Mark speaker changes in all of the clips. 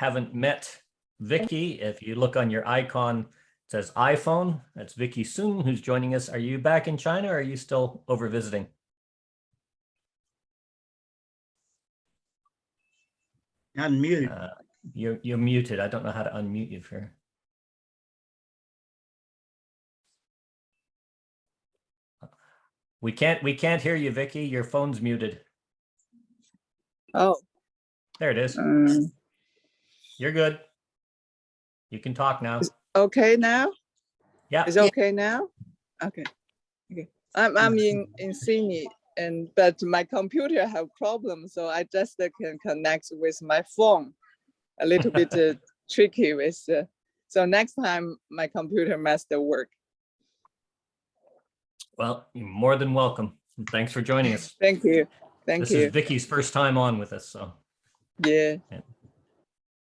Speaker 1: haven't met Vicky, if you look on your icon, it says iPhone. That's Vicky Sun, who's joining us. Are you back in China or are you still over visiting?
Speaker 2: Unmuted.
Speaker 1: You're muted. I don't know how to unmute you for. We can't hear you, Vicky. Your phone's muted.
Speaker 3: Oh,
Speaker 1: There it is. You're good. You can talk now.
Speaker 3: okay now?
Speaker 1: Yeah.
Speaker 3: Is okay now? Okay. Okay. I'm in Sydney, but my computer have problems, so I just can connect with my phone. A little bit tricky with. So next time my computer must work.
Speaker 1: Well, you're more than welcome. Thanks for joining us.
Speaker 3: Thank you. Thank
Speaker 1: This
Speaker 3: you.
Speaker 1: is Vicky's first time on with us, so.
Speaker 3: Yeah.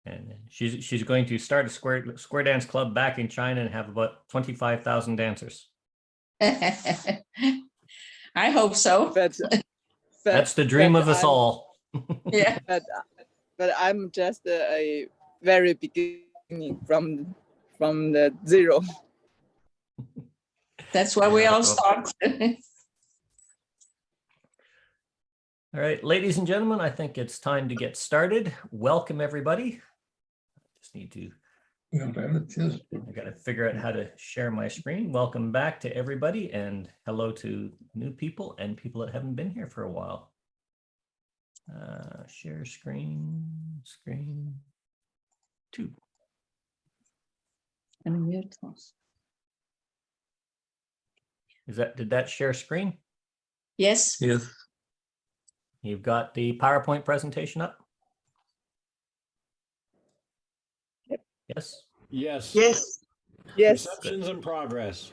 Speaker 1: And she's going to start a square dance club back in China and have about 25,000 dancers.
Speaker 4: I hope so.
Speaker 3: But
Speaker 1: That's the dream of us all.
Speaker 4: Yeah.
Speaker 3: But I'm just a very beginning from the zero.
Speaker 4: That's where we all start.
Speaker 1: All right, ladies and gentlemen, I think it's time to get started. Welcome, everybody. I just need to, I got to figure out how to share my screen. Welcome back to everybody, and hello to new people and people that haven't been here for a while. Share screen 2. Did that share screen?
Speaker 4: Yes.
Speaker 2: Yes.
Speaker 1: You've got the PowerPoint presentation up? Yes.
Speaker 5: Yes.
Speaker 3: Yes. Yes.
Speaker 5: Reception's in progress.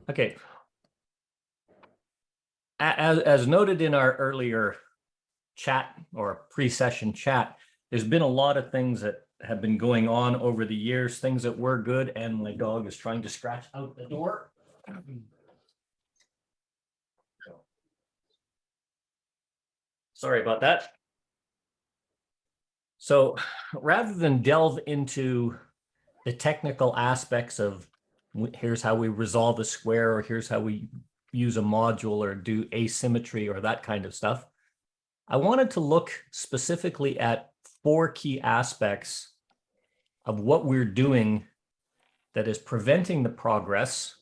Speaker 1: Okay. As noted in our earlier chat or pre-session chat, there's been a lot of things that have been going on over the years, things that were good, and my dog is trying to scratch out the door. Sorry about that. So rather than delve into the technical aspects of here's how we resolve a square, or here's how we use a module or do asymmetry or that kind of stuff, I wanted to look specifically at 4 key aspects of what we're doing that is preventing the progress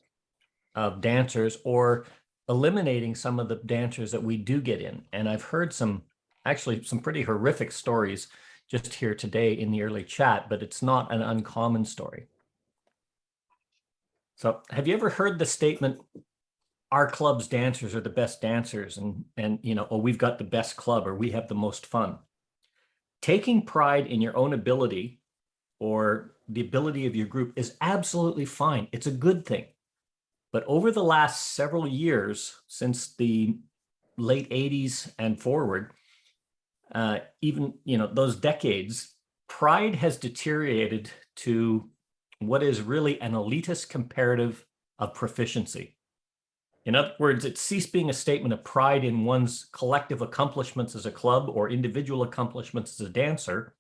Speaker 1: of dancers or eliminating some of the dancers that we do get in. And I've heard actually some pretty horrific stories just here today in the early chat, but it's not an uncommon story. So have you ever heard the statement, our club's dancers are the best dancers, and you know, oh, we've got the best club, or we have the most fun? Taking pride in your own ability or the ability of your group is absolutely fine. It's a good thing. But over the last several years, since the late 80s and forward, even, you know, those decades, pride has deteriorated to what is really an elitist comparative of proficiency. In other words, it's ceased being a statement of pride in one's collective accomplishments as a club or individual accomplishments as a dancer,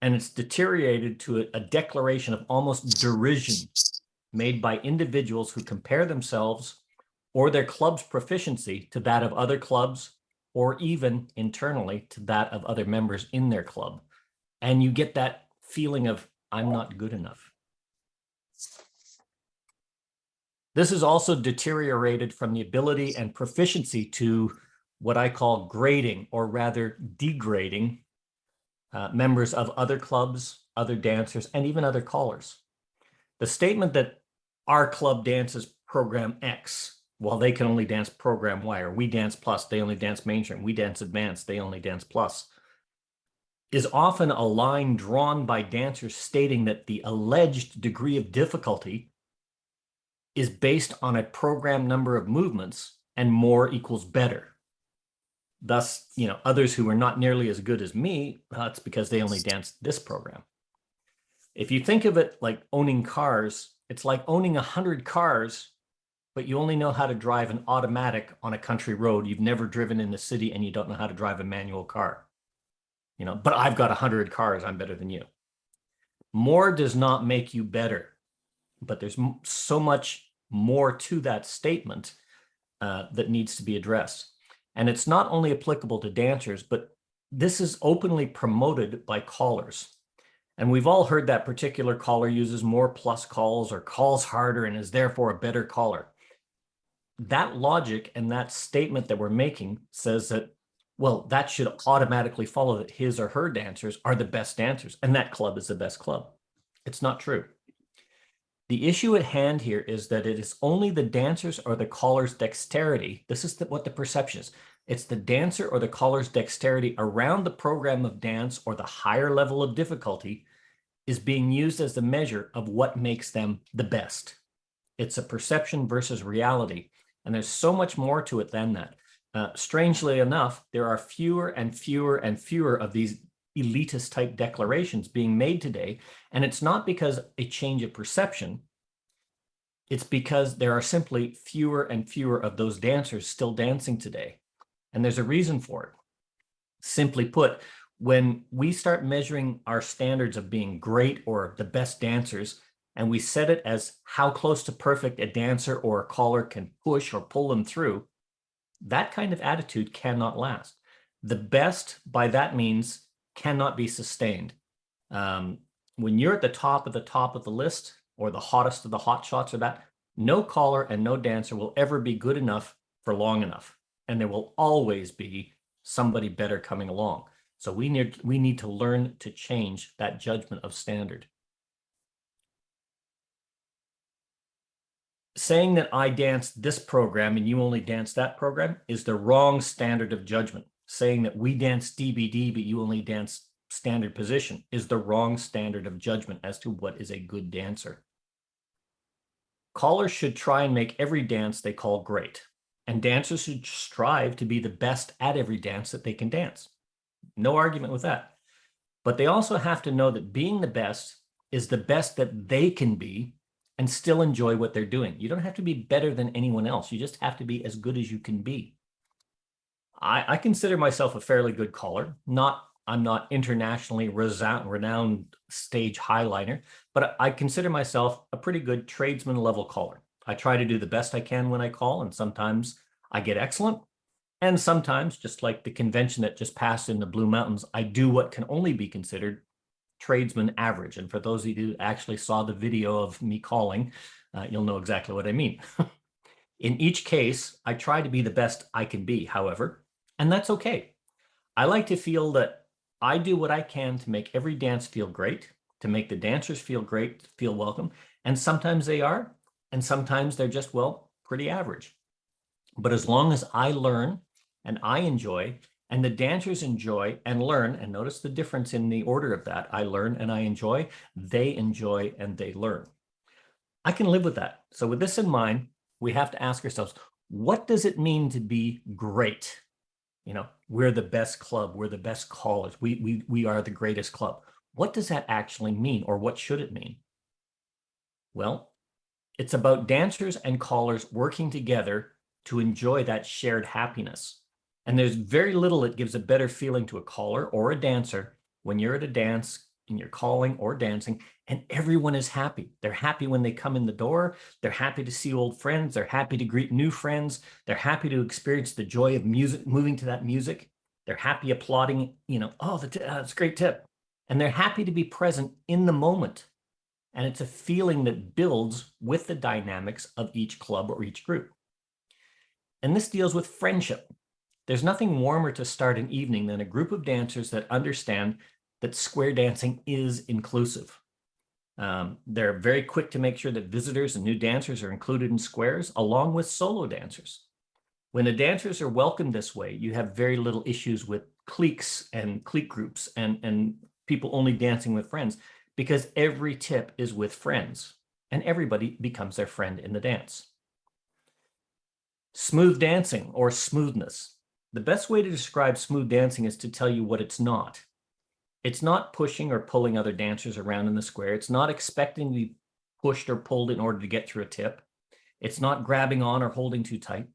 Speaker 1: and it's deteriorated to a declaration of almost derision made by individuals who compare themselves or their club's proficiency to that of other clubs, or even internally to that of other members in their club. And you get that feeling of, I'm not good enough. This is also deteriorated from the ability and proficiency to what I call grading, or rather degrading members of other clubs, other dancers, and even other callers. The statement that our club dances program X, while they can only dance program Y, or we dance plus, they only dance mainstream, we dance advanced, they only dance plus, is often a line drawn by dancers stating that the alleged degree of difficulty is based on a program number of movements, and more equals better. Thus, you know, others who are not nearly as good as me, it's because they only dance this program. If you think of it like owning cars, it's like owning 100 cars, but you only know how to drive an automatic on a country road. You've never driven in the city and you don't know how to drive a manual car. but I've got 100 cars, I'm better than you. More does not make you better, but there's so much more to that statement that needs to be addressed. And it's not only applicable to dancers, but this is openly promoted by callers. And we've all heard that particular caller uses more plus calls or calls harder and is therefore a better caller. That logic and that statement that we're making says that, well, that should automatically follow that his or her dancers are the best dancers and that club is the best club. It's not true. The issue at hand here is that it is only the dancers or the caller's dexterity. This is what the perception is. It's the dancer or the caller's dexterity around the program of dance or the higher level of difficulty is being used as the measure of what makes them the best. It's a perception versus reality. And there's so much more to it than that. Strangely enough, there are fewer and fewer and fewer of these elitist type declarations being made today. And it's not because a change of perception. It's because there are simply fewer and fewer of those dancers still dancing today. And there's a reason for it. Simply put, when we start measuring our standards of being great or the best dancers, and we set it as how close to perfect a dancer or a caller can push or pull them through, that kind of attitude cannot last. The best, by that means, cannot be sustained. When you're at the top of the list, or the hottest of the hot shots or that, no caller and no dancer will ever be good enough for long enough. And there will always be somebody better coming along. So we need to learn to change that judgment of standard. Saying that I danced this program and you only dance that program is the wrong standard of judgment. Saying that we dance DBD but you only dance standard position is the wrong standard of judgment as to what is a good dancer. Callers should try and make every dance they call great, and dancers should strive to be the best at every dance that they can dance. No argument with that. But they also have to know that being the best is the best that they can be and still enjoy what they're doing. You don't have to be better than anyone else. You just have to be as good as you can be. I consider myself a fairly good caller. I'm not internationally renowned stage highliner, but I consider myself a pretty good tradesman level caller. I try to do the best I can when I call, and sometimes I get excellent. And sometimes, just like the convention that just passed in the Blue Mountains, I do what can only be considered tradesman average. And for those of you who actually saw the video of me calling, you'll know exactly what I mean. In each case, I try to be the best I can be, however, and that's okay. I like to feel that I do what I can to make every dance feel great, to make the dancers feel great, feel welcome. And sometimes they are, and sometimes they're just, well, pretty average. But as long as I learn and I enjoy, and the dancers enjoy and learn, and notice the difference in the order of that, I learn and I enjoy, they enjoy and they learn. I can live with that. So with this in mind, we have to ask ourselves, what does it mean to be great? We're the best club, we're the best callers, we are the greatest club. What does that actually mean, or what should it mean? Well, it's about dancers and callers working together to enjoy that shared happiness. And there's very little that gives a better feeling to a caller or a dancer when you're at a dance and you're calling or dancing and everyone is happy. They're happy when they come in the door. They're happy to see old friends. They're happy to greet new friends. They're happy to experience the joy of music, moving to that music. They're happy applauding, oh, that's a great tip. And they're happy to be present in the moment. And it's a feeling that builds with the dynamics of each club or each group. And this deals with friendship. There's nothing warmer to start an evening than a group of dancers that understand that square dancing is inclusive. They're very quick to make sure that visitors and new dancers are included in squares, along with solo dancers. When the dancers are welcomed this way, you have very little issues with cliques and clique groups and people only dancing with friends, because every tip is with friends and everybody becomes their friend in the dance. Smooth dancing or smoothness. The best way to describe smooth dancing is to tell you what it's not. It's not pushing or pulling other dancers around in the square. It's not expecting to be pushed or pulled in order to get through a tip. It's not grabbing on or holding too tight.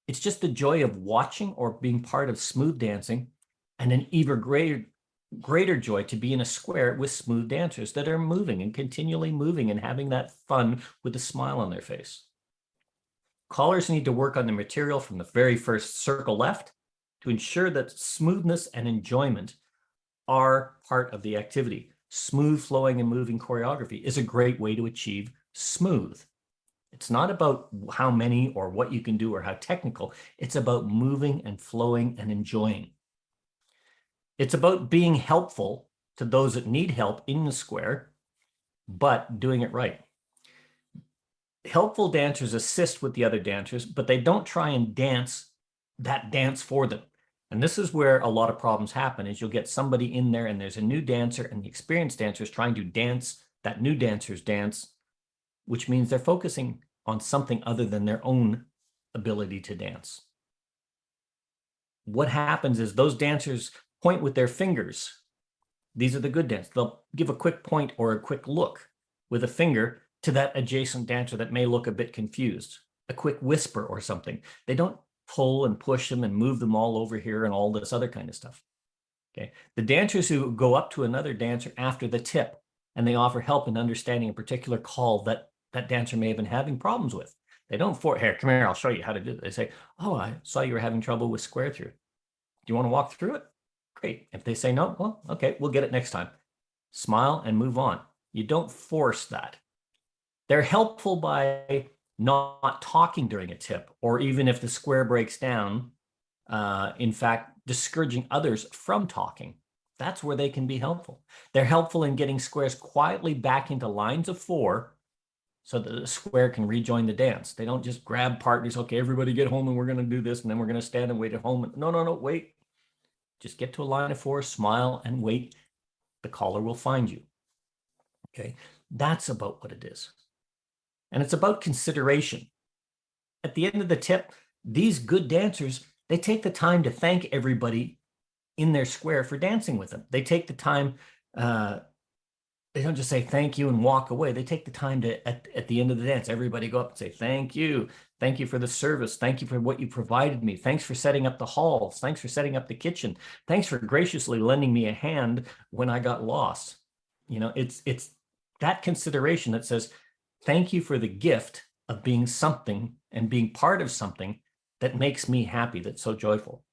Speaker 1: It's just the joy of watching or being part of smooth dancing, and an even greater joy to be in a square with smooth dancers that are moving and continually moving and having that fun with a smile on their face. Callers need to work on the material from the very first circle left to ensure that smoothness and enjoyment are part of the activity. Smooth flowing and moving choreography is a great way to achieve smooth. It's not about how many or what you can do or how technical. It's about moving and flowing and enjoying. It's about being helpful to those that need help in the square, but doing it right. Helpful dancers assist with the other dancers, but they don't try and dance that dance for them. And this is where a lot of problems happen, is you'll get somebody in there and there's a new dancer and the experienced dancer is trying to dance that new dancer's dance, which means they're focusing on something other than their own ability to dance. What happens is those dancers point with their fingers. These are the good dancers. They'll give a quick point or a quick look with a finger to that adjacent dancer that may look a bit confused, a quick whisper or something. They don't pull and push them and move them all over here and all this other kind of stuff. Okay. The dancers who go up to another dancer after the tip and they offer help in understanding a particular call that that dancer may have been having problems with. They don't here, come here, I'll show you how to do it. They say, oh, I saw you were having trouble with square through. Do you want to walk through it? Great. If they say no, well, okay, we'll get it next time. Smile and move on. You don't force that. They're helpful by not talking during a tip, or even if the square breaks down, in fact, discouraging others from talking. That's where they can be helpful. They're helpful in getting squares quietly back into lines of 4 so that the square can rejoin the dance. They don't just grab partners, okay, everybody get home and we're going to do this, and then we're going to stand and wait at home. No, wait. Just get to a line of 4, smile and wait. The caller will find you. Okay, that's about what it is. And it's about consideration. At the end of the tip, these good dancers, they take the time to thank everybody in their square for dancing with them. They take the time, they don't just say thank you and walk away. They take the time to, at the end of the dance, everybody go up and say, thank you for the service. Thank you for what you provided me. Thanks for setting up the halls. Thanks for setting up the kitchen. Thanks for graciously lending me a hand when I got lost. You know, it's that consideration that says, thank you for the gift of being something and being part of something that makes me happy, that's so joyful.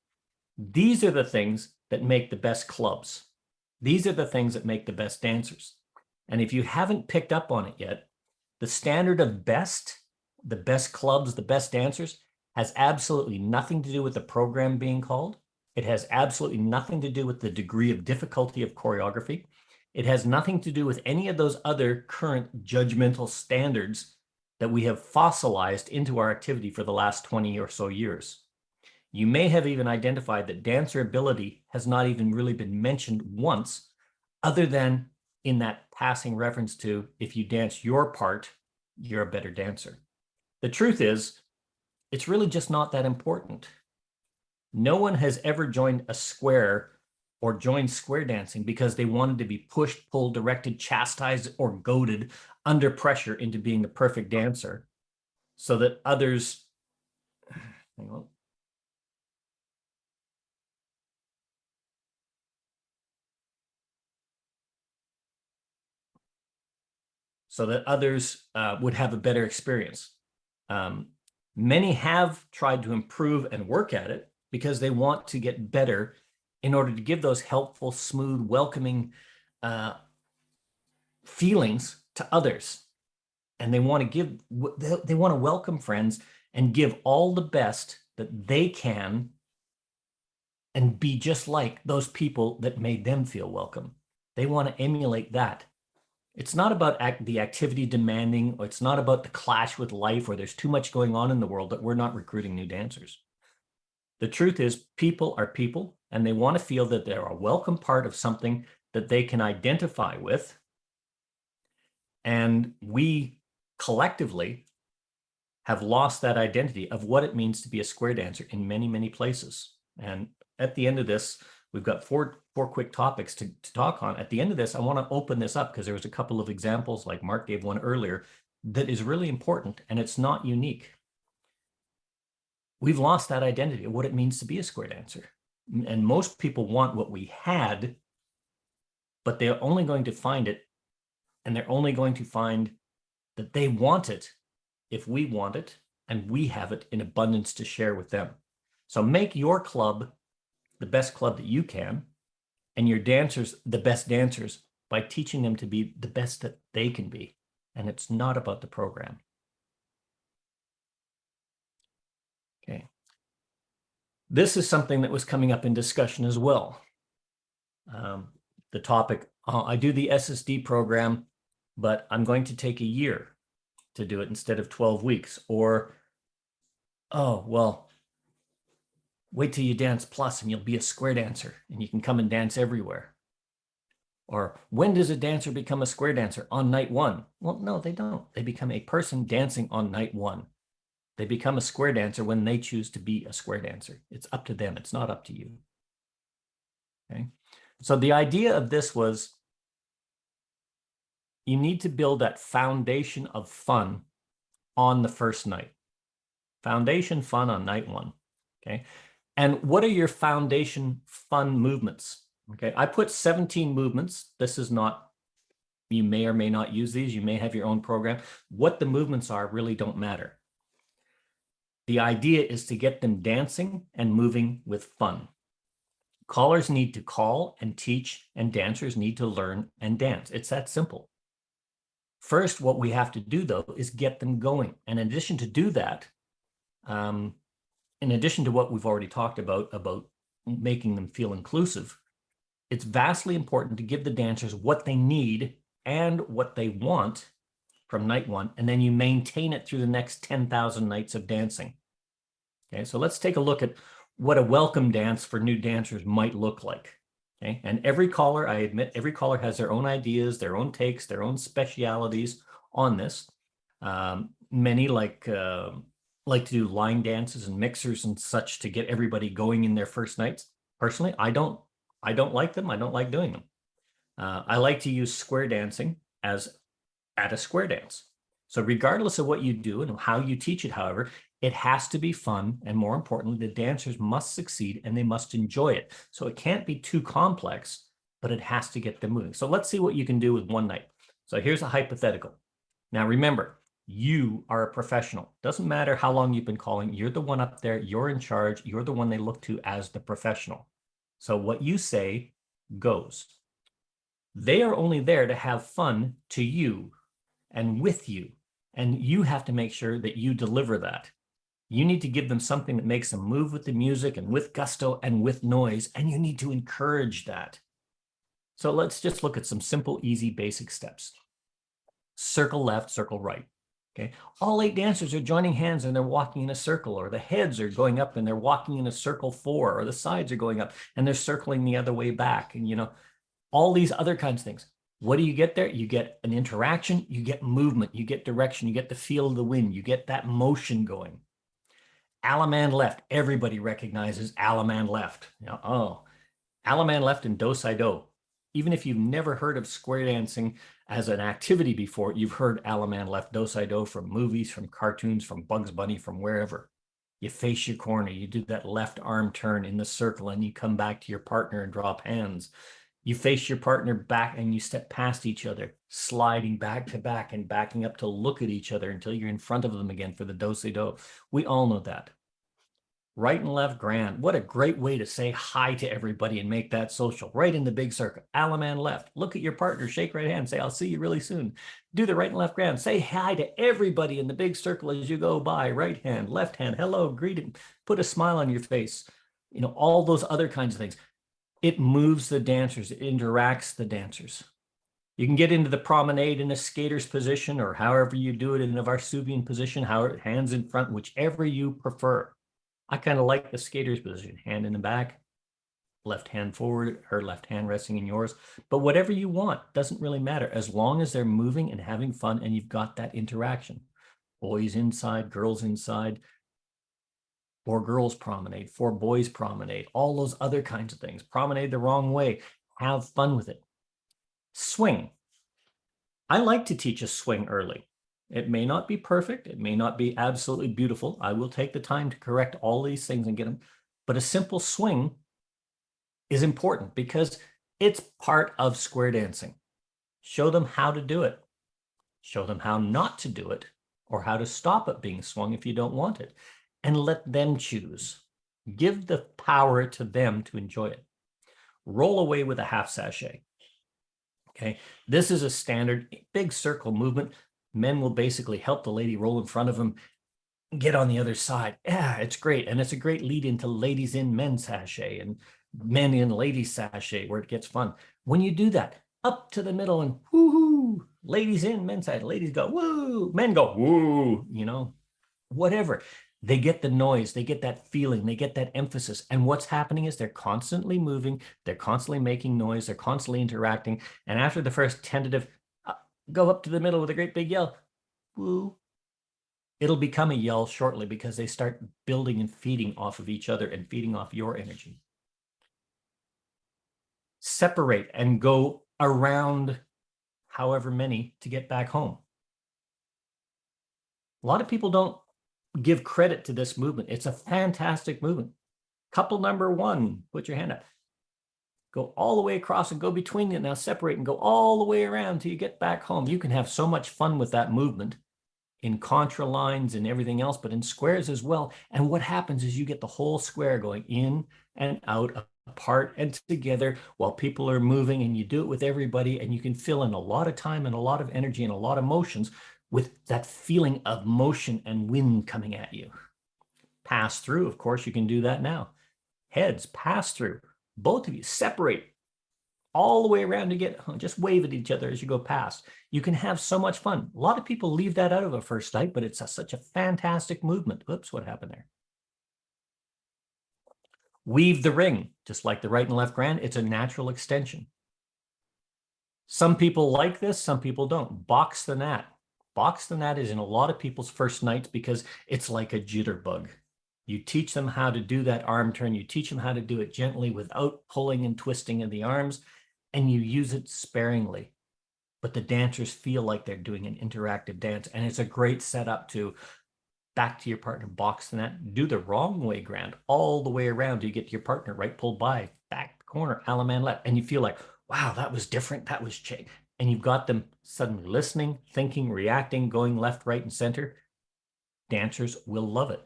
Speaker 1: These are the things that make the best clubs. These are the things that make the best dancers. And if you haven't picked up on it yet, the standard of best, the best clubs, the best dancers, has absolutely nothing to do with the program being called. It has absolutely nothing to do with the degree of difficulty of choreography. It has nothing to do with any of those other current judgmental standards that we have fossilized into our activity for the last 20 or so years. You may have even identified that dancer ability has not even really been mentioned once, other than in that passing reference to, if you dance your part, you're a better dancer. The truth is, it's really just not that important. No one has ever joined a square or joined square dancing because they wanted to be pushed, pulled, directed, chastised, or goaded under pressure into being the perfect dancer so that others, hang on. So that others would have a better experience. Many have tried to improve and work at it because they want to get better in order to give those helpful, smooth, welcoming feelings to others. And they want to welcome friends and give all the best that they can and be just like those people that made them feel welcome. They want to emulate that. It's not about the activity demanding, or it's not about the clash with life, or there's too much going on in the world that we're not recruiting new dancers. The truth is, people are people, and they want to feel that they're a welcome part of something that they can identify with. And we collectively have lost that identity of what it means to be a square dancer in many, many places. And at the end of this, we've got four quick topics to talk on. At the end of this, I want to open this up because there was a couple of examples, like Mark gave one earlier, that is really important, and it's not unique. We've lost that identity of what it means to be a square dancer. And most people want what we had but they're only going to find it, and they're only going to find that they want it if we want it, and we have it in abundance to share with them. So make your club the best club that you can, and your dancers the best dancers by teaching them to be the best that they can be. And it's not about the program. Okay. This is something that was coming up in discussion as well. The topic, I do the SSD program, but I'm going to take a year to do it instead of 12 weeks. Or, oh, well, wait till you dance plus and you'll be a square dancer and you can come and dance everywhere. Or when does a dancer become a square dancer? On night one? Well, no, they don't. They become a person dancing on night one. They become a square dancer when they choose to be a square dancer. It's up to them. It's not up to you. Okay. So the idea of this was you need to build that foundation of fun on the first night. Foundation fun on night one. Okay. And what are your foundation fun movements? Okay. I put 17 movements. This is not, you may or may not use these. You may have your own program. What the movements are really don't matter. The idea is to get them dancing and moving with fun. Callers need to call and teach, and dancers need to learn and dance. It's that simple. First, what we have to do, though, is get them going. And in addition to do that, in addition to what we've already talked about making them feel inclusive, it's vastly important to give the dancers what they need and what they want from night one, and then you maintain it through the next 10,000 nights of dancing. Okay, so let's take a look at what a welcome dance for new dancers might look like. Okay, and every caller, I admit, every caller has their own ideas, their own takes, their own specialities on this. Many like to do line dances and mixers and such to get everybody going in their first nights. Personally, I don't like them. I don't like doing them. I like to use square dancing as at a square dance. So regardless of what you do and how you teach it, however, it has to be fun. And more importantly, the dancers must succeed and they must enjoy it. So it can't be too complex, but it has to get them moving. So let's see what you can do with one night. So here's a hypothetical. Now, remember, you are a professional. Doesn't matter how long you've been calling. You're the one up there. You're in charge. You're the one they look to as the professional. So what you say goes. They are only there to have fun to you and with you. And you have to make sure that you deliver that. You need to give them something that makes them move with the music and with gusto and with noise, and you need to encourage that. So let's just look at some simple, easy, basic steps. Circle left, circle right. Okay. All 8 dancers are joining hands and they're walking in a circle, or the heads are going up and they're walking in a circle 4, or the sides are going up and they're circling the other way back. And, you know, all these other kinds of things. What do you get there? You get an interaction, you get movement, you get direction, you get the feel of the wind, you get that motion going. Alaman left, everybody recognizes Alaman left. You know, oh, Alaman left and do-si-do. Even if you've never heard of square dancing as an activity before, you've heard Alaman left, do-si-do from movies, from cartoons, from Bugs Bunny, from wherever. You face your corner, you do that left arm turn in the circle, and you come back to your partner and drop hands. You face your partner back and you step past each other, sliding back to back and backing up to look at each other until you're in front of them again for the do-si-do. We all know that. Right and left grand. What a great way to say hi to everybody and make that social. Right in the big circle. Alaman left. Look at your partner, shake right hand, say, I'll see you really soon. Do the right and left grand. Say hi to everybody in the big circle as you go by. Right hand, left hand, hello, greet him, put a smile on your face. You know, all those other kinds of things. It moves the dancers, it interacts the dancers. You can get into the promenade in a skater's position, or however you do it in a Varsuvian position, hands in front, whichever you prefer. I kind of like the skater's position, hand in the back, left hand forward, her left hand resting in yours. But whatever you want, doesn't really matter, as long as they're moving and having fun and you've got that interaction. Boys inside, girls inside. 4 girls promenade, 4 boys promenade, all those other kinds of things. Promenade the wrong way, have fun with it. Swing. I like to teach a swing early. It may not be perfect. It may not be absolutely beautiful. I will take the time to correct all these things and get them. But a simple swing is important because It's part of square dancing. Show them how to do it. Show them how not to do it, or how to stop it being swung if you don't want it, and let them choose. Give the power to them to enjoy it. Roll away with a half sachet. Okay, this is a standard big circle movement. Men will basically help the lady roll in front of them, get on the other side. Yeah, it's great. And it's a great lead into ladies in men's sachet and men in ladies sachet where it gets fun. When you do that, up to the middle and woohoo, ladies in men's side, ladies go woo, men go woo, you know, whatever. They get the noise, they get that feeling, they get that emphasis. And what's happening is they're constantly moving, they're constantly making noise, they're constantly interacting. And after the first tentative, go up to the middle with a great big yell, woo. It'll become a yell shortly because they start building and feeding off of each other and feeding off your energy. Separate and go around however many to get back home. A lot of people don't give credit to this movement. It's a fantastic movement. Couple number one, put your hand up. Go all the way across and go between them. Now separate and go all the way around till you get back home. You can have so much fun with that movement in contra lines and everything else, but in squares as well. And what happens is you get the whole square going in and out, apart and together while people are moving, and you do it with everybody, and you can fill in a lot of time and a lot of energy and a lot of motions with that feeling of motion and wind coming at you. Pass through, of course, you can do that now. Heads, pass through. Both of you separate all the way around to get, just wave at each other as you go past. You can have so much fun. A lot of people leave that out of a first night, but it's such a fantastic movement. Oops, what happened there? Weave the ring, just like the right and left grand. It's a natural extension. Some people like this, some people don't. Box the gnat. Box the gnat is in a lot of people's first nights because it's like a jitterbug. You teach them how to do that arm turn. You teach them how to do it gently without pulling and twisting of the arms, and you use it sparingly. But the dancers feel like they're doing an interactive dance, and it's a great setup to back to your partner, box the net, do the wrong way grand, all the way around till you get to your partner, right pulled by, back corner, Alaman left, and you feel like, wow, that was different, that was change. And you've got them suddenly listening, thinking, reacting, going left, right, and center. Dancers will love it.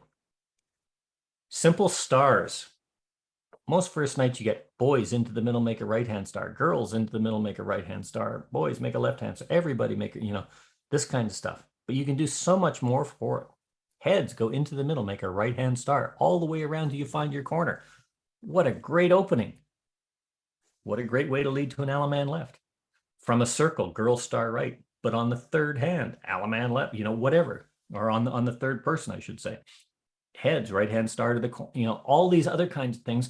Speaker 1: Simple stars. Most first nights you get boys into the middle, make a right-hand star, girls into the middle, make a right-hand star, boys make a left-hand star, everybody make, this kind of stuff. But you can do so much more for it. Heads, go into the middle, make a right-hand star, all the way around till you find your corner. What a great opening. What a great way to lead to an Alaman left. From a circle, girl star right, but on the third hand, Alaman left, whatever, or on the third person, I should say. Heads, right-hand star to the, all these other kinds of things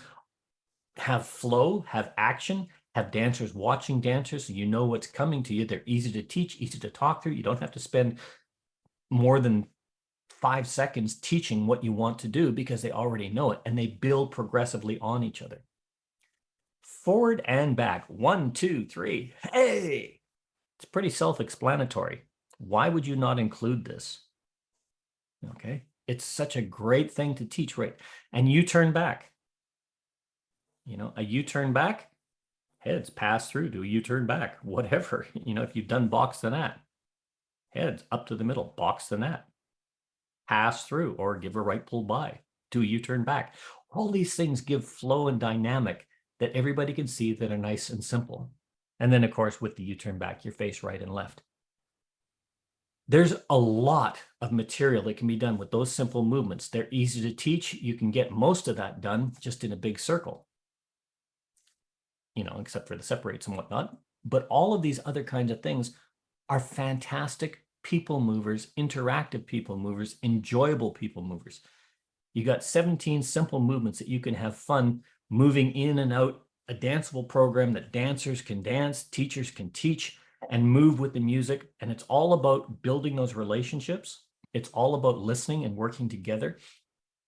Speaker 1: have flow, have action, have dancers watching dancers, so you know what's coming to you. They're easy to teach, easy to talk through. You don't have to spend more than 5 seconds teaching what you want to do because they already know it, and they build progressively on each other. Forward and back, 1, 2, 3, hey! It's pretty self-explanatory. Why would you not include this? Okay, it's such a great thing to teach, right? And you turn back. A U-turn back, heads, pass through, do a U-turn back, whatever. If you've done box the gnat, heads, up to the middle, box the gnat. Pass through or give a right pull by, do a U-turn back. All these things give flow and dynamic that everybody can see that are nice and simple. And then, of course, with the U-turn back, your face right and left. There's a lot of material that can be done with those simple movements. They're easy to teach. You can get most of that done just in a big circle, except for the separates and whatnot. But all of these other kinds of things are fantastic people movers, interactive people movers, enjoyable people movers. You got 17 simple movements that you can have fun moving in and out, a danceable program that dancers can dance, teachers can teach, and move with the music. And it's all about building those relationships. It's all about listening and working together,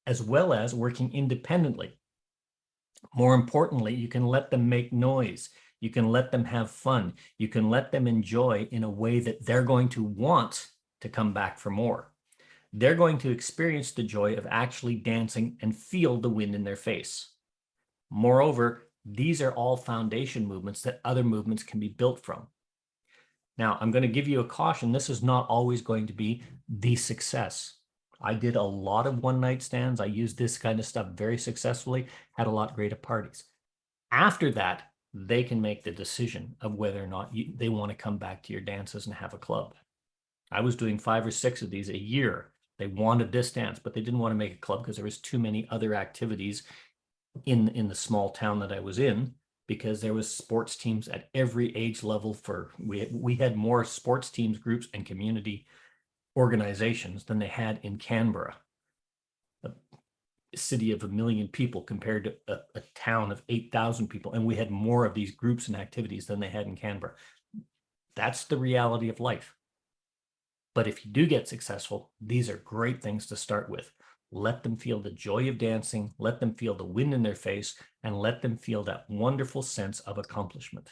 Speaker 1: as well as working independently. More importantly, you can let them make noise. You can let them have fun. You can let them enjoy in a way that they're going to want to come back for more. They're going to experience the joy of actually dancing and feel the wind in their face. Moreover, These are all foundation movements that other movements can be built from. Now, I'm going to give you a caution. This is not always going to be the success. I did a lot of one-night stands. I used this kind of stuff very successfully, had a lot greater parties. After that, they can make the decision of whether or not they want to come back to your dances and have a club. I was doing 5 or 6 of these a year. They wanted this dance, but they didn't want to make a club because there was too many other activities in the small town that I was in, because there was sports teams at every age level. We had more sports teams, groups, and community organizations than they had in Canberra, a city of 1 million people compared to a town of 8,000 people. And we had more of these groups and activities than they had in Canberra. That's the reality of life. But if you do get successful, these are great things to start with. Let them feel the joy of dancing, let them feel the wind in their face, and let them feel that wonderful sense of accomplishment.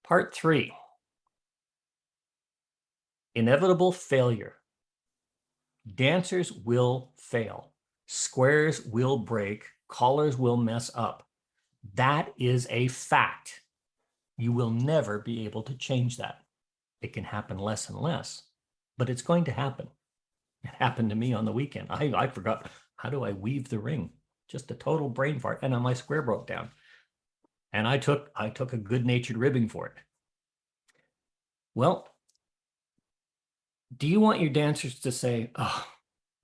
Speaker 1: Part 3. Inevitable failure. Dancers will fail. Squares will break. Collars will mess up. That is a fact. You will never be able to change that. It can happen less and less, but it's going to happen. It happened to me on the weekend. I forgot, how do I weave the ring? Just a total brain fart, and my square broke down. And I took a good-natured ribbing for it. Well, do you want your dancers to say, oh,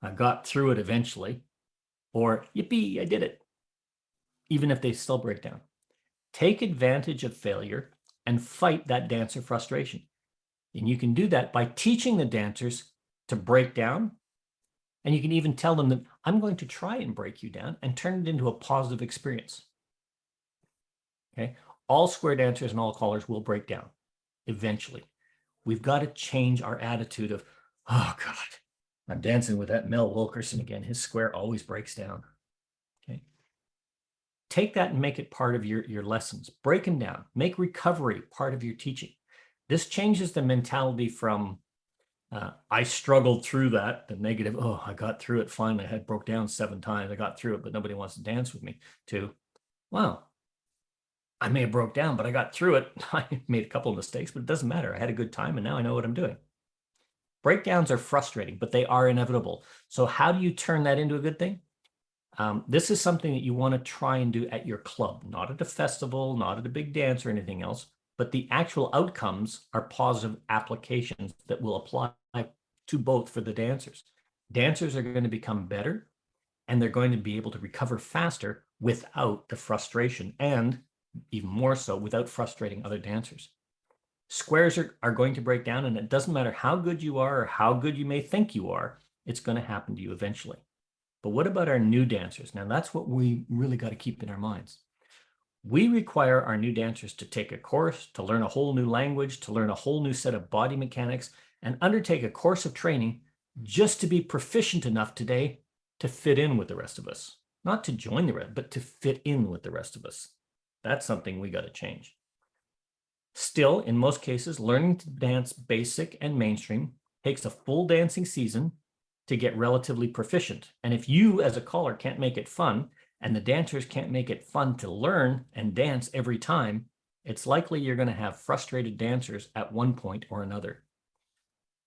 Speaker 1: I got through it eventually, or yippee, I did it, even if they still break down? Take advantage of failure and fight that dancer frustration. And you can do that by teaching the dancers to break down. And you can even tell them that I'm going to try and break you down and turn it into a positive experience. Okay. All square dancers and all callers will break down eventually. We've got to change our attitude of, oh God, I'm dancing with that Mel Wilkerson again. His square always breaks down. Okay. Take that and make it part of your lessons. Break them down. Make recovery part of your teaching. This changes the mentality from, I struggled through that, the negative, oh, I got through it finally. I had broke down 7 times. I got through it, but nobody wants to dance with me, to, wow, I may have broke down, but I got through it. I made a couple of mistakes, but it doesn't matter. I had a good time, and now I know what I'm doing. Breakdowns are frustrating, but they are inevitable. So how do you turn that into a good thing? This is something that you want to try and do at your club, not at a festival, not at a big dance or anything else, but the actual outcomes are positive applications that will apply to both for the dancers. Dancers are going to become better, and they're going to be able to recover faster without the frustration, and even more so without frustrating other dancers. Squares are going to break down, and it doesn't matter how good you are or how good you may think you are, it's going to happen to you eventually. But what about our new dancers? Now, that's what we really got to keep in our minds. We require our new dancers to take a course, to learn a whole new language, to learn a whole new set of body mechanics, and undertake a course of training just to be proficient enough today to fit in with the rest of us. Not to join the rest, but to fit in with the rest of us. That's something we got to change. Still, in most cases, learning to dance basic and mainstream takes a full dancing season to get relatively proficient. And if you as a caller can't make it fun, and the dancers can't make it fun to learn and dance every time, it's likely you're going to have frustrated dancers at one point or another.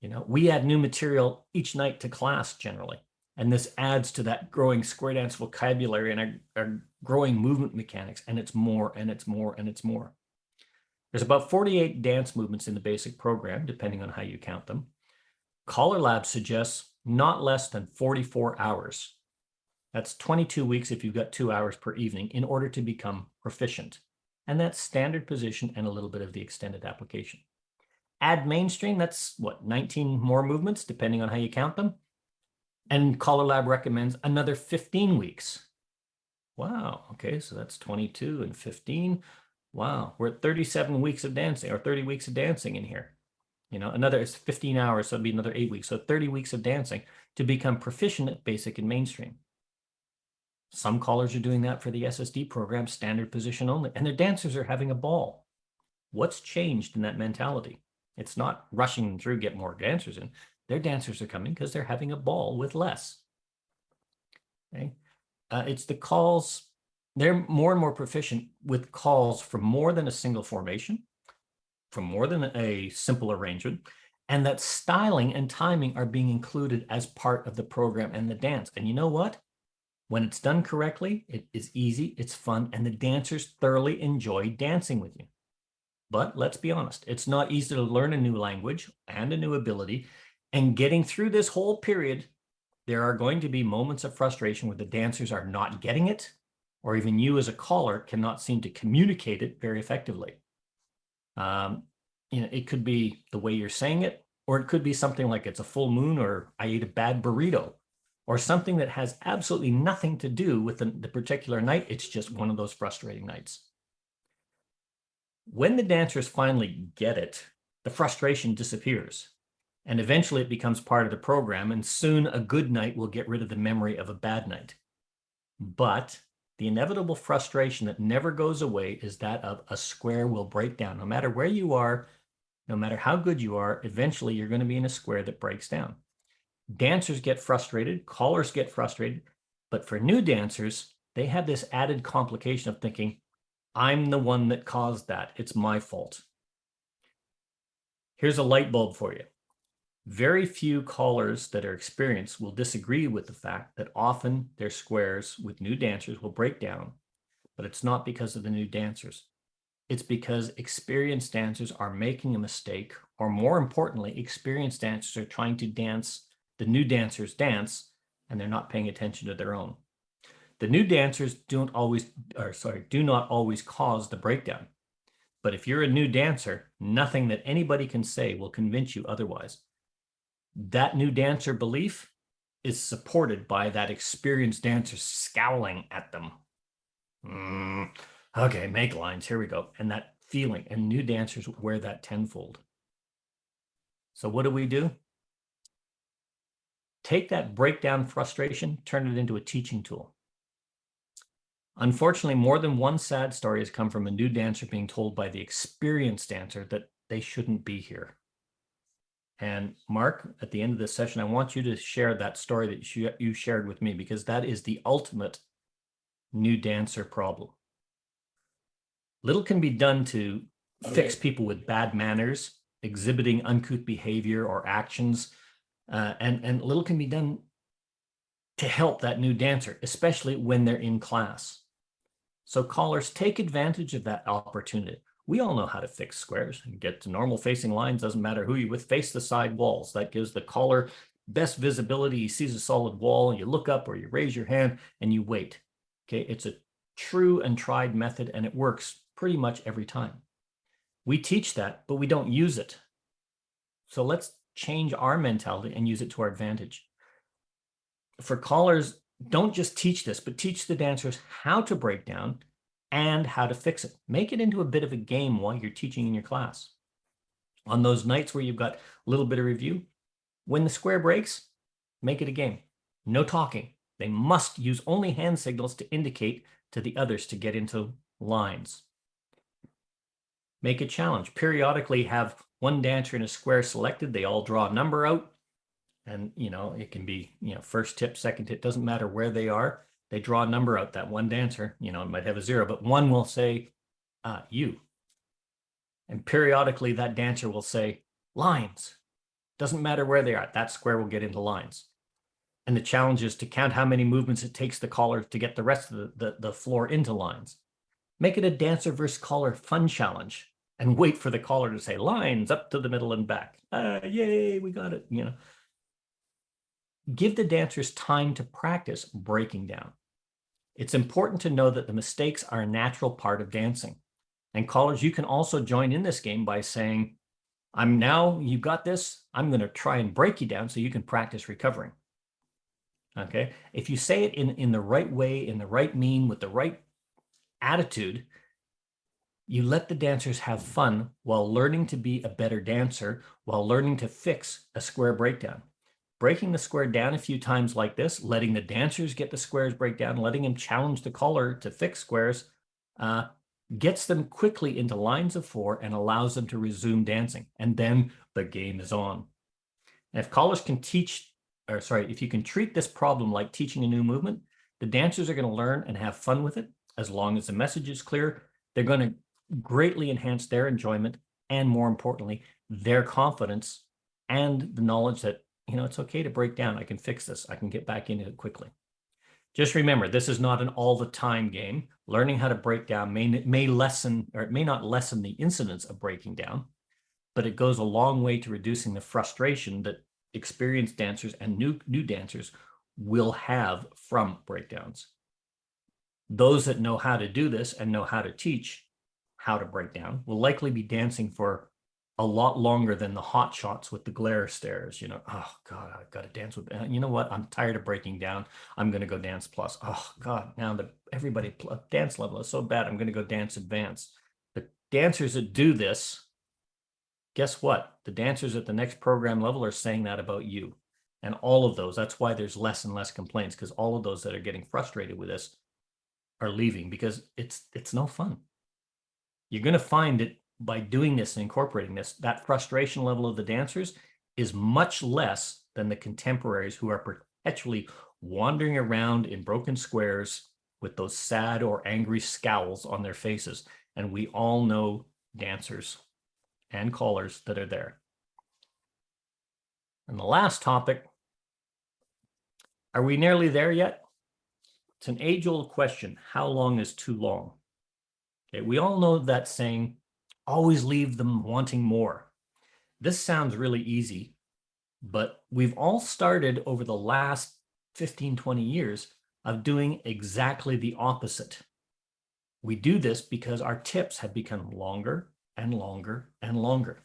Speaker 1: You know, we add new material each night to class generally, and this adds to that growing square dance vocabulary and our growing movement mechanics, and it's more and it's more and it's more. There's about 48 dance movements in the basic program, depending on how you count them. Collar Lab suggests not less than 44 hours. That's 22 weeks if you've got 2 hours per evening in order to become proficient. And that's standard position and a little bit of the extended application. Add mainstream, that's what, 19 more movements, depending on how you count them. And Collar Lab recommends another 15 weeks. Wow, okay, so that's 22 and 15. Wow, we're at 37 weeks of dancing, or 30 weeks of dancing in here. You know, another is 15 hours, so it'd be another 8 weeks. So 30 weeks of dancing to become proficient at basic and mainstream. Some callers are doing that for the SSD program, standard position only, and their dancers are having a ball. What's changed in that mentality? It's not rushing through, get more dancers in. Their dancers are coming because they're having a ball with less. Okay. It's the calls. They're more and more proficient with calls from more than a single formation, from more than a simple arrangement, and that styling and timing are being included as part of the program and the dance. And you know what? When it's done correctly, it is easy, it's fun, and the dancers thoroughly enjoy dancing with you. But let's be honest, it's not easy to learn a new language and a new ability. And getting through this whole period, there are going to be moments of frustration where the dancers are not getting it, or even you as a caller cannot seem to communicate it very effectively. It could be the way you're saying it, or it could be something like it's a full moon, or I ate a bad burrito, or something that has absolutely nothing to do with the particular night. It's just one of those frustrating nights. When the dancers finally get it, the frustration disappears, and eventually it becomes part of the program, and soon a good night will get rid of the memory of a bad night. But the inevitable frustration that never goes away is that of a square will break down. No matter where you are, no matter how good you are, eventually you're going to be in a square that breaks down. Dancers get frustrated, callers get frustrated, but for new dancers, they have this added complication of thinking, I'm the one that caused that. It's my fault. Here's a light bulb for you. Very few callers that are experienced will disagree with the fact that often their squares with new dancers will break down, but it's not because of the new dancers. It's because experienced dancers are making a mistake, or more importantly, experienced dancers are trying to dance the new dancers dance, and they're not paying attention to their own. The new dancers do not always cause the breakdown. But if you're a new dancer, nothing that anybody can say will convince you otherwise. That new dancer belief is supported by that experienced dancer scowling at them. Okay, make lines, here we go. And that feeling, and new dancers wear that tenfold. So what do? Take that breakdown frustration, turn it into a teaching tool. Unfortunately, more than one sad story has come from a new dancer being told by the experienced dancer that they shouldn't be here. And Mark, at the end of this session, I want you to share that story that you shared with me, because that is the ultimate new dancer problem. Little can be done to fix people with bad manners, exhibiting uncouth behavior or actions, and little can be done to help that new dancer, especially when they're in class. So callers, take advantage of that opportunity. We all know how to fix squares and get to normal facing lines. Doesn't matter who you're with, face the side walls. That gives the caller best visibility. He sees a solid wall, you look up or you raise your hand and you wait. Okay, it's a true and tried method, and it works pretty much every time. We teach that, but we don't use it. So let's change our mentality and use it to our advantage. For callers, don't just teach this, but teach the dancers how to break down and how to fix it. Make it into a bit of a game while you're teaching in your class. On those nights where you've got a little bit of review, when the square breaks, make it a game. No talking. They must use only hand signals to indicate to the others to get into lines. Make a challenge. Periodically have one dancer in a square selected. They all draw a number out. And, it can be, first tip, second tip, doesn't matter where they are. They draw a number out. That one dancer, it might have a 0, but one will say, you. And periodically that dancer will say, lines. Doesn't matter where they are. That square will get into lines. And the challenge is to count how many movements it takes the caller to get the rest of the floor into lines. Make it a dancer versus caller fun challenge, and wait for the caller to say lines up to the middle and back. Yay, we got it, Give the dancers time to practice breaking down. It's important to know that the mistakes are a natural part of dancing. And callers, you can also join in this game by saying, you got this, I'm going to try and break you down so you can practice recovering. Okay? If you say it in the right way, in the right mean, with the right attitude, you let the dancers have fun while learning to be a better dancer, while learning to fix a square breakdown. Breaking the square down a few times like this, letting the dancers get the squares break down, letting them challenge the caller to fix squares, gets them quickly into lines of 4 and allows them to resume dancing. And then the game is on. And if callers can if you can treat this problem like teaching a new movement, The dancers are going to learn and have fun with it as long as the message is clear. They're going to greatly enhance their enjoyment and, more importantly, their confidence and the knowledge that, it's okay to break down. I can fix this. I can get back into it quickly. Just remember, this is not an all the time game. Learning how to break down may lessen, or it may not lessen the incidence of breaking down, but it goes a long way to reducing the frustration that experienced dancers and new dancers will have from breakdowns. Those that know how to do this and know how to teach how to break down will likely be dancing for a lot longer than the hot shots with the glare stares. Oh God, I've got to dance with, you know what? I'm tired of breaking down. I'm going to go dance plus. Oh God, now that everybody dance level is so bad, I'm going to go dance advanced. The dancers that do this, guess what? The dancers at the next program level are saying that about you. And all of those, that's why there's less and less complaints, because all of those that are getting frustrated with this are leaving because it's no fun. You're going to find it by doing this and incorporating this, that frustration level of the dancers is much less than the contemporaries who are perpetually wandering around in broken squares with those sad or angry scowls on their faces. And we all know dancers and callers that are there. And the last topic, are we nearly there yet? It's an age-old question. How long is too long? Okay, we all know that saying, always leave them wanting more. This sounds really easy, but we've all started over the last 15, 20 years of doing exactly the opposite. We do this because our tips have become longer and longer and longer.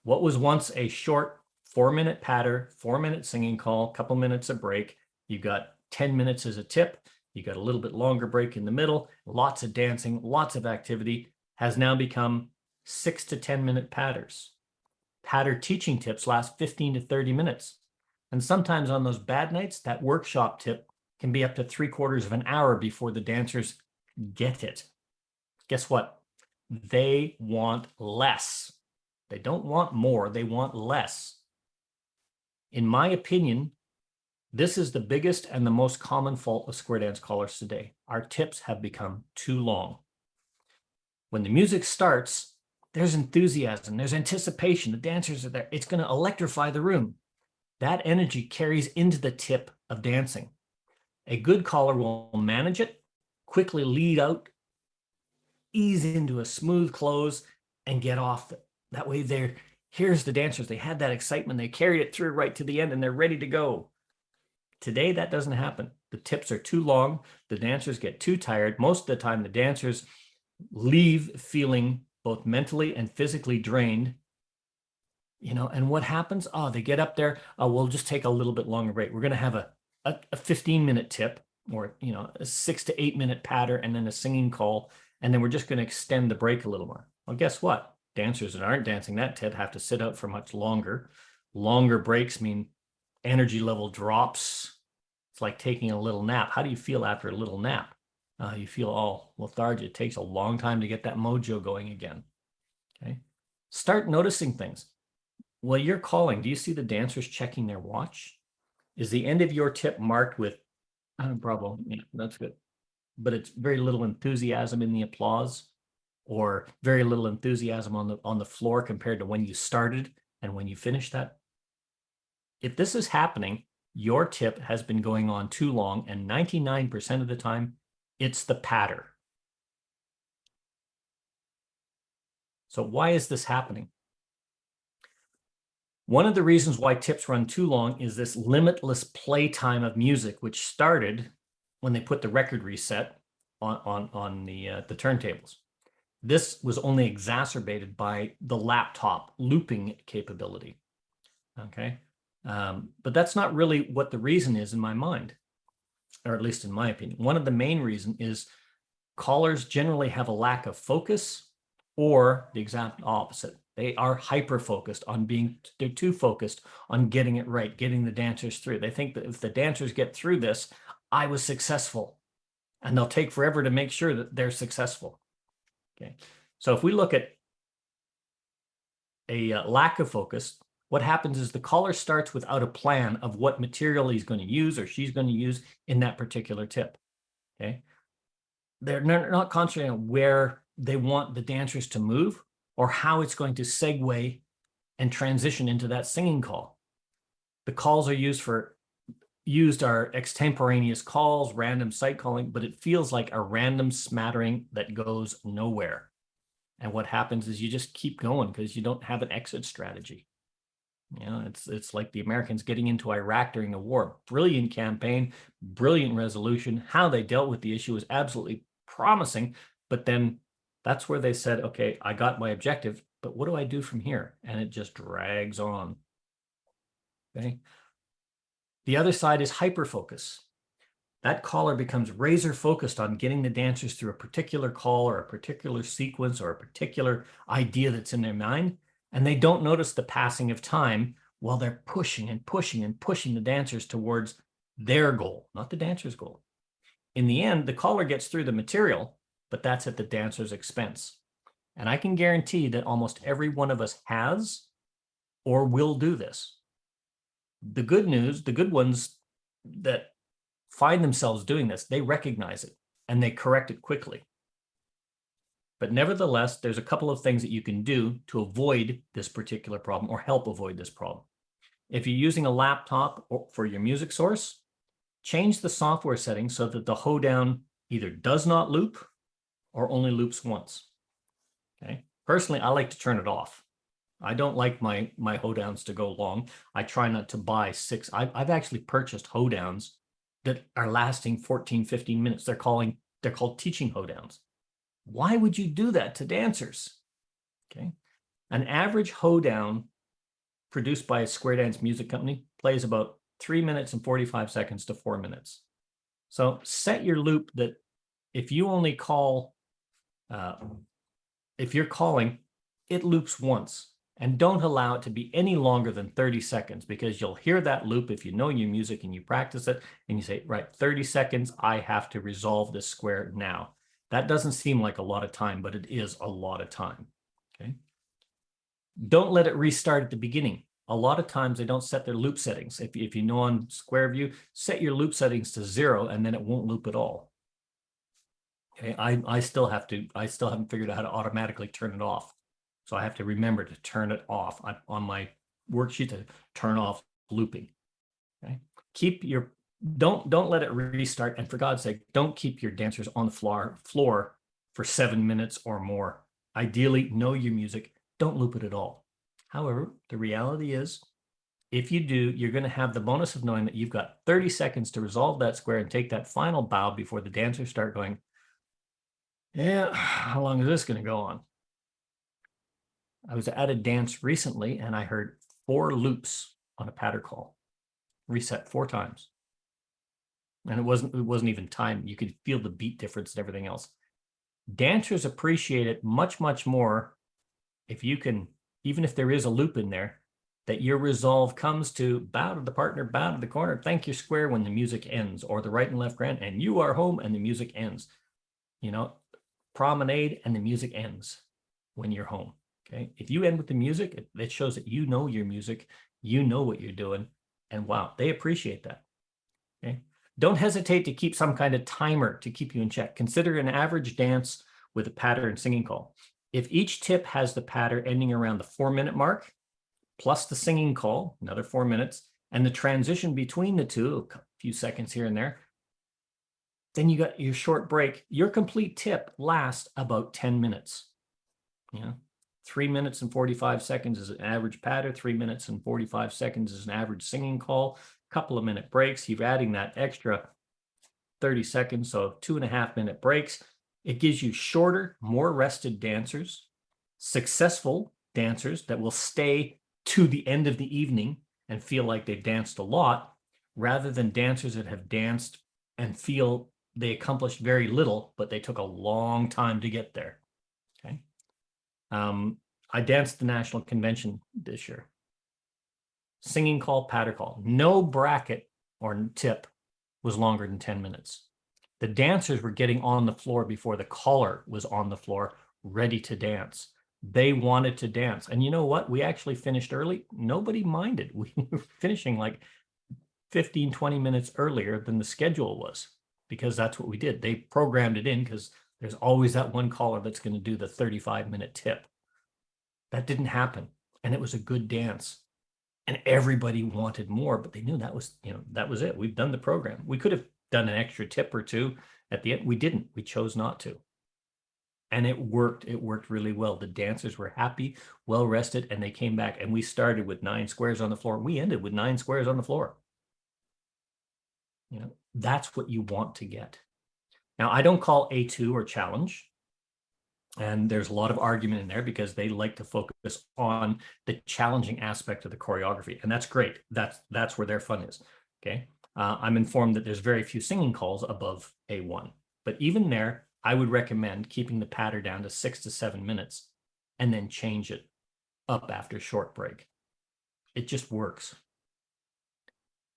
Speaker 1: What was once a short 4-minute patter, 4-minute singing call, couple minutes of break, you got 10 minutes as a tip, you got a little bit longer break in the middle, lots of dancing, lots of activity, has now become 6 to 10 minute patters. Patter teaching tips last 15 to 30 minutes. And sometimes on those bad nights, that workshop tip can be up to 3/4 of an hour before the dancers get it. Guess what? They want less. They don't want more, they want less. In my opinion, this is the biggest and the most common fault of square dance callers today. Our tips have become too long. When the music starts, there's enthusiasm, there's anticipation, the dancers are there. It's going to electrify the room. That energy carries into the tip of dancing. A good caller will manage it, quickly lead out, ease into a smooth close, and get off. That way here's the dancers. They had that excitement. They carried it through right to the end and they're ready to go. Today, that doesn't happen. The tips are too long. The dancers get too tired. Most of the time, the dancers leave feeling both mentally and physically drained. And what happens? Oh, they get up there. Oh, we'll just take a little bit longer break. We're going to have a 15-minute tip or, a 6 to 8 minute patter and then a singing call. And then we're just going to extend the break a little more. Well, guess what? Dancers that aren't dancing that tip have to sit out for much longer. Longer breaks mean energy level drops. It's like taking a little nap. How do you feel after a little nap? You feel all lethargic. It takes a long time to get that mojo going again. Okay. Start noticing things. While you're calling, do you see the dancers checking their watch? Is the end of your tip marked with bravo? Yeah, that's good. But it's very little enthusiasm in the applause, or very little enthusiasm on the floor compared to when you started and when you finished that. If this is happening, your tip has been going on too long, and 99% of the time, it's the patter. So why is this happening? One of the reasons why tips run too long is this limitless playtime of music, which started when they put the record reset on the turntables. This was only exacerbated by the laptop looping capability. Okay. But that's not really what the reason is in my mind, or at least in my opinion. One of the main reasons is callers generally have a lack of focus, or the exact opposite. They are hyper-focused on they're too focused on getting it right, getting the dancers through. They think that if the dancers get through this, I was successful. And they'll take forever to make sure that they're successful. Okay. So if we look at a lack of focus, what happens is the caller starts without a plan of what material he's going to use or she's going to use in that particular tip. Okay. They're not concentrating on where they want the dancers to move or how it's going to segue and transition into that singing call. The calls are used are extemporaneous calls, random sight calling, but it feels like a random smattering that goes nowhere. And what happens is you just keep going because you don't have an exit strategy. You know, it's like the Americans getting into Iraq during the war. Brilliant campaign, brilliant resolution. How they dealt with the issue was absolutely promising. But then that's where they said, okay, I got my objective, but what do I do from here? And it just drags on. Okay. The other side is hyperfocus. That caller becomes razor focused on getting the dancers through a particular call or a particular sequence or a particular idea that's in their mind. And they don't notice the passing of time while they're pushing and pushing and pushing the dancers towards their goal, not the dancer's goal. In the end, the caller gets through the material, but that's at the dancer's expense. And I can guarantee that almost every one of us has or will do this. The good news, the good ones that find themselves doing this, they recognize it and they correct it quickly. But nevertheless, there's a couple of things that you can do to avoid this particular problem or help avoid this problem. If you're using a laptop for your music source, change the software settings so that the hoedown either does not loop or only loops once. Okay. Personally, I like to turn it off. I don't like my hoedowns to go long. I try not to buy 6. I've actually purchased hoedowns that are lasting 14, 15 minutes. They're called teaching hoedowns. Why would you do that to dancers? Okay. An average hoedown produced by a square dance music company plays about 3 minutes and 45 seconds to 4 minutes. So set your loop that if you only call, if you're calling, it loops once. And don't allow it to be any longer than 30 seconds because you'll hear that loop if you know your music and you practice it and you say, right, 30 seconds, I have to resolve this square now. That doesn't seem like a lot of time, but it is a lot of time. Okay. Don't let it restart at the beginning. A lot of times they don't set their loop settings. If you know on Square View, set your loop settings to 0 and then it won't loop at all. Okay. I still haven't figured out how to automatically turn it off. So I have to remember to turn it off on my worksheet to turn off looping. Okay. Don't let it restart. And for God's sake, don't keep your dancers on the floor for 7 minutes or more. Ideally, know your music. Don't loop it at all. However, the reality is, if you do, you're going to have the bonus of knowing that you've got 30 seconds to resolve that square and take that final bow before the dancers start going, yeah, how long is this going to go on? I was at a dance recently and I heard 4 loops on a patter call, reset 4 times. And it wasn't even time. You could feel the beat difference and everything else. Dancers appreciate it much, much more if you can, even if there is a loop in there, that your resolve comes to bow to the partner, bow to the corner, thank your square when the music ends, or the right and left grand, and you are home and the music ends. You know, promenade and the music ends when you're home. Okay. If you end with the music, it shows that you know your music, you know what you're doing, and wow, they appreciate that. Okay. Don't hesitate to keep some kind of timer to keep you in check. Consider an average dance with a patter and singing call. If each tip has the patter ending around the 4-minute mark, plus the singing call, another 4 minutes, and the transition between the two, a few seconds here and there, then you got your short break. Your complete tip lasts about 10 minutes. You know, 3 minutes and 45 seconds is an average patter. 3 minutes and 45 seconds is an average singing call. Couple of minute breaks. You're adding that extra 30 seconds, so 2.5 minute breaks. It gives you shorter, more rested dancers, successful dancers that will stay to the end of the evening and feel like they've danced a lot, rather than dancers that have danced and feel they accomplished very little, but they took a long time to get there. Okay. I danced the national convention this year. Singing call, patter call. No bracket or tip was longer than 10 minutes. The dancers were getting on the floor before the caller was on the floor, ready to dance. They wanted to dance. And you know what? We actually finished early. Nobody minded. We were finishing like 15, 20 minutes earlier than the schedule was, because that's what we did. They programmed it in because there's always that one caller that's going to do the 35-minute tip. That didn't happen. And it was a good dance. And everybody wanted more, but they knew that was, that was it. We've done the program. We could have done an extra tip or two at the end. We didn't. We chose not to. And it worked. It worked really well. The dancers were happy, well rested, and they came back. And we started with 9 squares on the floor. We ended with 9 squares on the floor. That's what you want to get. Now, I don't call A2 or challenge. And there's a lot of argument in there because they like to focus on the challenging aspect of the choreography. And that's great. That's where their fun is. Okay. I'm informed that there's very few singing calls above A1. But even there, I would recommend keeping the patter down to 6 to 7 minutes and then change it up after a short break. It just works.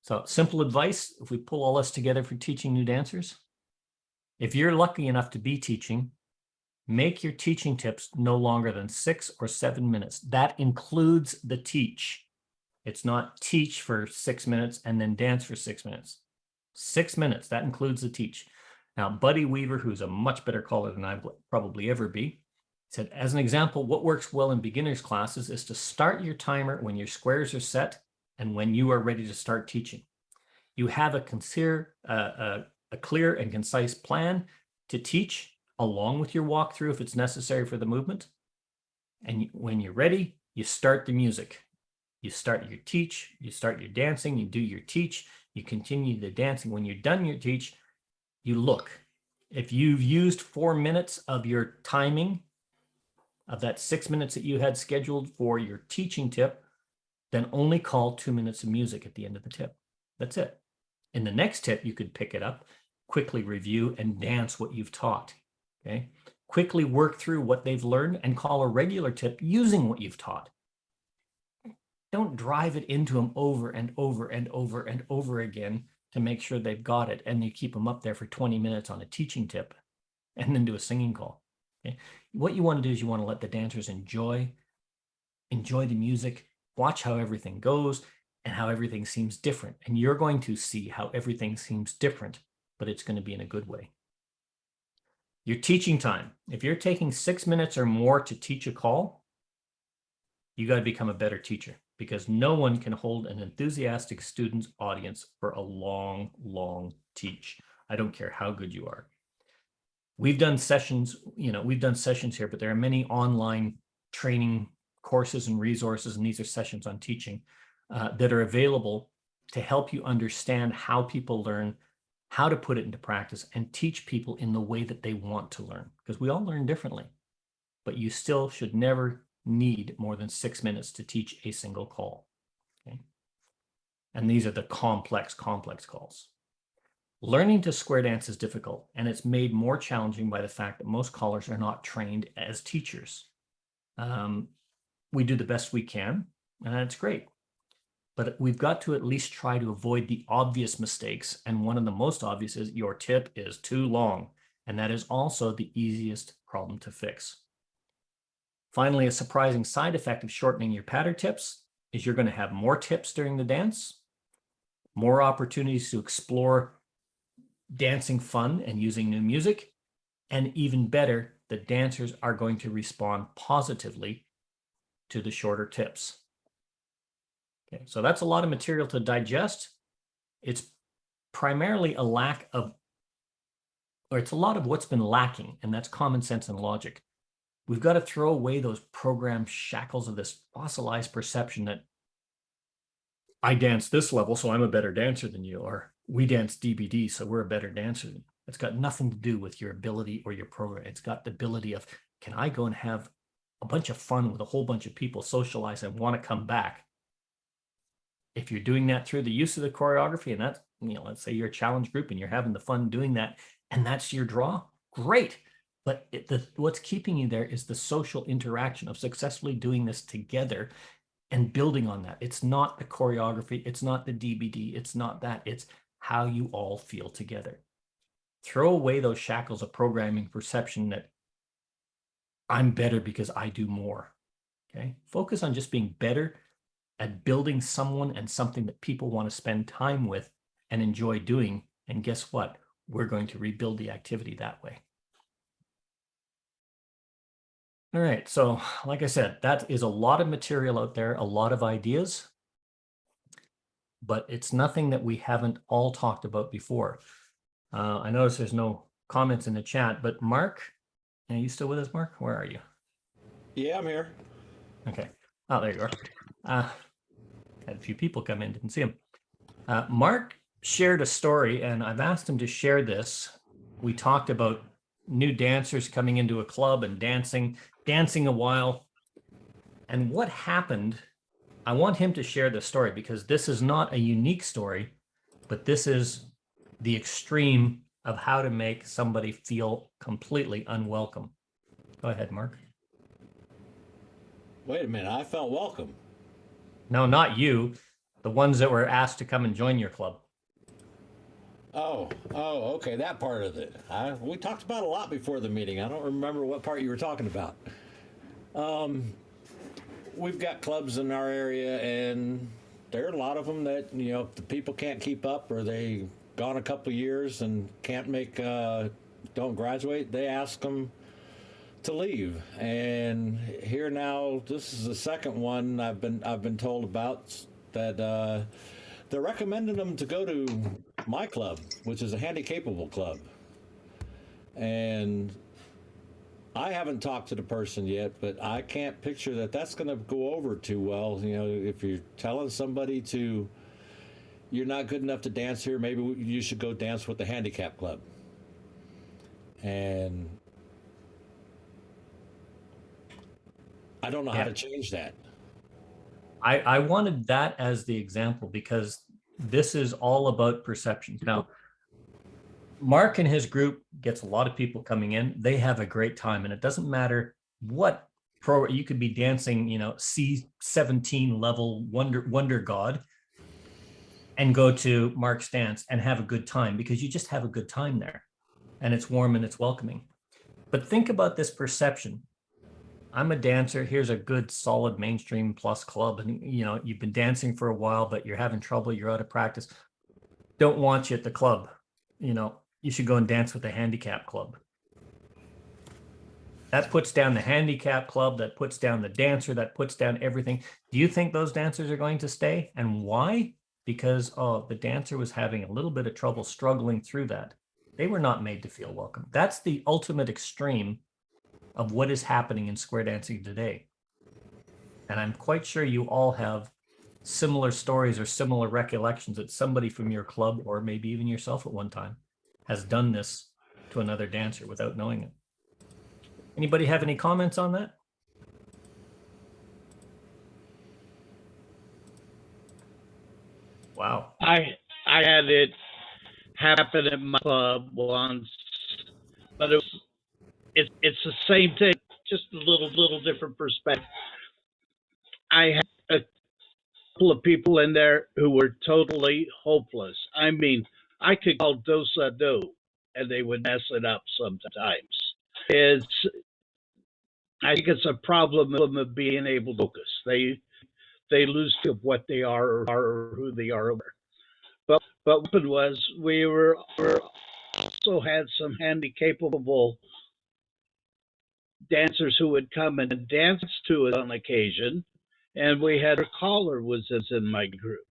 Speaker 1: So simple advice, if we pull all this together for teaching new dancers, if you're lucky enough to be teaching, make your teaching tips no longer than 6 or 7 minutes. That includes the teach. It's not teach for 6 minutes and then dance for 6 minutes. 6 minutes, that includes the teach. Now, Buddy Weaver, who's a much better caller than I probably ever be, said, as an example, what works well in beginners classes is to start your timer when your squares are set and when you are ready to start teaching. You have a clear and concise plan to teach along with your walkthrough if it's necessary for the movement. And when you're ready, you start the music. You start your teach, you start your dancing, you do your teach, you continue the dancing. When you're done your teach, you look. If you've used 4 minutes of your timing, of that 6 minutes that you had scheduled for your teaching tip, then only call 2 minutes of music at the end of the tip. That's it. In the next tip, you could pick it up, quickly review, and dance what you've taught. Okay. Quickly work through what they've learned and call a regular tip using what you've taught. Don't drive it into them over and over and over and over again to make sure they've got it. And you keep them up there for 20 minutes on a teaching tip and then do a singing call. Okay. What you want to do is you want to let the dancers enjoy the music, watch how everything goes and how everything seems different. And you're going to see how everything seems different, but it's going to be in a good way. Your teaching time. If you're taking 6 minutes or more to teach a call, you got to become a better teacher, because no one can hold an enthusiastic student's audience for a long, long teach. I don't care how good you are. We've done sessions, here, but there are many online training courses and resources, and these are sessions on teaching that are available to help you understand how people learn, how to put it into practice, and teach people in the way that they want to learn, because we all learn differently. But you still should never need more than 6 minutes to teach a single call. Okay? And these are the complex calls. Learning to square dance is difficult, and it's made more challenging by the fact that most callers are not trained as teachers. We do the best we can, and that's great. But we've got to at least try to avoid the obvious mistakes. And one of the most obvious is your tip is too long. And that is also the easiest problem to fix. Finally, a surprising side effect of shortening your pattern tips is you're going to have more tips during the dance, more opportunities to explore dancing fun and using new music, and even better, the dancers are going to respond positively to the shorter tips. Okay, so that's a lot of material to digest. It's primarily a lot of what's been lacking, and that's common sense and logic. We've got to throw away those program shackles of this fossilized perception that I dance this level, so I'm a better dancer than you, or we dance DBD, so we're a better dancer than you. It's got nothing to do with your ability or your program. It's got the ability of, can I go and have a bunch of fun with a whole bunch of people, socialize, and want to come back? If you're doing that through the use of the choreography, and that's, let's say you're a challenge group and you're having the fun doing that, and that's your draw, great. But what's keeping you there is the social interaction of successfully doing this together and building on that. It's not the choreography, it's not the DBD, it's not that, it's how you all feel together. Throw away those shackles of programming perception that I'm better because I do more. Okay. Focus on just being better at building someone and something that people want to spend time with and enjoy doing. And guess what? We're going to rebuild the activity that way. All right. So like I said, that is a lot of material out there, a lot of ideas, but it's nothing that we haven't all talked about before. I notice there's no comments in the chat, but Mark, are you still with us, Mark? Where are you?
Speaker 5: Yeah, I'm here.
Speaker 1: Okay. Oh, there you are. Had a few people come in, didn't see him. Mark shared a story, and I've asked him to share this. We talked about new dancers coming into a club and dancing a while. And what happened, I want him to share the story because this is not a unique story, but this is the extreme of how to make somebody feel completely unwelcome. Go ahead, Mark.
Speaker 5: Wait a minute. I felt welcome.
Speaker 1: No, not you. The ones that were asked to come and join your club.
Speaker 5: Oh, okay. That part of it. We talked about a lot before the meeting. I don't remember what part you were talking about. We've got clubs in our area, and there are a lot of them that, if the people can't keep up or they gone a couple of years and can't don't graduate, they ask them to leave. And here now, this is the second one I've been told about that they're recommending them to go to my club, which is a handy-capable club. And I haven't talked to the person yet, but I can't picture that that's going to go over too well. If you're telling somebody you're not good enough to dance here, maybe you should go dance with the handicap club. And I don't know how to change that.
Speaker 1: I wanted that as the example because this is all about perception. Now, Mark and his group gets a lot of people coming in. They have a great time, and it doesn't matter what you could be dancing, C17 level Wonder God and go to Mark's dance and have a good time because you just have a good time there and it's warm and it's welcoming. But think about this perception. I'm a dancer. Here's a good, solid mainstream plus club. And, you've been dancing for a while, but you're having trouble. You're out of practice. Don't want you at the club. You should go and dance with the handicap club. That puts down the handicap club. That puts down the dancer. That puts down everything. Do you think those dancers are going to stay? And why? Because, the dancer was having a little bit of trouble struggling through that. They were not made to feel welcome. That's the ultimate extreme of what is happening in square dancing today. And I'm quite sure you all have similar stories or similar recollections that somebody from your club, or maybe even yourself at one time, has done this to another dancer without knowing it. Anybody have any comments on that? Wow.
Speaker 6: I had it happen at my club once, but it's the same thing, just a little different perspective. I had a couple of people in there who were totally hopeless. I mean, I could call dosa do, and they would mess it up sometimes. I think it's a problem of being able to focus. They lose sight of what they are or who they are. But what happened was we also had some handy-capable dancers who would come and dance to us on occasion, and we had a caller was in my group.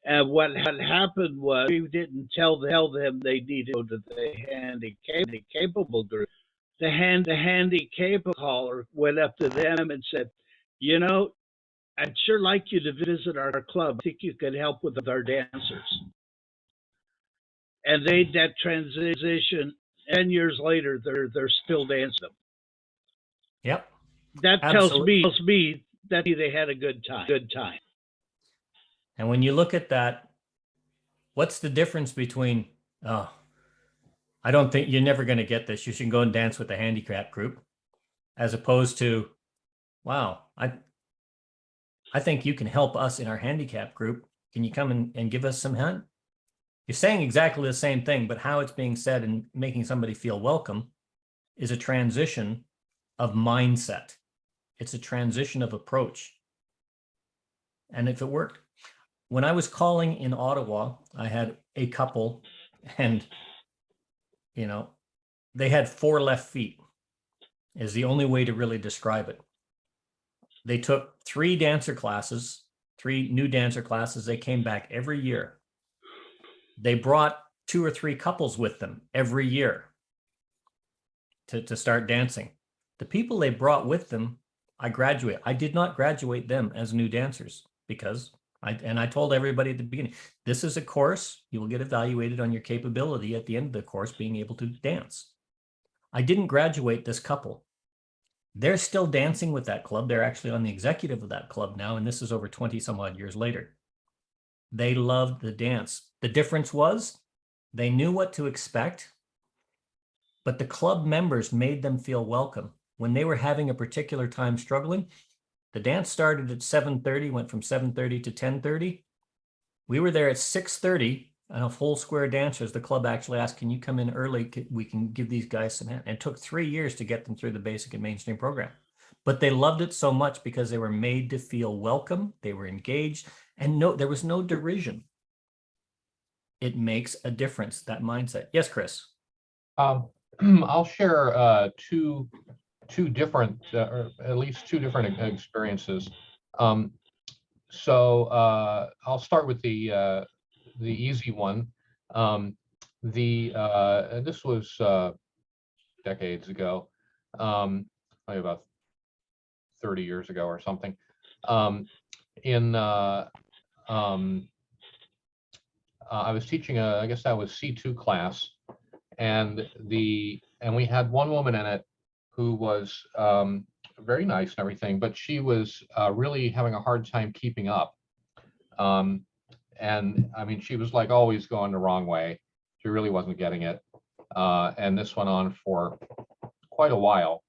Speaker 6: And what happened was we didn't tell them they needed to go to the handy-capable group. The handy-capable caller went up to them and said, I'd sure like you to visit our club. I think you could help with our dancers. And they made that transition. 10 years later, they're still dancing.
Speaker 1: Yep.
Speaker 6: That tells me that they had a good time.
Speaker 1: And when you look at that, what's the difference between, I don't think you're never going to get this. You should go and dance with the handicap group, as opposed to, wow, I think you can help us in our handicap group. Can you come and give us some hand? You're saying exactly the same thing, but how it's being said and making somebody feel welcome is a transition of mindset. It's a transition of approach. And if it worked, when I was calling in Ottawa, I had a couple, and they had 4 left feet is the only way to really describe it. They took 3 dancer classes, 3 new dancer classes. They came back every year. They brought 2 or 3 couples with them every year to start dancing. The people they brought with them, I did not graduate them as new dancers because I told everybody at the beginning, this is a course. You will get evaluated on your capability at the end of the course, being able to dance. I didn't graduate this couple. They're still dancing with that club. They're actually on the executive of that club now, and this is over 20 some odd years later. They loved the dance. The difference was they knew what to expect, but the club members made them feel welcome. When they were having a particular time struggling, the dance started at 7:30, went from 7:30 to 10:30. We were there at 6:30, and a full square dancers. The club actually asked, can you come in early? We can give these guys some hand. And it took 3 years to get them through the basic and mainstream program. But they loved it so much because they were made to feel welcome. They were engaged, and there was no derision. It makes a difference, that mindset. Yes, Chris.
Speaker 7: I'll share two different, or at least 2 different experiences. So I'll start with the easy one. This was decades ago, maybe about 30 years ago or something. I was teaching I guess that was C2 class, and we had one woman in it who was very nice and everything, but she was really having a hard time keeping up. And I mean, she was like always going the wrong way. She really wasn't getting it. And this went on for quite a while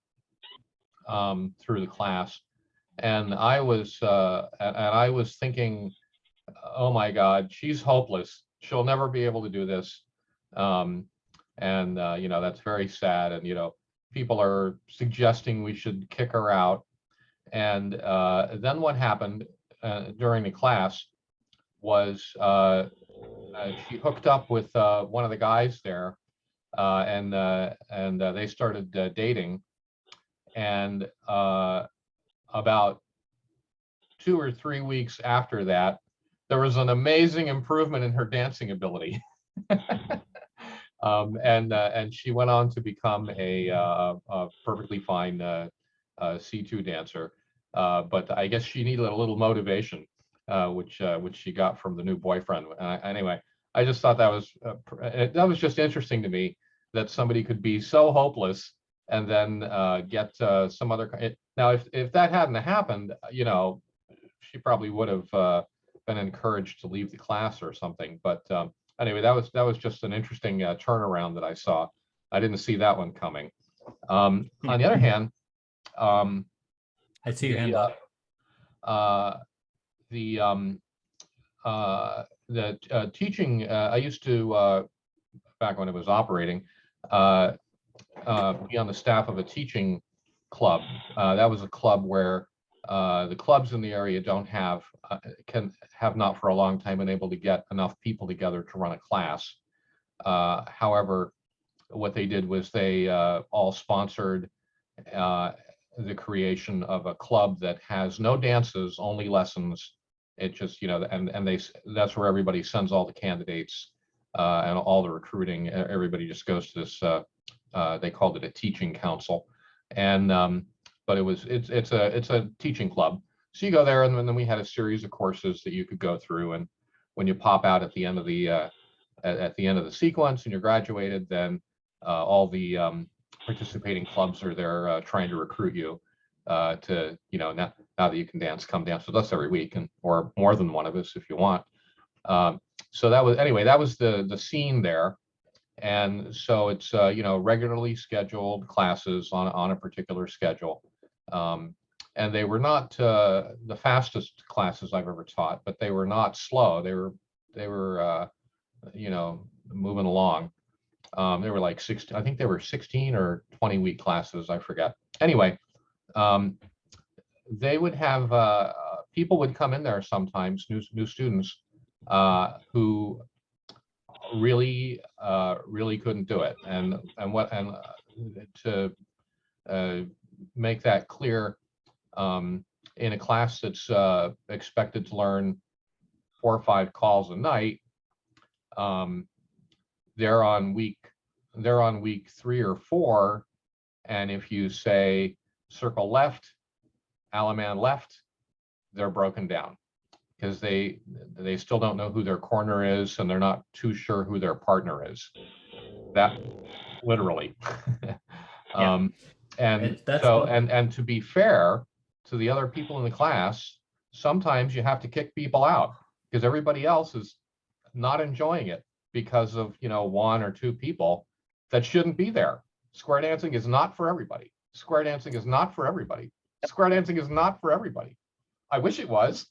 Speaker 7: through the class. And I was thinking, oh my God, she's hopeless. She'll never be able to do this. That's very sad. And, people are suggesting we should kick her out. And then what happened during the class was she hooked up with one of the guys there, and they started dating. And about 2 or 3 weeks after that, there was an amazing improvement in her dancing ability. And she went on to become a perfectly fine C2 dancer. But I guess she needed a little motivation, which she got from the new boyfriend. Anyway, I just thought that was just interesting to me, that somebody could be so hopeless and then get some other. Now, if that hadn't happened, she probably would have been encouraged to leave the class or something. But anyway, that was just an interesting turnaround that I saw. I didn't see that one coming. On the other hand,
Speaker 1: I see your hand up.
Speaker 7: The teaching, I used to, back when it was operating, be on the staff of a teaching club. That was a club where the clubs in the area have not for a long time been able to get enough people together to run a class. However, what they did was they all sponsored the creation of a club that has no dances, only lessons. It just, that's where everybody sends all the candidates and all the recruiting. Everybody just goes to this, they called it a teaching council. And but it's a teaching club. So you go there, and then we had a series of courses that you could go through. And when you pop out at the end of the sequence and you're graduated, then all the participating clubs are there trying to recruit you to, now that you can dance, come dance with us every week, or more than one of us if you want. So that was the scene there. And so it's regularly scheduled classes on a particular schedule. And they were not the fastest classes I've ever taught, but they were not slow. They were moving along. They were like 16, I think they were 16 or 20 week classes, I forget. Anyway, they would have people would come in there sometimes, new students who really couldn't do it, and to make that clear, in a class that's expected to learn 4 or 5 calls a night, they're on week 3 or 4, and if you say circle left, Alaman left, they're broken down because they still don't know who their corner is, and they're not too sure who their partner is. That literally.
Speaker 1: Yeah.
Speaker 7: And
Speaker 1: That's
Speaker 7: so, and to be fair to the other people in the class, sometimes you have to kick people out because everybody else is not enjoying it because of, 1 or 2 people that shouldn't be there. Square dancing is not for everybody. Square dancing is not for everybody. Square dancing is not for everybody. I wish it was.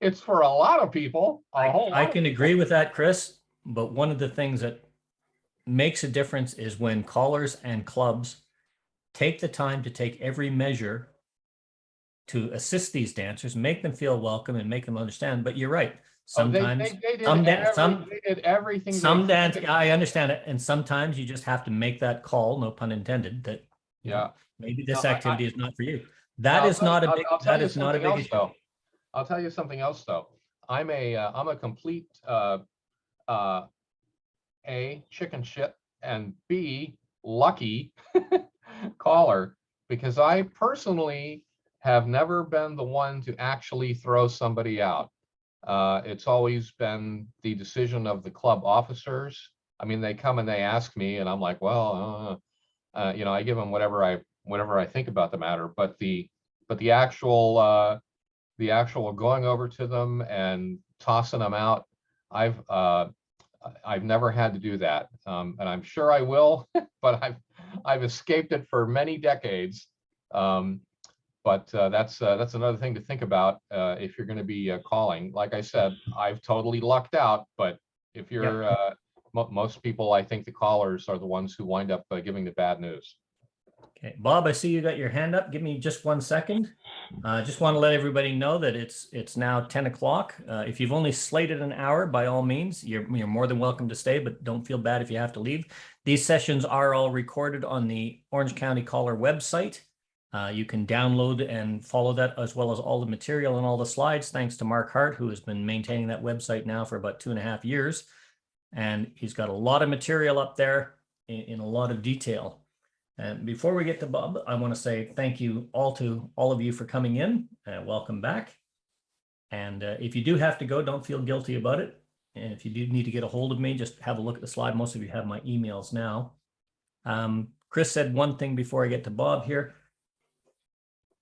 Speaker 7: It's for a lot of people.
Speaker 1: I can agree with that, Chris. But one of the things that makes a difference is when callers and clubs take the time to take every measure to assist these dancers, make them feel welcome and make them understand. But you're right. Sometimes
Speaker 7: they did everything.
Speaker 1: I understand it. And sometimes you just have to make that call, no pun intended, that maybe this activity is not for you. That is not a big issue.
Speaker 7: I'll tell you something else though. I'm a complete A, chicken shit, and B, lucky caller, because I personally have never been the one to actually throw somebody out. It's always been the decision of the club officers. I mean, they come and they ask me, and I'm like, well, I give them whatever I think about the matter. But the actual going over to them and tossing them out, I've never had to do that, and I'm sure I will, but I've escaped it for many decades. But that's another thing to think about if you're going to be calling. Like I said, I've totally lucked out, but if you're most people, I think the callers are the ones who wind up giving the bad news.
Speaker 1: Okay, Bob, I see you got your hand up. Give me just 1 second. Just want to let everybody know that it's now 10 o'clock. If you've only slated an hour, by all means, you're more than welcome to stay, but don't feel bad if you have to leave. These sessions are all recorded on the Orange County Caller website. You can download and follow that, as well as all the material and all the slides, thanks to Mark Hart, who has been maintaining that website now for about 2.5 years. And he's got a lot of material up there in a lot of detail. And before we get to Bob, I want to say thank you to all of you for coming in. Welcome back. And if you do have to go, don't feel guilty about it. And if you do need to get a hold of me, just have a look at the slide. Most of you have my emails now. Chris said one thing before I get to Bob here.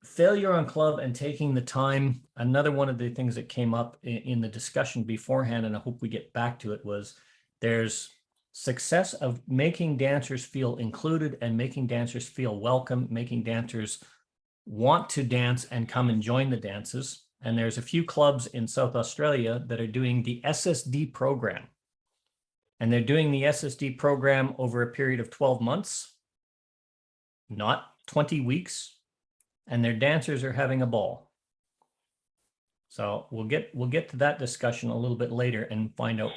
Speaker 1: Failure on club and taking the time. Another one of the things that came up in the discussion beforehand, and I hope we get back to it, was there's success of making dancers feel included and making dancers feel welcome, making dancers want to dance and come and join the dances. And there's a few clubs in South Australia that are doing the SSD program. And they're doing the SSD program over a period of 12 months, not 20 weeks. And their dancers are having a ball. So we'll get to that discussion a little bit later and find out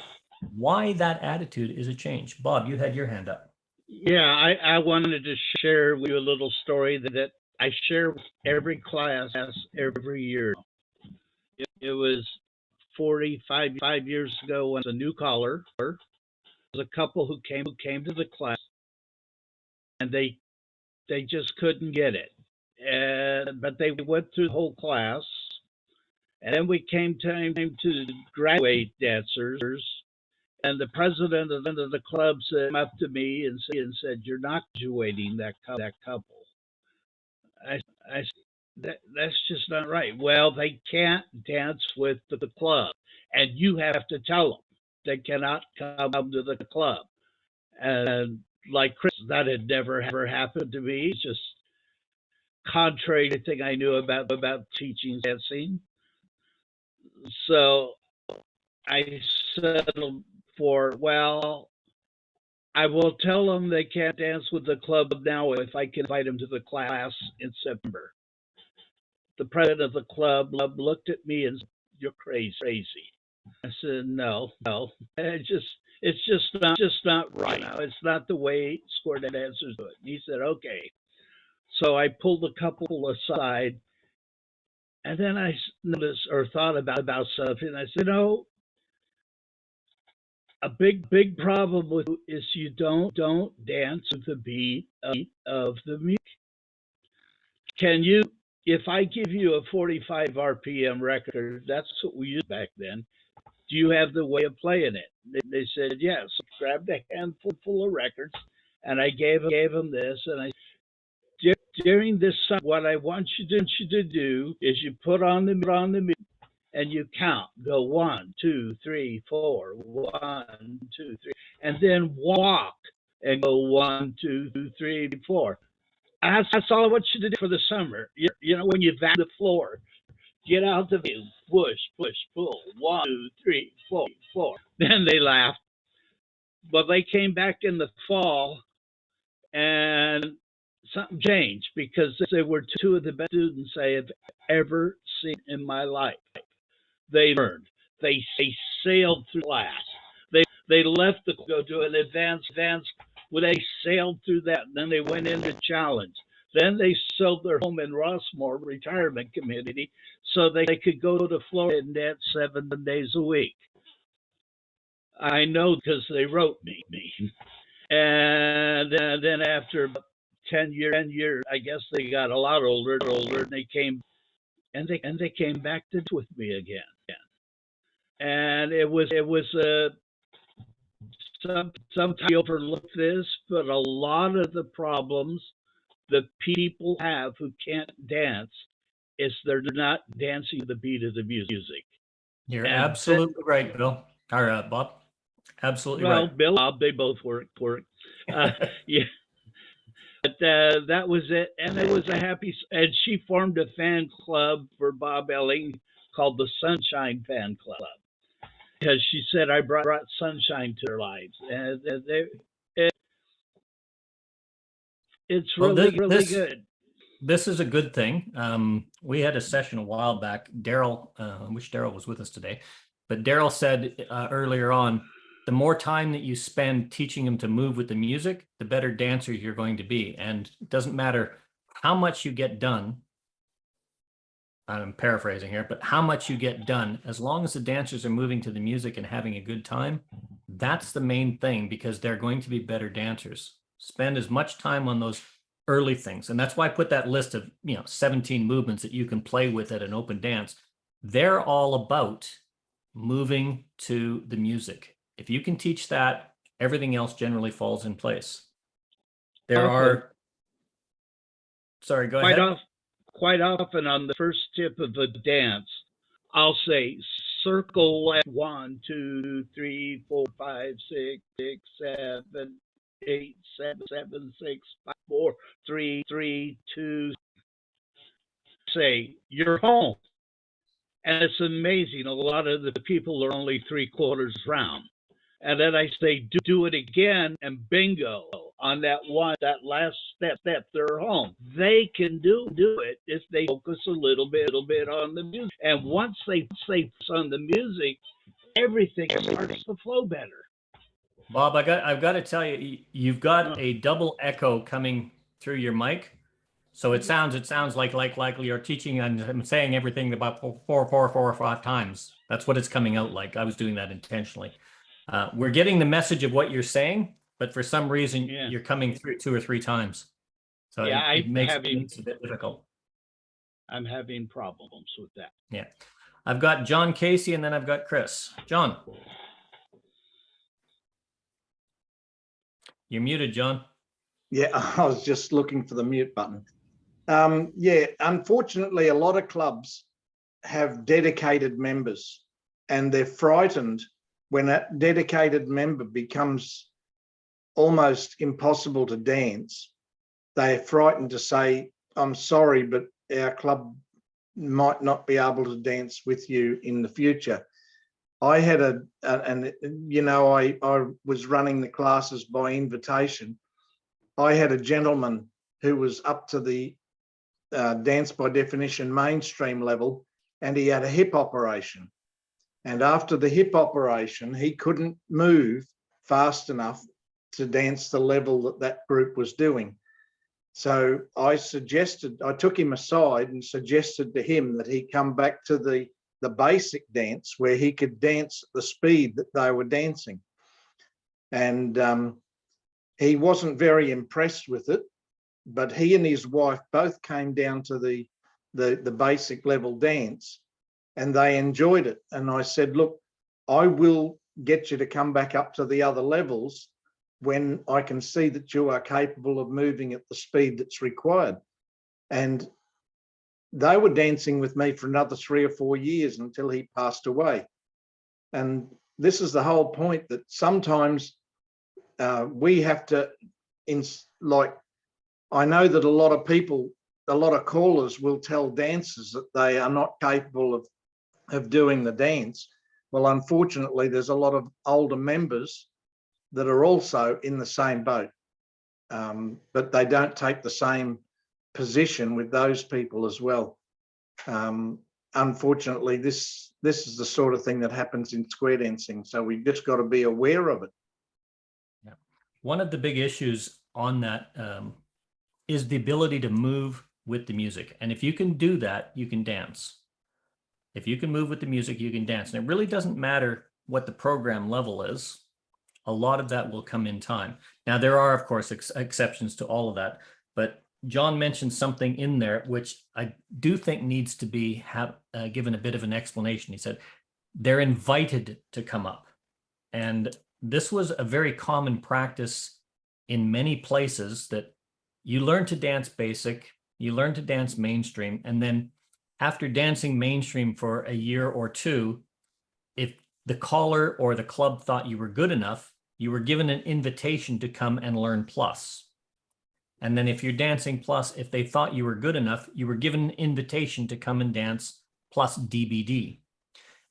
Speaker 1: why that attitude is a change. Bob, you had your hand up.
Speaker 6: Yeah, I wanted to share with you a little story that I share with every class every year. It was 45 years ago when I was a new caller. There was a couple who came to the class, and they just couldn't get it. But they went through the whole class, and then we came time to graduate dancers, and the president of the club came up to me and said, "You're not graduating that couple." I said, that's just not right. Well, they can't dance with the club, and you have to tell them they cannot come to the club. And like Chris, that had never happened to me. It's just contrary to anything I knew about teaching dancing. So I settled for, well, I will tell them they can't dance with the club now if I can invite them to the class in September. The president of the club looked at me and said, "You're crazy." I said, "No, it's just not right. It's not the way square dancers do it." And he said, "Okay." So I pulled a couple aside, and then I noticed or thought about something. I said, "No, a big problem with is you don't dance with the beat of the music. Can you? If I give you a 45 RPM record, that's what we used back then. Do you have the way of playing it?" They said yes. Grabbed a handful of records, and I gave them this, and I during this song, what I want you to do is you put on the music and you count. Go 1, 2, 3, 4. 1, 2, 3, and then walk and go 1, 2, 3, 4. That's all I want you to do for the summer. You know, when you vacuum the floor, get out the view, push, pull. 1, 2, 3, 4, 4. Then they laughed, but they came back in the fall, and something changed because they were two of the best students I have ever seen in my life. They learned. They sailed through class. They left the go to an advanced where they sailed through that, and then they went into challenge. Then they sold their home in Rossmore retirement community so they could go to Florida and dance 7 days a week. I know because they wrote me. And then after 10 years, I guess they got a lot older, and they came back to with me again. And it was sometimes you overlook this, but a lot of the problems that people have who can't dance is they're not dancing to the beat of the music.
Speaker 1: You're absolutely right, Bill. Or Bob. Absolutely right.
Speaker 6: Well, Bill, Bob, they both work. Yeah. But that was it, and it was a happy. And she formed a fan club for Bob Elling called the Sunshine Fan Club because she said I brought sunshine to their lives, and it's really good.
Speaker 1: This is a good thing. We had a session a while back. Daryl, I wish Daryl was with us today, but Daryl said earlier on, the more time that you spend teaching them to move with the music, the better dancers you're going to be. And it doesn't matter how much you get done. I'm paraphrasing here, but how much you get done, as long as the dancers are moving to the music and having a good time, that's the main thing, because they're going to be better dancers. Spend as much time on those early things. And that's why I put that list of, 17 movements that you can play with at an open dance. They're all about moving to the music. If you can teach that, everything else generally falls in place. There are, sorry, go ahead.
Speaker 6: Quite often on the first tip of a dance, I'll say circle left 1, 2, 3, 4, 5, 6, 7, 8, 7, 6, 5, 4, 3, 2. Say you're home, and it's amazing. A lot of the people are only 3/4 round. And then I say, do it again, and bingo, on that last step, they're home. They can do it if they focus a little bit on the music. And once they focus on the music, everything starts to flow better.
Speaker 1: Bob, I've got to tell you, you've got a double echo coming through your mic. So it sounds like you're teaching and I'm saying everything about 4 or 5 times. That's what it's coming out like. I was doing that intentionally. We're getting the message of what you're saying, but for some reason you're coming through 2 or 3 times. So it makes it a bit difficult.
Speaker 6: I'm having problems with that.
Speaker 1: Yeah. I've got John Casey and then I've got Chris. John. You're muted, John.
Speaker 2: Yeah, I was just looking for the mute button. Yeah, unfortunately, a lot of clubs have dedicated members and they're frightened when that dedicated member becomes almost impossible to dance. They're frightened to say, I'm sorry, but our club might not be able to dance with you in the future. I had and you know, I was running the classes by invitation. I had a gentleman who was up to the dance by definition mainstream level, and he had a hip operation. And after the hip operation, he couldn't move fast enough to dance the level that that group was doing. So I took him aside and suggested to him that he come back to the basic dance where he could dance at the speed that they were dancing. And he wasn't very impressed with it, but he and his wife both came down to the basic level dance and they enjoyed it. And I said, look, I will get you to come back up to the other levels when I can see that you are capable of moving at the speed that's required. And they were dancing with me for another 3 or 4 years until he passed away. And this is the whole point, that sometimes we have to, I know that a lot of people, a lot of callers will tell dancers that they are not capable of doing the dance. Well, unfortunately, there's a lot of older members that are also in the same boat, but they don't take the same position with those people as well. Unfortunately, this is the sort of thing that happens in square dancing, so we've just got to be aware of it.
Speaker 1: Yeah. One of the big issues on that is the ability to move with the music. And if you can do that, you can dance. If you can move with the music, you can dance. And it really doesn't matter what the program level is. A lot of that will come in time. Now, there are, of course, exceptions to all of that. But John mentioned something in there, which I do think needs to be given a bit of an explanation. He said, they're invited to come up. And this was a very common practice in many places, that you learn to dance basic, you learn to dance mainstream, and then after dancing mainstream for a year or two, if the caller or the club thought you were good enough, you were given an invitation to come and learn plus. And then if you're dancing plus, if they thought you were good enough, you were given an invitation to come and dance plus DBD.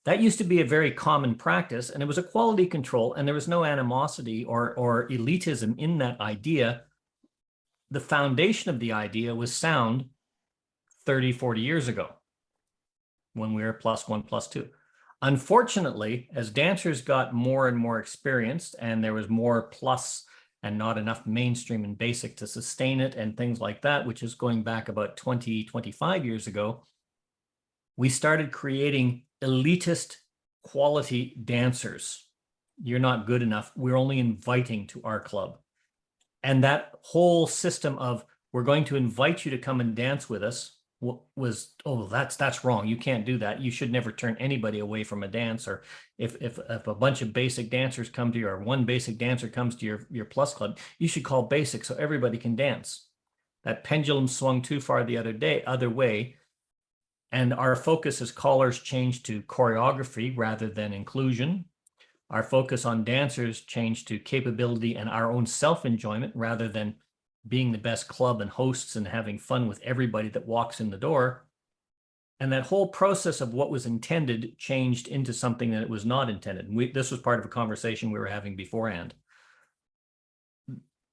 Speaker 1: That used to be a very common practice, and it was a quality control, and there was no animosity or elitism in that idea. The foundation of the idea was sound 30, 40 years ago when we were +1, +2. Unfortunately, as dancers got more and more experienced and there was more plus and not enough mainstream and basic to sustain it and things like that, which is going back about 20, 25 years ago, we started creating elitist quality dancers. You're not good enough. We're only inviting to our club. And that whole system of, we're going to invite you to come and dance with us, was, oh, that's wrong. You can't do that. You should never turn anybody away from a dance. Or if a bunch of basic dancers come to you, or one basic dancer comes to your plus club, you should call basic so everybody can dance. That pendulum swung too far the other way. And our focus as callers changed to choreography rather than inclusion. Our focus on dancers changed to capability and our own self-enjoyment rather than being the best club and hosts and having fun with everybody that walks in the door. And that whole process of what was intended changed into something that it was not intended. And this was part of a conversation we were having beforehand.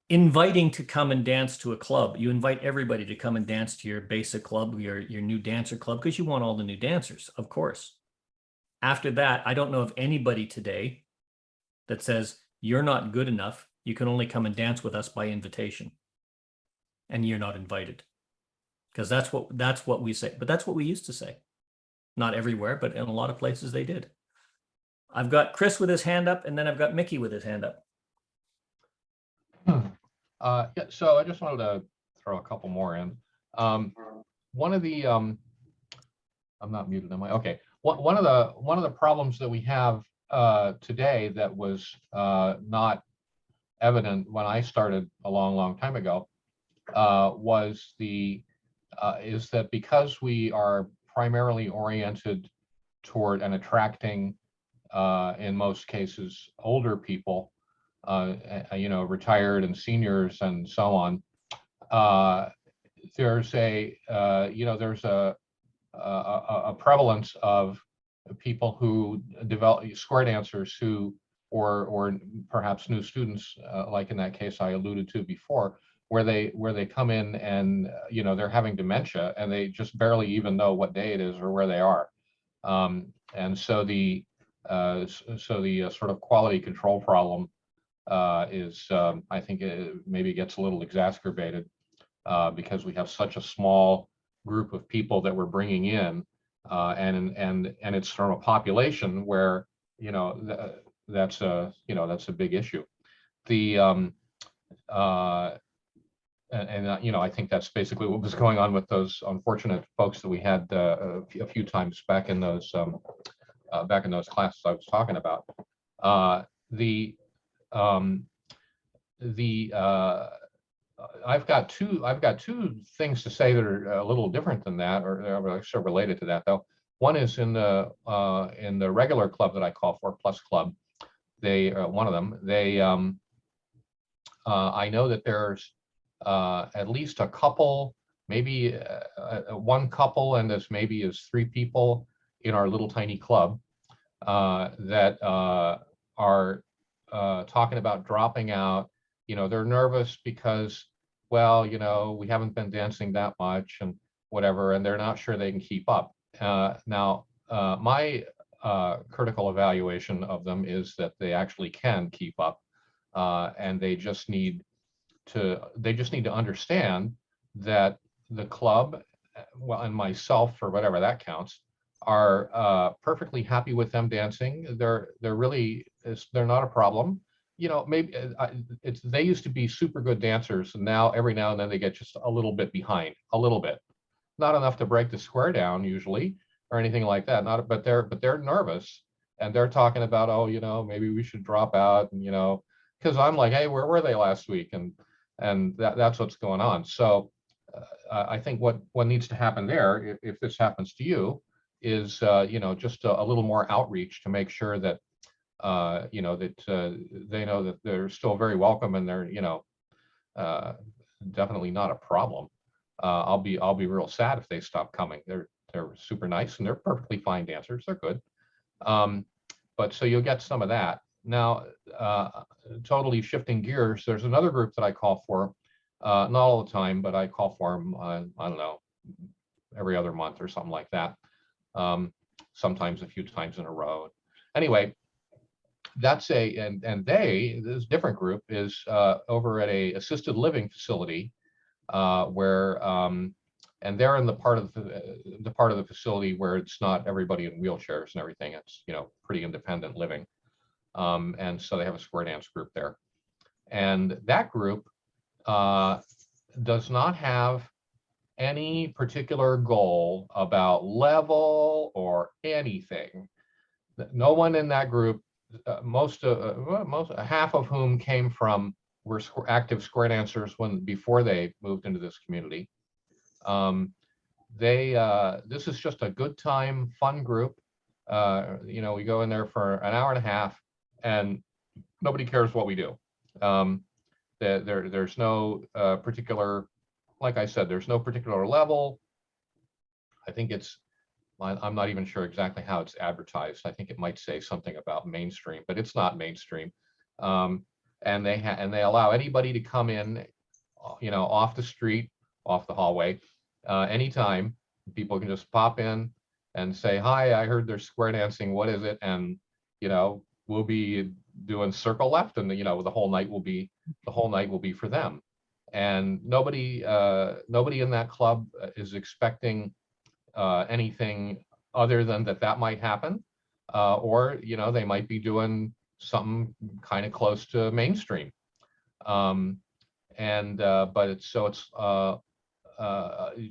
Speaker 1: Inviting to come and dance to a club. You invite everybody to come and dance to your basic club, your new dancer club, because you want all the new dancers, of course. After that, I don't know of anybody today that says, you're not good enough. You can only come and dance with us by invitation. And you're not invited. Because that's what we say. But that's what we used to say. Not everywhere, but in a lot of places they did. I've got Chris with his hand up, and then I've got Mickey with his hand up.
Speaker 7: Yeah, so I just wanted to throw a couple more in. One of the I'm not muted, am I? Okay. One of the problems that we have today that was not evident when I started a long time ago was is that because we are primarily oriented toward and attracting in most cases older people, retired and seniors and so on, there's a prevalence of people who develop square dancers who, or perhaps new students, like in that case I alluded to before, where they come in and they're having dementia and they just barely even know what day it is or where they are, and so the sort of quality control problem is I think it maybe gets a little exacerbated because we have such a small group of people that we're bringing in, and it's from a population where that's a big issue. The I think that's basically what was going on with those unfortunate folks that we had a few times back in those classes I was talking about. I've got two things to say that are a little different than that, or sort of related to that though. One is in the regular club that I call for, Plus Club. One of them, I know that there's at least a couple, maybe one couple, and as maybe as 3 people in our little tiny club that are talking about dropping out. They're nervous because, well, we haven't been dancing that much and whatever, and they're not sure they can keep up. Now, my critical evaluation of them is that they actually can keep up, and they just need to understand that the club, well, and myself, for whatever that counts, are perfectly happy with them dancing. They're not a problem. Maybe they used to be super good dancers, and now every now and then they get just a little bit behind, a little bit, not enough to break the square down usually or anything like that. But they're nervous, and they're talking about, oh, maybe we should drop out, and because I'm like, hey, where were they last week, and that's what's going on. So I think what needs to happen there, if this happens to you, is just a little more outreach to make sure that they know that they're still very welcome, and they're definitely not a problem. I'll be real sad if they stop coming. They're super nice, and they're perfectly fine dancers. They're good. But so you'll get some of that. Now, totally shifting gears, there's another group that I call for, not all the time, but I call for them, I don't know, every other month or something like that. Sometimes a few times in a row. Anyway, this different group is over at a assisted living facility where, and they're in the part of the facility where it's not everybody in wheelchairs and everything. It's pretty independent living, and so they have a square dance group there, and that group does not have any particular goal about level or anything. No one in that group, most half of whom were active square dancers before they moved into this community. This is just a good time, fun group. We go in there for an hour and a half, and nobody cares what we do. There's no particular, like I said, there's no particular level. I think I'm not even sure exactly how it's advertised. I think it might say something about mainstream, but it's not mainstream. And they allow anybody to come in, off the street, off the hallway, anytime. People can just pop in and say, hi, I heard there's square dancing. What is it? And, we'll be doing circle left, and the whole night will be for them. And nobody in that club is expecting anything other than that might happen, or they might be doing something kind of close to mainstream. But it's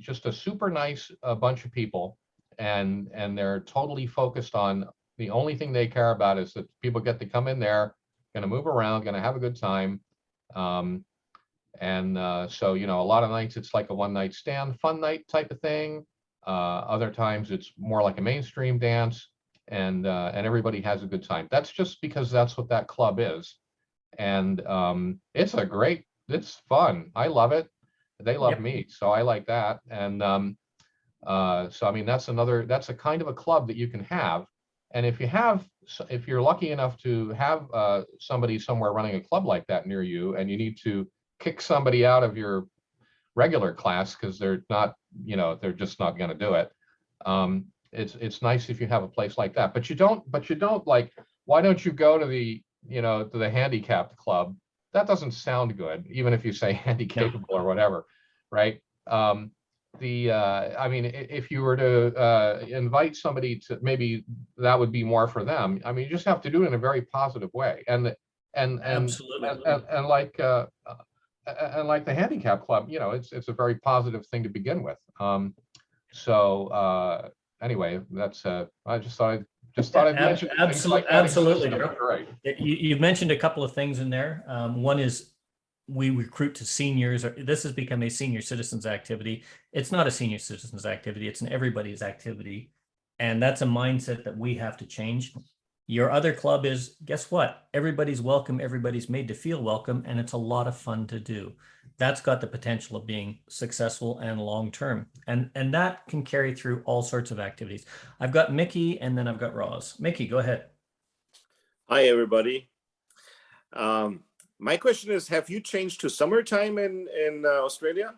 Speaker 7: just a super nice bunch of people, and they're totally focused on the only thing they care about is that people get to come in there, going to move around, going to have a good time. So a lot of nights it's like a one night stand, fun night type of thing. Other times it's more like a mainstream dance, and everybody has a good time. That's just because that's what that club is, and it's fun. I love it. They love me, so I like that. And so I mean that's a kind of a club that you can have, And if you're lucky enough to have somebody somewhere running a club like that near you, and you need to kick somebody out of your regular class because they're not, they're just not going to do it. It's nice if you have a place like that, but you don't like, why don't you go to to the handicapped club? That doesn't sound good, even if you say handicapable or whatever, right? I mean, if you were to invite somebody to, maybe that would be more for them. I mean, you just have to do it in a very positive way. And
Speaker 1: Absolutely.
Speaker 7: And like the handicap club, it's a very positive thing to begin with. So anyway, that's I just thought I'd mention things like that.
Speaker 1: Absolutely.
Speaker 7: Right.
Speaker 1: You've mentioned a couple of things in there. One is we recruit to seniors, or this has become a senior citizens activity. It's not a senior citizens activity, it's an everybody's activity. And that's a mindset that we have to change. Your other club is, guess what? Everybody's welcome, everybody's made to feel welcome, and it's a lot of fun to do. That's got the potential of being successful and long-term. And that can carry through all sorts of activities. I've got Mickey and then I've got Roz. Mickey, go ahead.
Speaker 8: Hi, everybody. My question is, have you changed to summertime in Australia?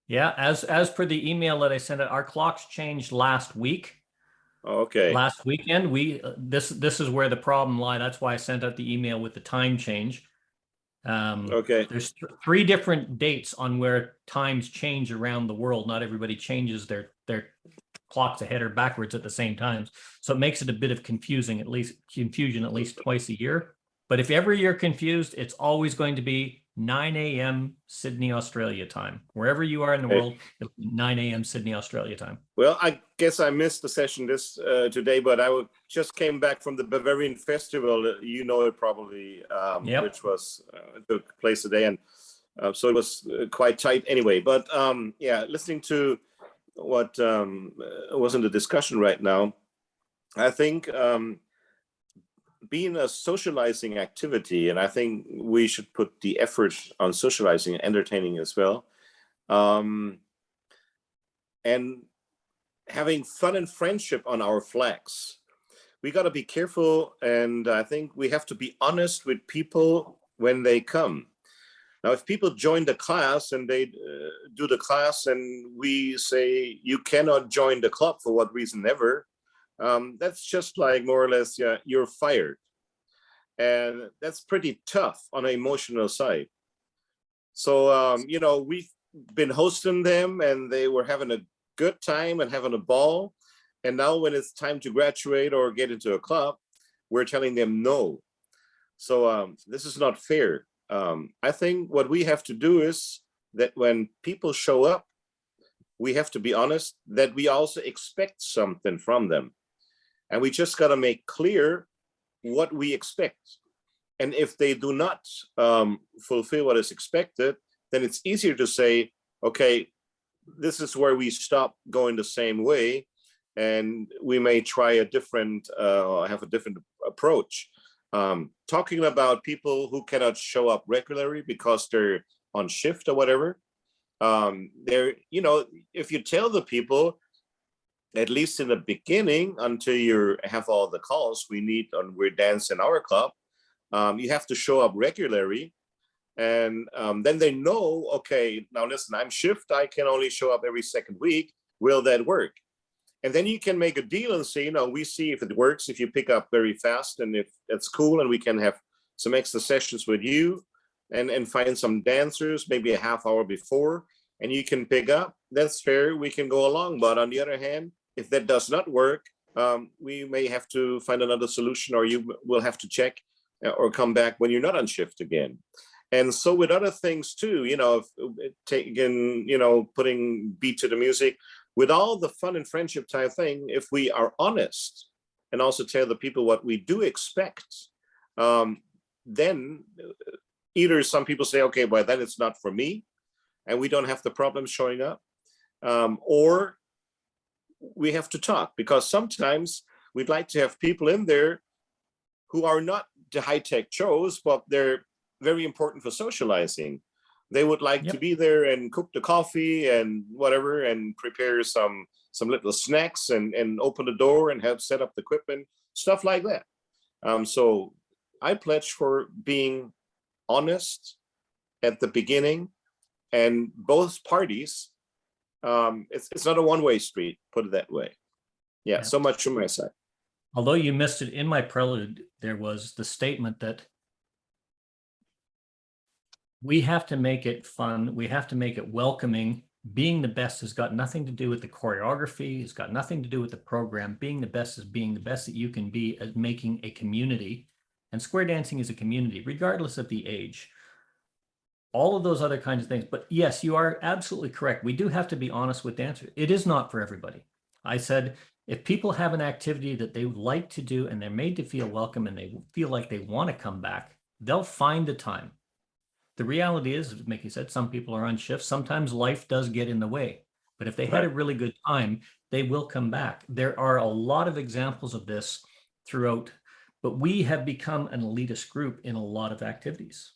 Speaker 1: Yeah, as per the email that I sent out, our clocks changed last week.
Speaker 8: Okay.
Speaker 1: Last weekend, this is where the problem lied. That's why I sent out the email with the time change.
Speaker 8: Okay.
Speaker 1: There's 3 different dates on where times change around the world. Not everybody changes their clocks ahead or backwards at the same times. So it makes it a bit of confusion at least twice a year. But if ever you're confused, it's always going to be 9 a.m. Sydney, Australia time. Wherever you are in the world, it'll be 9 a.m. Sydney, Australia time.
Speaker 8: Well, I guess I missed the session today, but just came back from the Bavarian Festival. You know it probably, which was took place today, and so it was quite tight anyway. But yeah, listening to what was in the discussion right now, I think being a socializing activity, and I think we should put the effort on socializing and entertaining as well, and having fun and friendship on our flags. We got to be careful, and I think we have to be honest with people when they come. Now, if people join the class and they do the class and we say, you cannot join the club for what reason ever, that's just like more or less, yeah, you're fired. And that's pretty tough on an emotional side. So, we've been hosting them and they were having a good time and having a ball. And now when it's time to graduate or get into a club, we're telling them no. So this is not fair. I think what we have to do is that when people show up, we have to be honest that we also expect something from them. And we just got to make clear what we expect. And if they do not fulfill what is expected, then it's easier to say, okay, this is where we stop going the same way. And we may try have a different approach. Talking about people who cannot show up regularly because they're on shift or whatever, if you tell the people, at least in the beginning, until you have all the calls we need on We're Dance in our club, you have to show up regularly. And then they know, okay, now listen, I'm shift, I can only show up every second week. Will that work? And then you can make a deal and say, we see if it works, if you pick up very fast and if that's cool, and we can have some extra sessions with you and find some dancers, maybe a half hour before, and you can pick up, that's fair, we can go along. But on the other hand, if that does not work, we may have to find another solution, or you will have to check or come back when you're not on shift again. And so with other things too, putting beat to the music, with all the fun and friendship type thing, if we are honest and also tell the people what we do expect, then either some people say, okay, well, then it's not for me, and we don't have the problem showing up, or we have to talk, because sometimes we'd like to have people in there who are not the high-tech shows, but they're very important for socializing. They would like to be there and cook the coffee and whatever, and prepare some some little snacks and open the door and help set up the equipment, stuff like that. So I pledge for being honest at the beginning, and both parties, it's not a one-way street, put it that way. Yeah, so much from my side.
Speaker 1: Although you missed it in my prelude, there was the statement that we have to make it fun. We have to make it welcoming. Being the best has got nothing to do with the choreography. It's got nothing to do with the program. Being the best is being the best that you can be at making a community. And square dancing is a community, regardless of the age. All of those other kinds of things. But yes, you are absolutely correct. We do have to be honest with dancers. It is not for everybody. I said, if people have an activity that they would like to do and they're made to feel welcome and they feel like they want to come back, they'll find the time. The reality is, as Mickey said, some people are on shift. Sometimes life does get in the way. But if they had a really good time, they will come back. There are a lot of examples of this throughout, but we have become an elitist group in a lot of activities.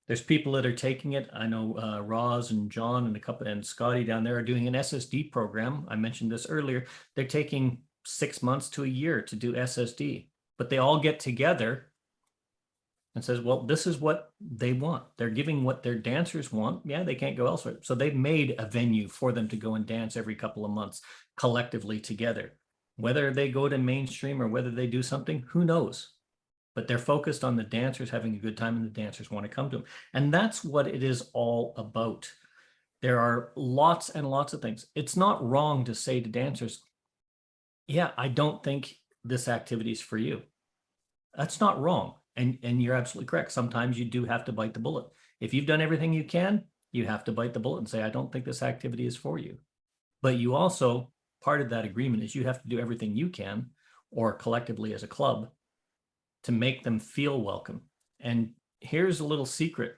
Speaker 1: There's people that are taking it. I know Roz and John and a couple and Scotty down there are doing an SSD program. I mentioned this earlier. They're taking 6 months to a year to do SSD, but they all get together and says, well, this is what they want. They're giving what their dancers want. Yeah, they can't go elsewhere. So they've made a venue for them to go and dance every couple of months collectively together. Whether they go to mainstream or whether they do something, who knows? But they're focused on the dancers having a good time and the dancers want to come to them. And that's what it is all about. There are lots and lots of things. It's not wrong to say to dancers, yeah, I don't think this activity is for you. That's not wrong. And you're absolutely correct. Sometimes you do have to bite the bullet. If you've done everything you can, you have to bite the bullet and say, I don't think this activity is for you. But you also, part of that agreement is you have to do everything you can, or collectively as a club, to make them feel welcome. And here's a little secret.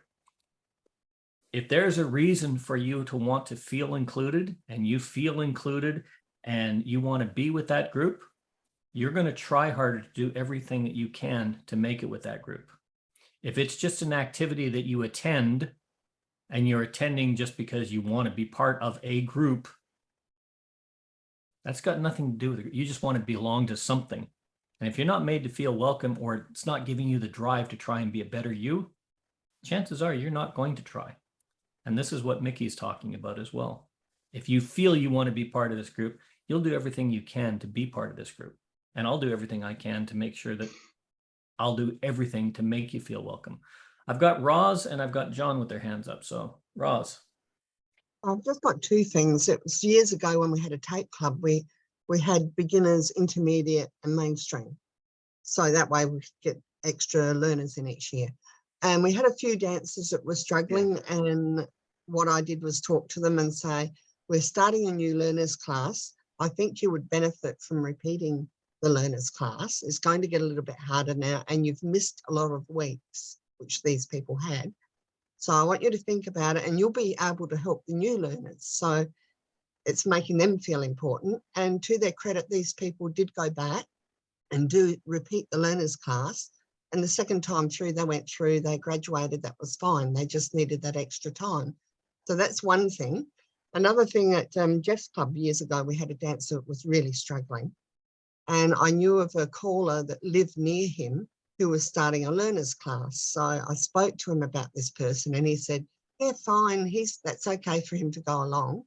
Speaker 1: If there's a reason for you to want to feel included, and you feel included and you want to be with that group, you're going to try harder to do everything that you can to make it with that group. If it's just an activity that you attend and you're attending just because you want to be part of a group, that's got nothing to do with it. You just want to belong to something. And if you're not made to feel welcome, or it's not giving you the drive to try and be a better you, chances are you're not going to try. And this is what Mickey's talking about as well. If you feel you want to be part of this group, you'll do everything you can to be part of this group. And I'll do everything I can to make sure that I'll do everything to make you feel welcome. I've got Roz and I've got John with their hands up. So Roz.
Speaker 9: I've just got two things. It was years ago when we had a tape club. We had beginners, intermediate and mainstream. So that way we get extra learners in each year. And we had a few dancers that were struggling. Yeah. And what I did was talk to them and say, we're starting a new learners class. I think you would benefit from repeating the learners class. It's going to get a little bit harder now, and you've missed a lot of weeks, which these people had. So I want you to think about it, and you'll be able to help the new learners. So it's making them feel important. And to their credit, these people did go back and do repeat the learners class. And the second time through, they went through, they graduated, that was fine. They just needed that extra time. So that's one thing. Another thing at Jeff's club years ago, we had a dancer that was really struggling. And I knew of a caller that lived near him who was starting a learners class. So I spoke to him about this person and he said, yeah, fine, that's okay for him to go along.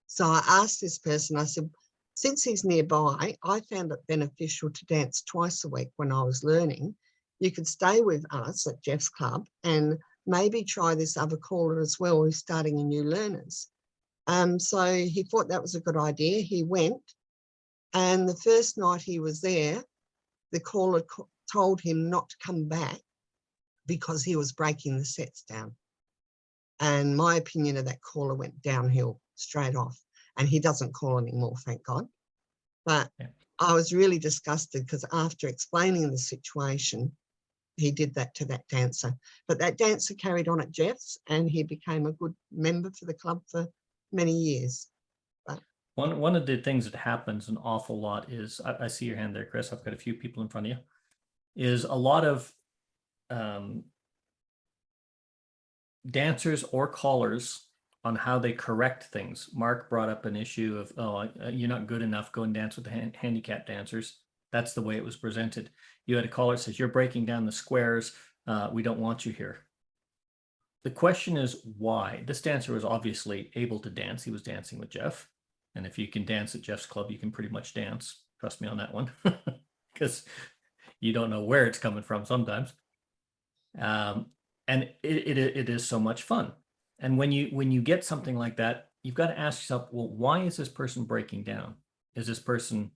Speaker 9: So I asked this person, I said, since he's nearby, I found it beneficial to dance twice a week when I was learning. You could stay with us at Jeff's club and maybe try this other caller as well who's starting a new learners. So he thought that was a good idea. He went. And the first night he was there, the caller told him not to come back because he was breaking the sets down. And my opinion of that caller went downhill straight off. And he doesn't call anymore, thank God. But yeah. I was really disgusted because after explaining the situation, he did that to that dancer. But that dancer carried on at Jeff's and he became a good member for the club for many years.
Speaker 1: One of the things that happens an awful lot is, I see your hand there, Chris, I've got a few people in front of you, is a lot of dancers or callers on how they correct things. Mark brought up an issue of, oh, you're not good enough, go and dance with the handicapped dancers. That's the way it was presented. You had a caller that says, you're breaking down the squares. We don't want you here. The question is why? This dancer was obviously able to dance. He was dancing with Jeff. And if you can dance at Jeff's club, you can pretty much dance. Trust me on that one, because you don't know where it's coming from sometimes. And it is so much fun. And when you get something like that, you've got to ask yourself, well, why is this person breaking down? Is this person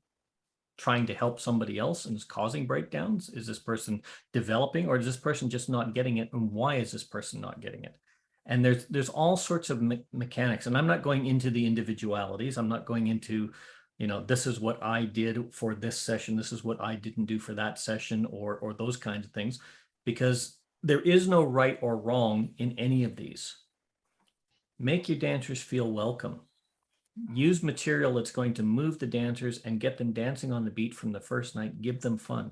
Speaker 1: trying to help somebody else and is causing breakdowns? Is this person developing, or is this person just not getting it? And why is this person not getting it? And there's all sorts of mechanics, and I'm not going into the individualities. I'm not going into, this is what I did for this session. This is what I didn't do for that session, or those kinds of things, because there is no right or wrong in any of these. Make your dancers feel welcome. Use material that's going to move the dancers and get them dancing on the beat from the first night. Give them fun.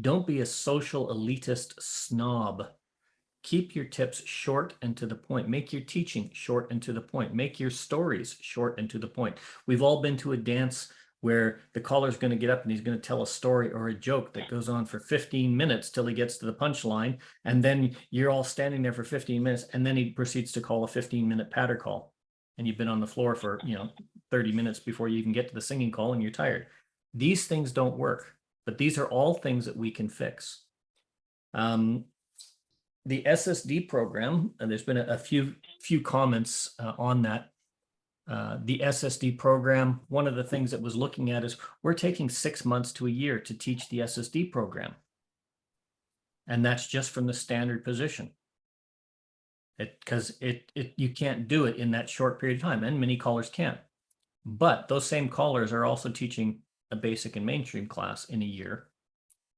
Speaker 1: Don't be a social elitist snob. Keep your tips short and to the point. Make your teaching short and to the point. Make your stories short and to the point. We've all been to a dance where the caller's going to get up and he's going to tell a story or a joke that goes on for 15 minutes till he gets to the punchline. And then you're all standing there for 15 minutes. And then he proceeds to call a 15-minute patter call. And you've been on the floor for 30 minutes before you even get to the singing call, and you're tired. These things don't work, but these are all things that we can fix. The SSD program, and there's been a few comments on that. The SSD program, one of the things that was looking at is we're taking 6 months to a year to teach the SSD program. And that's just from the standard position. Because you can't do it in that short period of time, and many callers can't. But those same callers are also teaching a basic and mainstream class in a year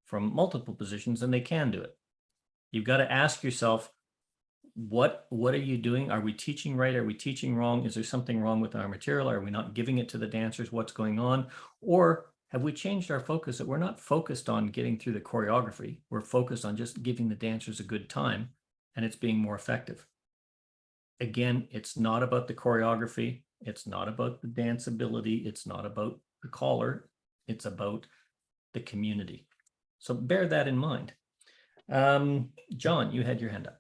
Speaker 1: from multiple positions, and they can do it. You've got to ask yourself, what are you doing? Are we teaching right? Are we teaching wrong? Is there something wrong with our material? Are we not giving it to the dancers? What's going on? Or have we changed our focus that we're not focused on getting through the choreography? We're focused on just giving the dancers a good time, and it's being more effective. Again, it's not about the choreography. It's not about the dance ability. It's not about the caller. It's about the community. So bear that in mind. John, you had your hand up.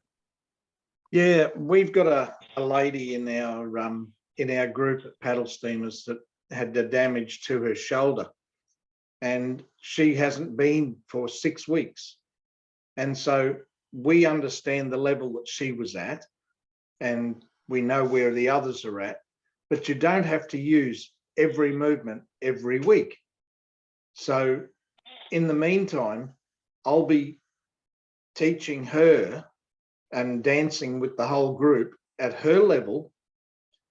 Speaker 2: Yeah, we've got a lady in our group at Paddle Steamers that had the damage to her shoulder, and she hasn't been for 6 weeks. And so we understand the level that she was at, and we know where the others are at, but you don't have to use every movement every week. So in the meantime, I'll be teaching her and dancing with the whole group at her level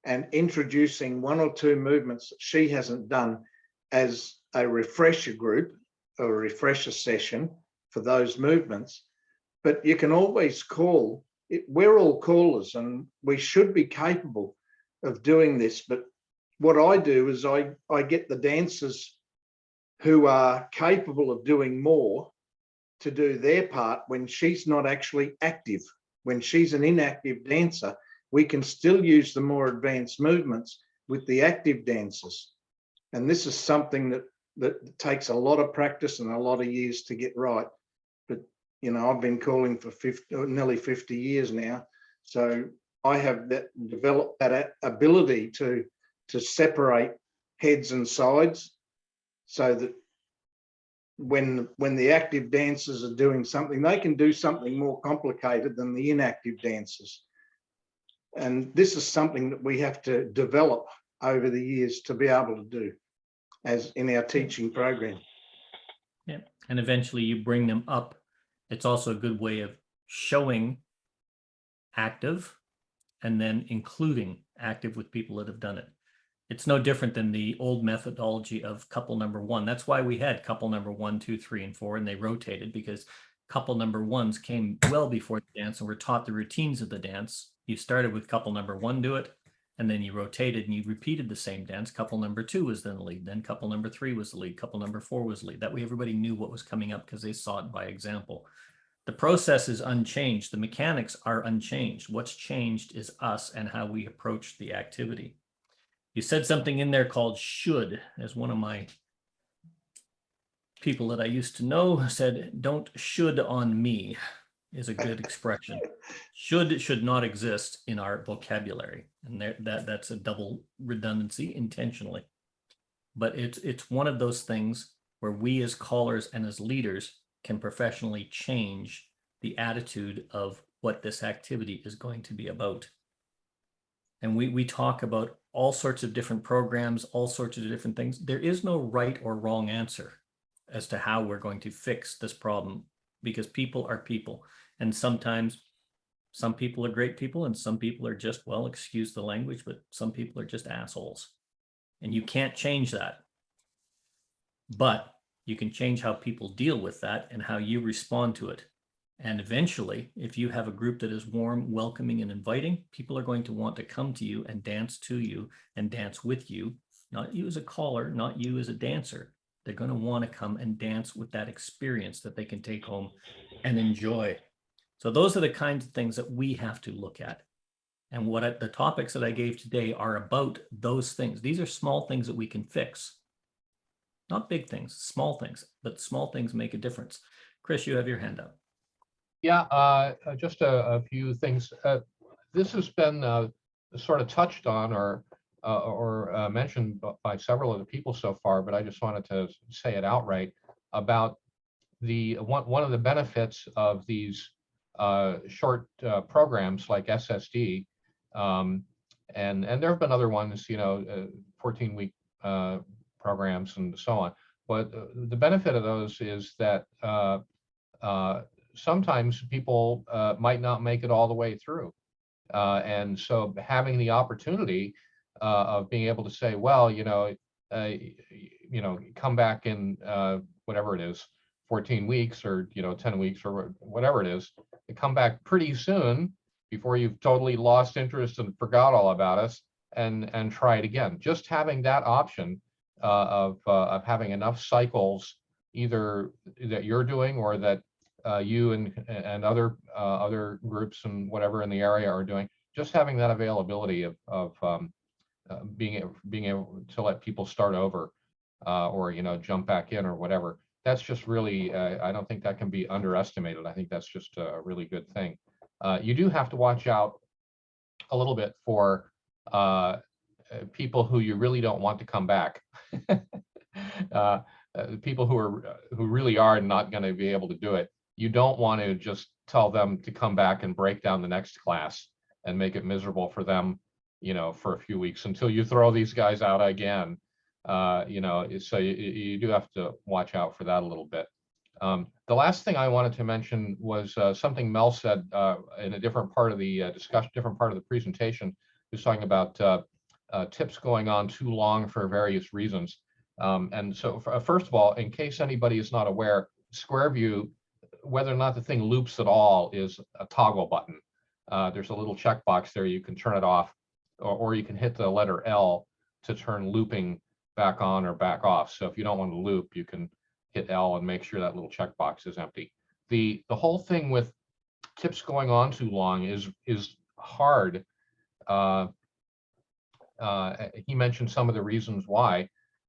Speaker 2: and introducing 1 or 2 movements that she hasn't done as a refresher group or a refresher session for those movements. But you can always call it. We're all callers and we should be capable of doing this. But what I do is I get the dancers who are capable of doing more to do their part when she's not actually active. When she's an inactive dancer, we can still use the more advanced movements with the active dancers. And this is something that takes a lot of practice and a lot of years to get right. But, I've been calling for nearly 50 years now. So I have developed that ability to separate heads and sides so that when the active dancers are doing something, they can do something more complicated than the inactive dancers. And this is something that we have to develop over the years to be able to do as in our teaching program.
Speaker 1: Yeah, and eventually you bring them up. It's also a good way of showing active and then including active with people that have done it. It's no different than the old methodology of couple number 1. That's why we had couple number 1, 2, 3, and 4, and they rotated because couple number 1s came well before the dance and were taught the routines of the dance. You started with couple number 1, do it, and then you rotated and you repeated the same dance. Couple number 2 was then the lead, then couple number 3 was the lead, couple number 4 was the lead. That way everybody knew what was coming up because they saw it by example. The process is unchanged. The mechanics are unchanged. What's changed is us and how we approach the activity. You said something in there called should, as one of my people that I used to know said, don't should on me, is a good expression. Should not exist in our vocabulary. And that's a double redundancy intentionally. But it's one of those things where we as callers and as leaders can professionally change the attitude of what this activity is going to be about. And we talk about all sorts of different programs, all sorts of different things. There is no right or wrong answer as to how we're going to fix this problem, because people are people. And sometimes some people are great people and some people are just, well, excuse the language, but some people are just assholes. And you can't change that. But you can change how people deal with that and how you respond to it. And eventually, if you have a group that is warm, welcoming, and inviting, people are going to want to come to you and dance to you and dance with you, not you as a caller, not you as a dancer. They're going to want to come and dance with that experience that they can take home and enjoy. So those are the kinds of things that we have to look at. And the topics that I gave today are about those things. These are small things that we can fix. Not big things, small things, but small things make a difference. Chris, you have your hand up.
Speaker 7: Yeah, just a few things. This has been sort of touched on or mentioned by several of the people so far, but I just wanted to say it outright about the one of the benefits of these short programs like SSD, and there have been other ones, 14-week programs and so on. But the benefit of those is that sometimes people might not make it all the way through. And so having the opportunity of being able to say, well, come back in whatever it is, 14 weeks or, 10 weeks or whatever it is, to come back pretty soon before you've totally lost interest and forgot all about us and try it again. Just having that option of having enough cycles, either that you're doing or that you and other groups and whatever in the area are doing, just having that availability of being able to let people start over or jump back in or whatever. That's just really, I don't think that can be underestimated. I think that's just a really good thing. You do have to watch out a little bit for people who you really don't want to come back. People who really are not going to be able to do it. You don't want to just tell them to come back and break down the next class and make it miserable for them, for a few weeks until you throw these guys out again. So you do have to watch out for that a little bit. The last thing I wanted to mention was something Mel said in a different part of the discussion, different part of the presentation. He was talking about tips going on too long for various reasons. And so first of all, in case anybody is not aware, Square View, whether or not the thing loops at all, is a toggle button. There's a little checkbox there. You can turn it off, or you can hit the letter L to turn looping back on or back off. So if you don't want to loop, you can hit L and make sure that little checkbox is empty. The whole thing with tips going on too long is hard. He mentioned some of the reasons why.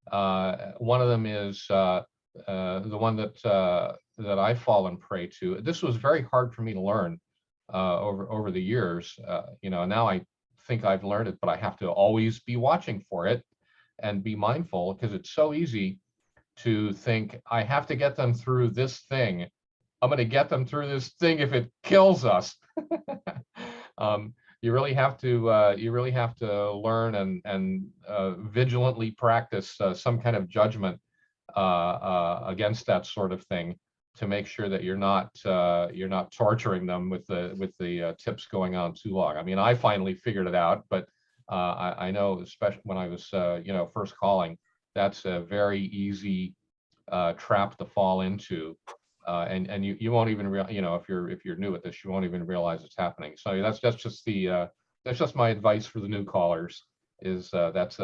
Speaker 7: One of them is the one that I've fallen prey to. This was very hard for me to learn over the years. Now I think I've learned it, but I have to always be watching for it and be mindful, because it's so easy to think, I have to get them through this thing. I'm going to get them through this thing if it kills us. You really have to learn and vigilantly practice some kind of judgment against that sort of thing, to make sure that you're not torturing them with the tips going on too long. I mean, I finally figured it out, but I know, especially when I was first calling, that's a very easy trap to fall into, and you won't even if you're new at this, you won't even realize it's happening. So that's just my advice for the new callers, is that's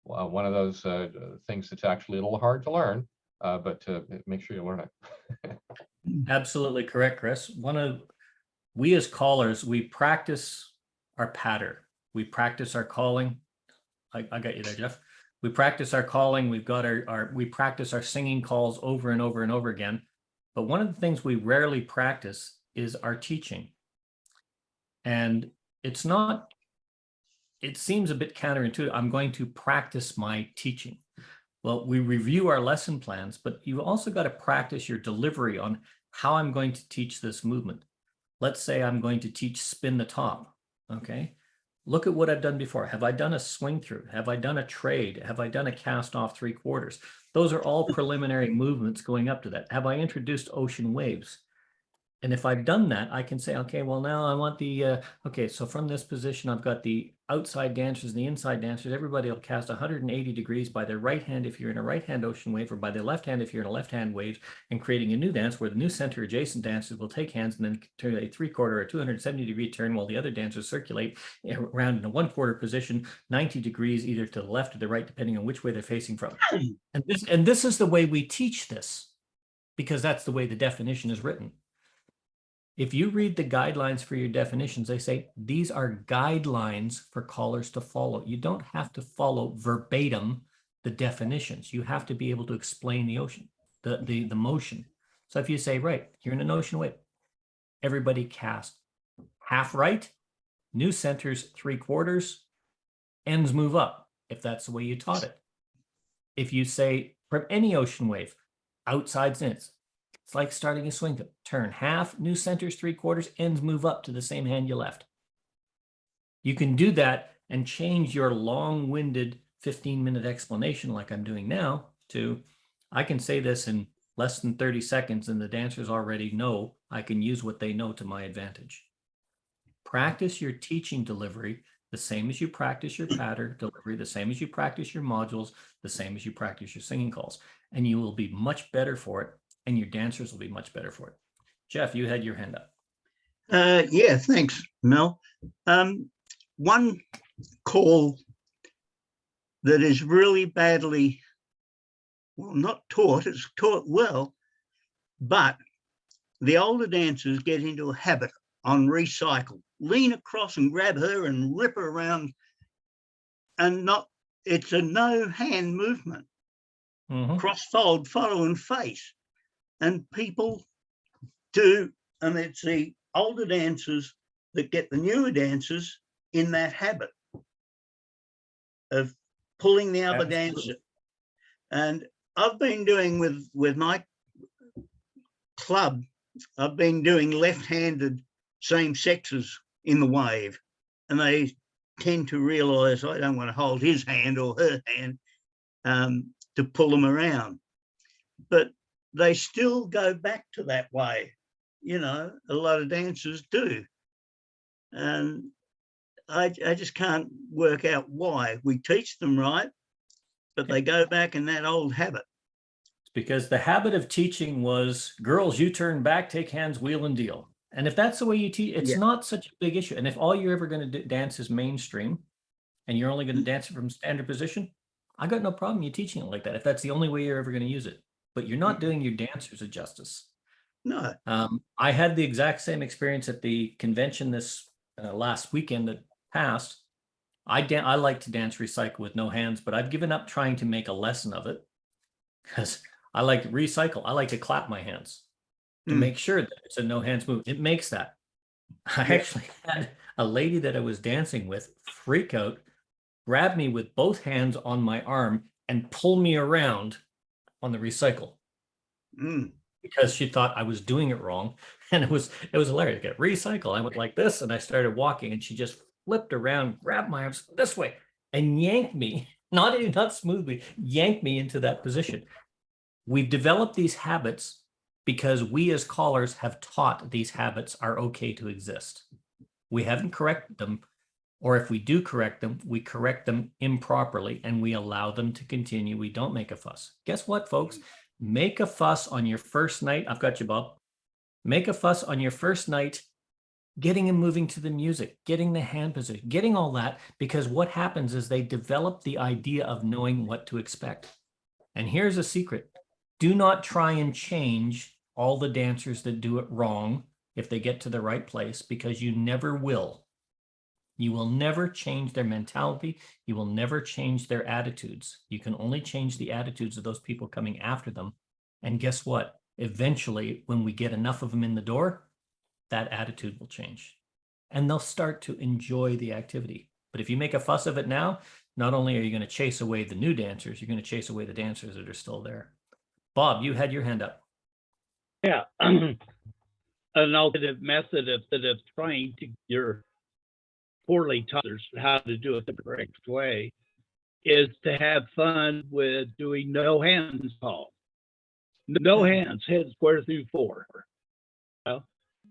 Speaker 7: one of those things that's actually a little hard to learn, but to make sure you learn it.
Speaker 1: Absolutely correct, Chris. We as callers, we practice our patter. We practice our calling. I got you there, Jeff. We practice our calling. We've got we practice our singing calls over and over and over again. But one of the things we rarely practice is our teaching. And it seems a bit counterintuitive. I'm going to practice my teaching. Well, we review our lesson plans, but you've also got to practice your delivery on how I'm going to teach this movement. Let's say I'm going to teach spin the top, okay? Look at what I've done before. Have I done a swing through? Have I done a trade? Have I done a cast off 3/4? Those are all preliminary movements going up to that. Have I introduced ocean waves? And if I've done that, I can say, okay, well, now I want okay, so from this position, I've got the outside dancers and the inside dancers. Everybody will cast 180 degrees by their right hand if you're in a right hand ocean wave, or by their left hand if you're in a left hand wave, and creating a new dance where the new center adjacent dancers will take hands and then turn a 3/4 or 270-degree turn, while the other dancers circulate around in a 1/4 position, 90 degrees either to the left or the right, depending on which way they're facing from. And this is the way we teach this, because that's the way the definition is written. If you read the guidelines for your definitions, they say these are guidelines for callers to follow. You don't have to follow verbatim the definitions. You have to be able to explain the motion. So if you say, right, you're in an ocean wave, everybody cast half right, new centers 3/4, ends move up, if that's the way you taught it. If you say from any ocean wave, outsides ins, it's like starting a swing turn, half, new centers 3/4, ends move up to the same hand you left. You can do that and change your long-winded 15-minute explanation like I'm doing now to, I can say this in less than 30 seconds and the dancers already know I can use what they know to my advantage. Practice your teaching delivery the same as you practice your pattern delivery, the same as you practice your modules, the same as you practice your singing calls, and you will be much better for it. And your dancers will be much better for it. Jeff, you had your hand up.
Speaker 10: Yeah, thanks, Mel. One call that is really badly, well, not taught, it's taught well, but the older dancers get into a habit on recycle, lean across and grab her and rip her around, and it's a no hand movement. Cross fold, follow and face. And people do, and it's the older dancers that get the newer dancers in that habit of pulling the other dancer. And I've been doing with my club, I've been doing left-handed same sexes in the wave, and they tend to realize I don't want to hold his hand or her hand to pull them around. But they still go back to that way. You know, a lot of dancers do. And I just can't work out why. We teach them right, but they go back in that old habit.
Speaker 1: It's because the habit of teaching was, girls, you turn back, take hands, wheel and deal. And if that's the way you teach, it's not such a big issue. And if all you're ever going to dance is mainstream, and you're only going to dance it from standard position, I got no problem you teaching it like that, if that's the only way you're ever going to use it. But you're not doing your dancers a justice.
Speaker 10: No.
Speaker 1: I had the exact same experience at the convention this last weekend that passed. I like to dance recycle with no hands, but I've given up trying to make a lesson of it because I like to recycle. I like to clap my hands to make sure that it's a no hands move. It makes that. I actually had a lady that I was dancing with freak out, grab me with both hands on my arm and pull me around on the recycle because she thought I was doing it wrong. And it was hilarious. Get recycle. I went like this and I started walking and she just flipped around, grabbed my arms this way and yanked me, not smoothly, yanked me into that position. We've developed these habits because we as callers have taught these habits are okay to exist. We haven't corrected them, or if we do correct them, we correct them improperly and we allow them to continue. We don't make a fuss. Guess what, folks? Make a fuss on your first night. I've got you, Bob. Make a fuss on your first night, getting them moving to the music, getting the hand position, getting all that, because what happens is they develop the idea of knowing what to expect. And here's a secret. Do not try and change all the dancers that do it wrong if they get to the right place, because you never will. You will never change their mentality. You will never change their attitudes. You can only change the attitudes of those people coming after them. And guess what? Eventually, when we get enough of them in the door, that attitude will change. And they'll start to enjoy the activity. But if you make a fuss of it now, not only are you going to chase away the new dancers, you're going to chase away the dancers that are still there. Bob, you had your hand up.
Speaker 6: Yeah. An alternative method of trying to your poorly taught how to do it the correct way is to have fun with doing no hands call. No hands, head square through 4.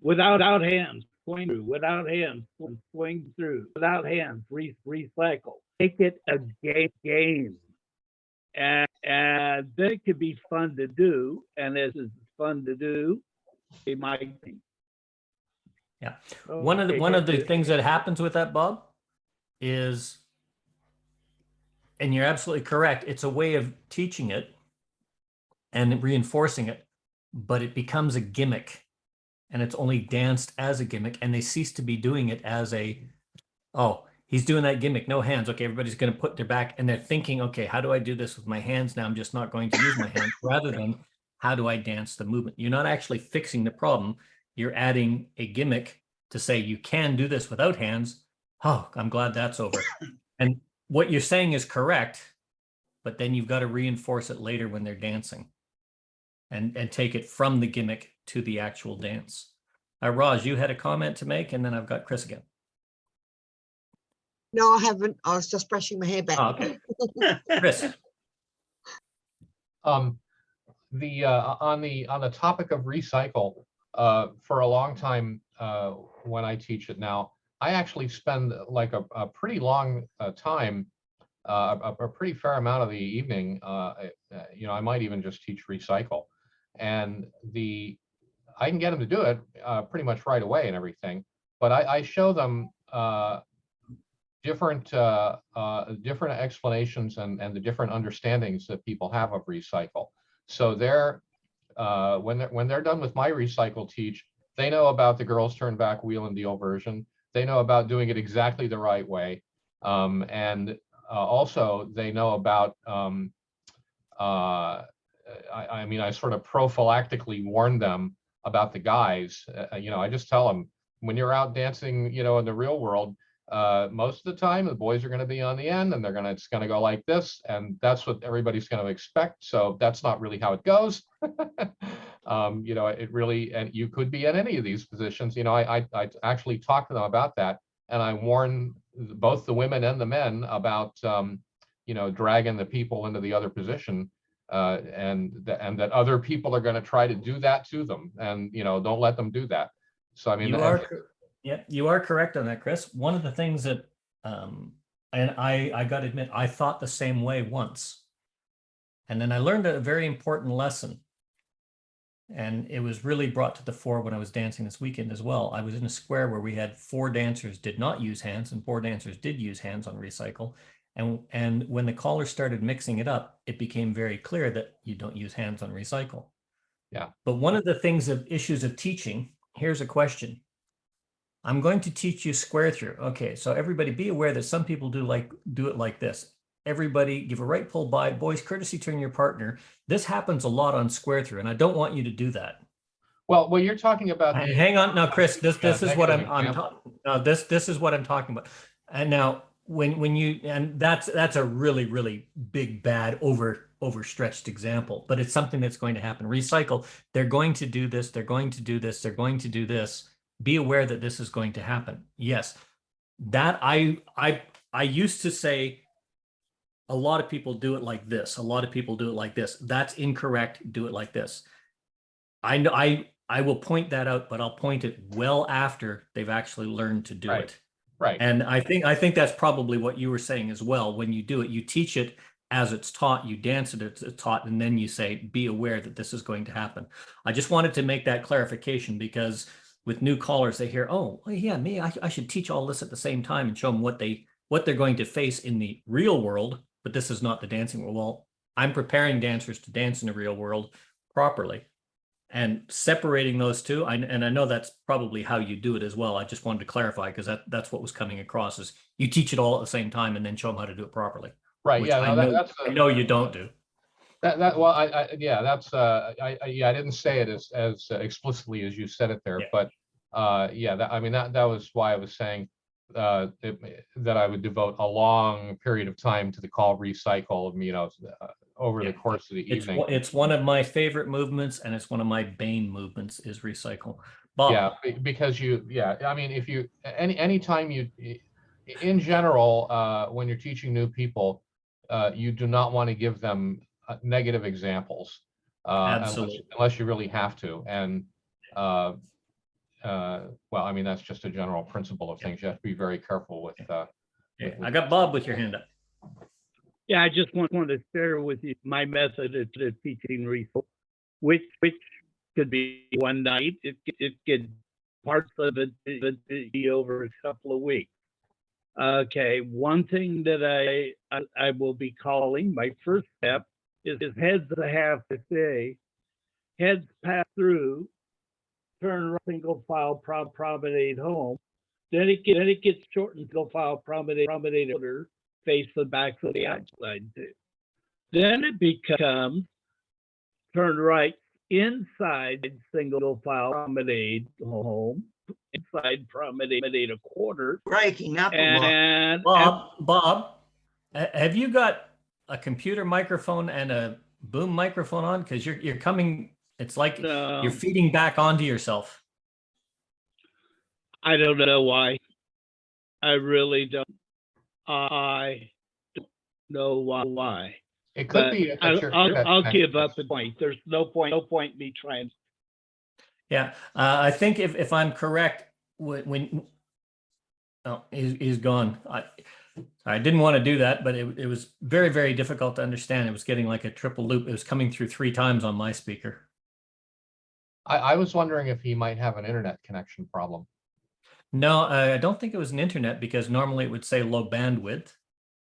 Speaker 6: Without hands, swing through. Without hands, swing through. Without hands, recycle. Make it a game. And then it could be fun to do. And as it's fun to do, it might be.
Speaker 1: Yeah. One of the things that happens with that, Bob, is, and you're absolutely correct, it's a way of teaching it and reinforcing it, but it becomes a gimmick, and it's only danced as a gimmick, and they cease to be doing it as a, oh, he's doing that gimmick, no hands. Okay, everybody's going to put their back, and they're thinking, okay, how do I do this with my hands now? I'm just not going to use my hands, rather than how do I dance the movement? You're not actually fixing the problem. You're adding a gimmick to say you can do this without hands. Oh, I'm glad that's over. And what you're saying is correct, but then you've got to reinforce it later when they're dancing and take it from the gimmick to the actual dance. Raj, you had a comment to make, and then I've got Chris again.
Speaker 9: No, I haven't. I was just brushing my hair back.
Speaker 1: Oh, okay. Chris.
Speaker 7: On the topic of recycle, for a long time when I teach it now, I actually spend like a pretty long time, a pretty fair amount of the evening. I might even just teach recycle, and I can get them to do it pretty much right away and everything. But I show them different explanations and the different understandings that people have of recycle. So when they're done with my recycle teach, they know about the girls turn back wheel and deal version. They know about doing it exactly the right way. And also they know about, I sort of prophylactically warn them about the guys. I just tell them, when you're out dancing, in the real world, most of the time the boys are going to be on the end, and it's going to go like this, and that's what everybody's going to expect. So that's not really how it goes. It really, and you could be in any of these positions. I actually talk to them about that, and I warn both the women and the men about dragging the people into the other position, and that other people are going to try to do that to them, and don't let them do that. So
Speaker 1: you are correct on that, Chris. One of the things that, and I got to admit, I thought the same way once. And then I learned a very important lesson. And it was really brought to the fore when I was dancing this weekend as well. I was in a square where we had 4 dancers did not use hands and 4 dancers did use hands on recycle. And when the callers started mixing it up, it became very clear that you don't use hands on recycle.
Speaker 7: Yeah.
Speaker 1: But one of the things of issues of teaching, here's a question. I'm going to teach you square through. Okay, so everybody be aware that some people do it like this. Everybody give a right pull by. Boys, courtesy turn your partner. This happens a lot on square through, and I don't want you to do that.
Speaker 7: Well, you're talking about.
Speaker 1: Hang on, now, Chris. This is what I'm talking. This is what I'm talking about. And now, when you, and that's a really big bad overstretched example, but it's something that's going to happen. Recycle. They're going to do this. They're going to do this. They're going to do this. Be aware that this is going to happen. Yes, that I used to say a lot of people do it like this. A lot of people do it like this. That's incorrect. Do it like this. I know I will point that out, but I'll point it well after they've actually learned to do it.
Speaker 7: Right.
Speaker 1: And I think that's probably what you were saying as well. When you do it, you teach it as it's taught, you dance it as it's taught, and then you say, be aware that this is going to happen. I just wanted to make that clarification, because with new callers, they hear, oh, yeah, I should teach all this at the same time and show them what they're going to face in the real world, but this is not the dancing world. Well, I'm preparing dancers to dance in the real world properly. And separating those two, and I know that's probably how you do it as well. I just wanted to clarify because that's what was coming across is you teach it all at the same time and then show them how to do it properly.
Speaker 7: Right.
Speaker 1: Which
Speaker 7: Yeah.
Speaker 1: I
Speaker 7: No,
Speaker 1: know, I know you don't do.
Speaker 7: Well, yeah, that's yeah, I didn't say it as explicitly as you said it there,
Speaker 1: Yeah.
Speaker 7: but yeah, I mean that was why I was saying that I would devote a long period of time to the call recycle, you know, over the course of the evening.
Speaker 1: It's one of my favorite movements, and it's one of my bane movements is recycle. Bob.
Speaker 7: Yeah, because I mean, if you anytime you, in general, when you're teaching new people, you do not want to give them negative examples,
Speaker 1: Absolutely.
Speaker 7: unless you really have to. And well, I mean, that's just a general principle of things. You have to be very careful with.
Speaker 1: I got Bob with your hand up.
Speaker 6: Yeah, I just want to share with you my method of teaching research, which could be one night. It could parts of it be over a couple of weeks. Okay, one thing that I will be calling my first step is heads that have to say, heads pass through, turn right, single file promenade home. Then it gets shortened, single file promenade order, face the back of the outside too. Then it becomes turn right inside single file promenade home, inside promenade a quarter.
Speaker 10: Breaking up a lot.
Speaker 6: And
Speaker 1: Bob, have you got a computer microphone and a boom microphone on? Because you're coming. It's like you're feeding back onto yourself.
Speaker 6: I don't know why. I really don't. I don't know why.
Speaker 7: It could
Speaker 6: But
Speaker 7: be.
Speaker 6: I'll give up the point. There's no point me trying.
Speaker 1: Yeah, I think if I'm correct, when oh, he's gone. I didn't want to do that, but it was very, very difficult to understand. It was getting like a triple loop. It was coming through 3 times on my speaker.
Speaker 7: I was wondering if he might have an internet connection problem.
Speaker 1: No, I don't think it was an internet because normally it would say low bandwidth,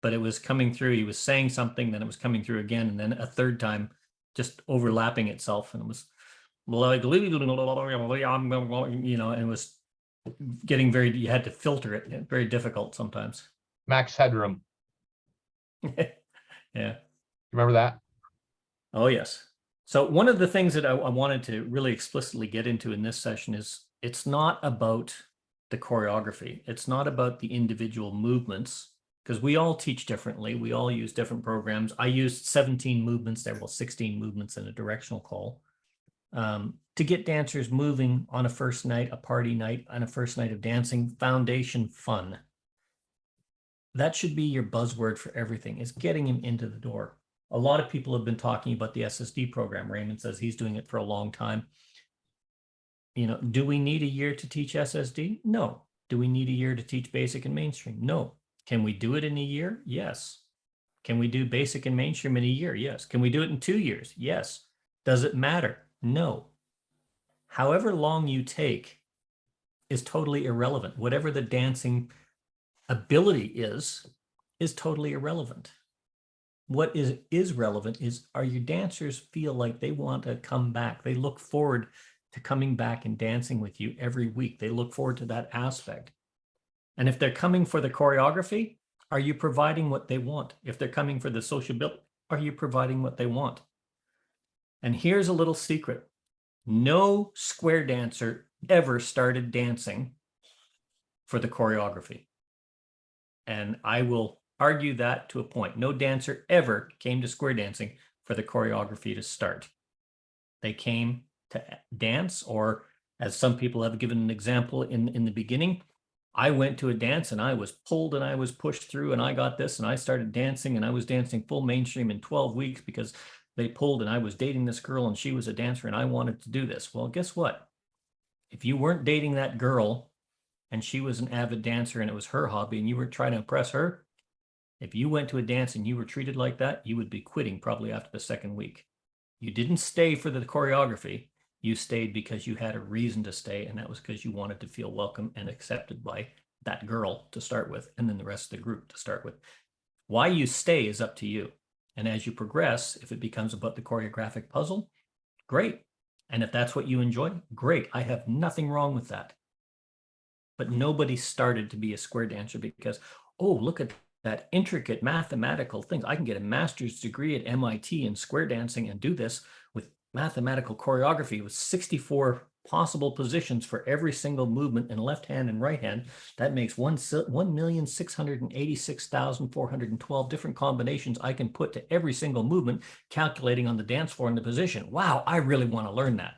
Speaker 1: but it was coming through. He was saying something, then it was coming through again, and then a third time just overlapping itself. And it was like, you know, and it was getting you had to filter it. Very difficult sometimes.
Speaker 7: Max Headroom.
Speaker 1: Yeah.
Speaker 7: Remember that?
Speaker 1: Oh, yes. So one of the things that I wanted to really explicitly get into in this session is it's not about the choreography. It's not about the individual movements because we all teach differently. We all use different programs. I used 17 movements. There were 16 movements in a directional call to get dancers moving on a first night, a party night, on a first night of dancing, foundation fun. That should be your buzzword for everything, is getting him into the door. A lot of people have been talking about the SSD program. Raymond says he's doing it for a long time. You know, do we need a year to teach SSD? No. Do we need a year to teach basic and mainstream? No. Can we do it in a year? Yes. Can we do basic and mainstream in a year? Yes. Can we do it in 2 years? Yes. Does it matter? No. However long you take is totally irrelevant. Whatever the dancing ability is totally irrelevant. What is relevant is, are your dancers feel like they want to come back? They look forward to coming back and dancing with you every week. They look forward to that aspect. And if they're coming for the choreography, are you providing what they want? If they're coming for the sociability, are you providing what they want? And here's a little secret. No square dancer ever started dancing for the choreography. And I will argue that to a point. No dancer ever came to square dancing for the choreography to start. They came to dance, or as some people have given an example in the beginning, I went to a dance and I was pulled and I was pushed through and I got this and I started dancing and I was dancing full mainstream in 12 weeks because they pulled and I was dating this girl and she was a dancer and I wanted to do this. Well, guess what? If you weren't dating that girl and she was an avid dancer and it was her hobby and you were trying to impress her, if you went to a dance and you were treated like that, you would be quitting probably after the second week. You didn't stay for the choreography. You stayed because you had a reason to stay, and that was because you wanted to feel welcome and accepted by that girl to start with, and then the rest of the group to start with. Why you stay is up to you. And as you progress, if it becomes about the choreographic puzzle, great. And if that's what you enjoy, great. I have nothing wrong with that. But nobody started to be a square dancer because, oh, look at that intricate mathematical things. I can get a master's degree at MIT in square dancing and do this with mathematical choreography with 64 possible positions for every single movement in left hand and right hand. That makes 1,686,412 different combinations I can put to every single movement, calculating on the dance floor and the position. Wow, I really want to learn that.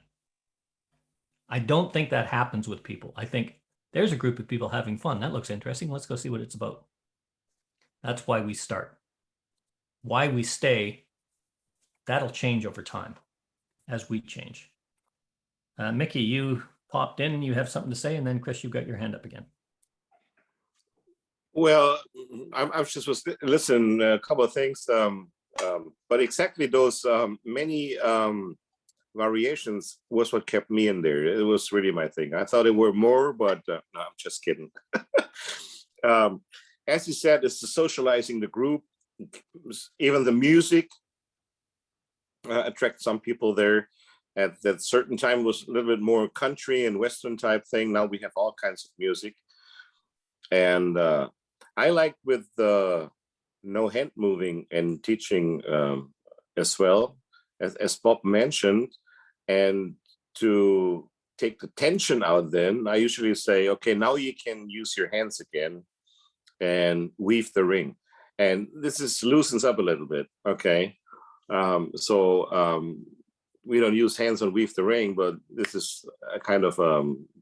Speaker 1: I don't think that happens with people. I think there's a group of people having fun. That looks interesting. Let's go see what it's about. That's why we start. Why we stay, that'll change over time as we change. Mickey, you popped in and you have something to say, and then Chris, you've got your hand up again.
Speaker 8: Well, I was just listening a couple of things, but exactly those many variations was what kept me in there. It was really my thing. I thought it were more, but no, I'm just kidding. As you said, it's the socializing the group, even the music attract some people there. At that certain time was a little bit more country and Western type thing. Now we have all kinds of music. And I like with the no hand moving and teaching as well, as Bob mentioned, and to take the tension out then, I usually say, okay, now you can use your hands again and weave the ring. And this is loosens up a little bit, okay? We don't use hands on weave the ring, but this is a kind of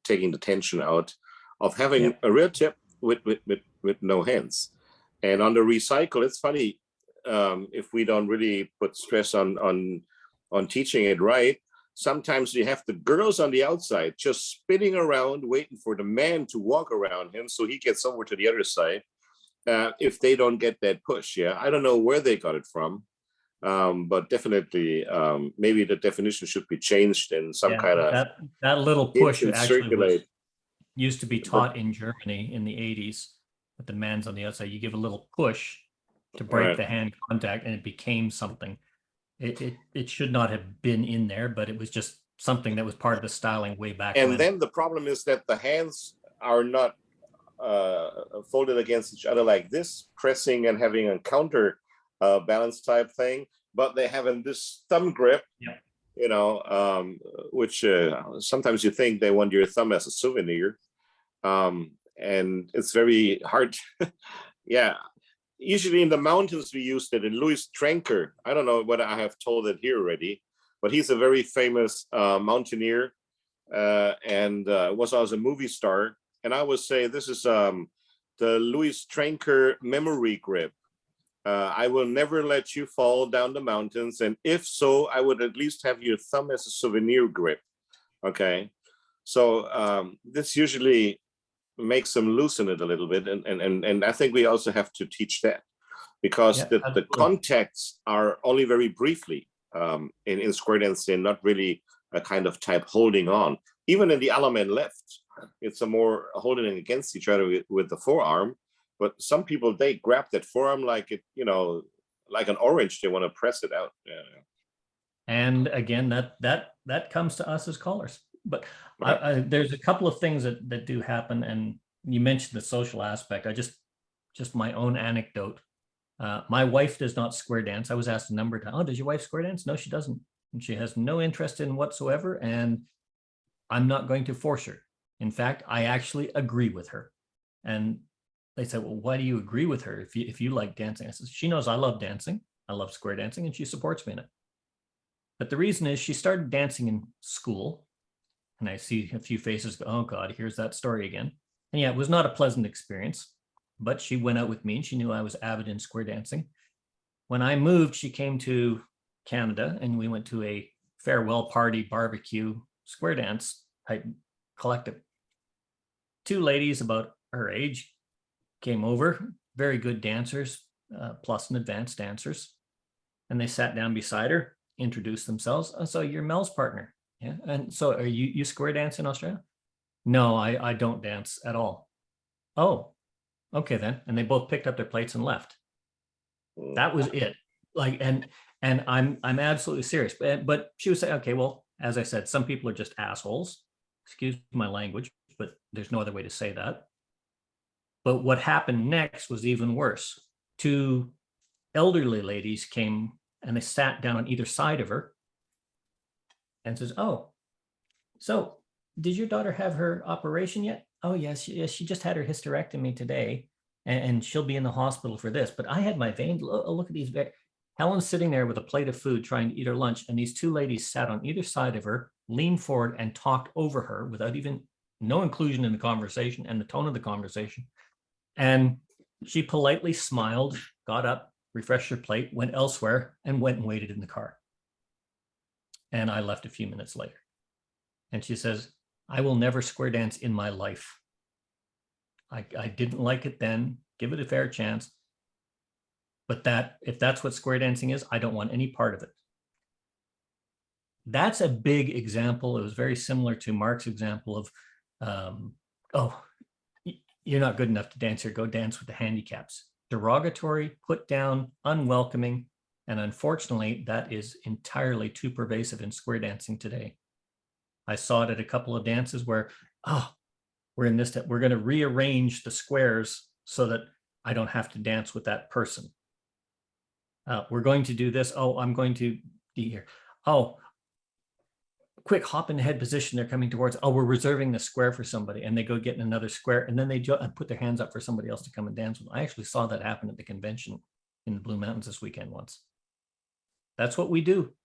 Speaker 8: taking the tension out of having a real tip with no hands. And on the recycle, it's funny, if we don't really put stress on teaching it right, sometimes you have the girls on the outside just spinning around, waiting for the man to walk around him so he gets over to the other side. If they don't get that push, I don't know where they got it from. But definitely, maybe the definition should be changed in some kind of
Speaker 1: that little push actually used to be
Speaker 8: But-
Speaker 1: taught in Germany in the 80s. With the man's on the outside, you give a little push to break
Speaker 8: Right.
Speaker 1: the hand contact, and it became something. It should not have been in there, but it was just something that was part of the styling way back
Speaker 8: And
Speaker 1: when.
Speaker 8: then the problem is that the hands are not folded against each other like this, pressing and having a counter balance type thing, but they have in this thumb grip, which sometimes you think they want your thumb as a souvenir. And it's very hard. Usually in the mountains we used it. In Louis Trenker, I don't know whether I have told it here already, but he's a very famous mountaineer and was also a movie star. And I would say this is the Louis Trenker memory grip. I will never let you fall down the mountains. And if so, I would at least have your thumb as a souvenir grip. Okay. So this usually makes them loosen it a little bit. And I think we also have to teach that because the contacts are only very briefly in square dancing, not really a kind of type holding on. Even in the Alaman left, it's a more holding against each other with the forearm. But some people, they grab that forearm like it, like an orange. They want to press it out.
Speaker 1: And again, that comes to us as callers. But there's a couple of things that do happen, and you mentioned the social aspect. Just my own anecdote. My wife does not square dance. I was asked a number of times, "Oh, does your wife square dance?" No, she doesn't. And she has no interest in whatsoever, and I'm not going to force her. In fact, I actually agree with her. And they said, "Well, why do you agree with her if you like dancing?" I said, "She knows I love dancing. I love square dancing, and she supports me in it." But the reason is she started dancing in school. And I see a few faces go, "Oh God, here's that story again." And yeah, it was not a pleasant experience, but she went out with me and she knew I was avid in square dancing. When I moved, she came to Canada and we went to a farewell party barbecue square dance type collective. Two ladies about her age came over, very good dancers, plus and advanced dancers. And they sat down beside her, introduced themselves. "Oh, so you're Mel's partner." "Yeah. And so are you square dance in Australia?" "No, I don't dance at all." "Oh, okay then." And they both picked up their plates and left. That was it. Like, and I'm absolutely serious. But she would say, "Okay, well, as I said, some people are just assholes. Excuse my language, but there's no other way to say that. But what happened next was even worse. Two elderly ladies came and they sat down on either side of her and says, "Oh, so did your daughter have her operation yet?" "Oh, yes, she just had her hysterectomy today, and she'll be in the hospital for this. But I had my vein, look at these." Helen's sitting there with a plate of food trying to eat her lunch, and these two ladies sat on either side of her, leaned forward and talked over her without even no inclusion in the conversation and the tone of the conversation. And she politely smiled, got up, refreshed her plate, went elsewhere, and went and waited in the car. And I left a few minutes later. And she says, "I will never square dance in my life. I didn't like it then, give it a fair chance. But if that's what square dancing is, I don't want any part of it." That's a big example. It was very similar to Mark's example of, "Oh, you're not good enough to dance here, go dance with the handicaps." Derogatory, put down, unwelcoming. And unfortunately, that is entirely too pervasive in square dancing today. I saw it at a couple of dances where, we're going to rearrange the squares so that I don't have to dance with that person. We're going to do this. Oh, I'm going to be here. Oh, quick, hop in head position. They're coming towards. Oh, we're reserving the square for somebody. And they go get in another square. And then they put their hands up for somebody else to come and dance with. I actually saw that happen at the convention in the Blue Mountains this weekend once. That's what we do.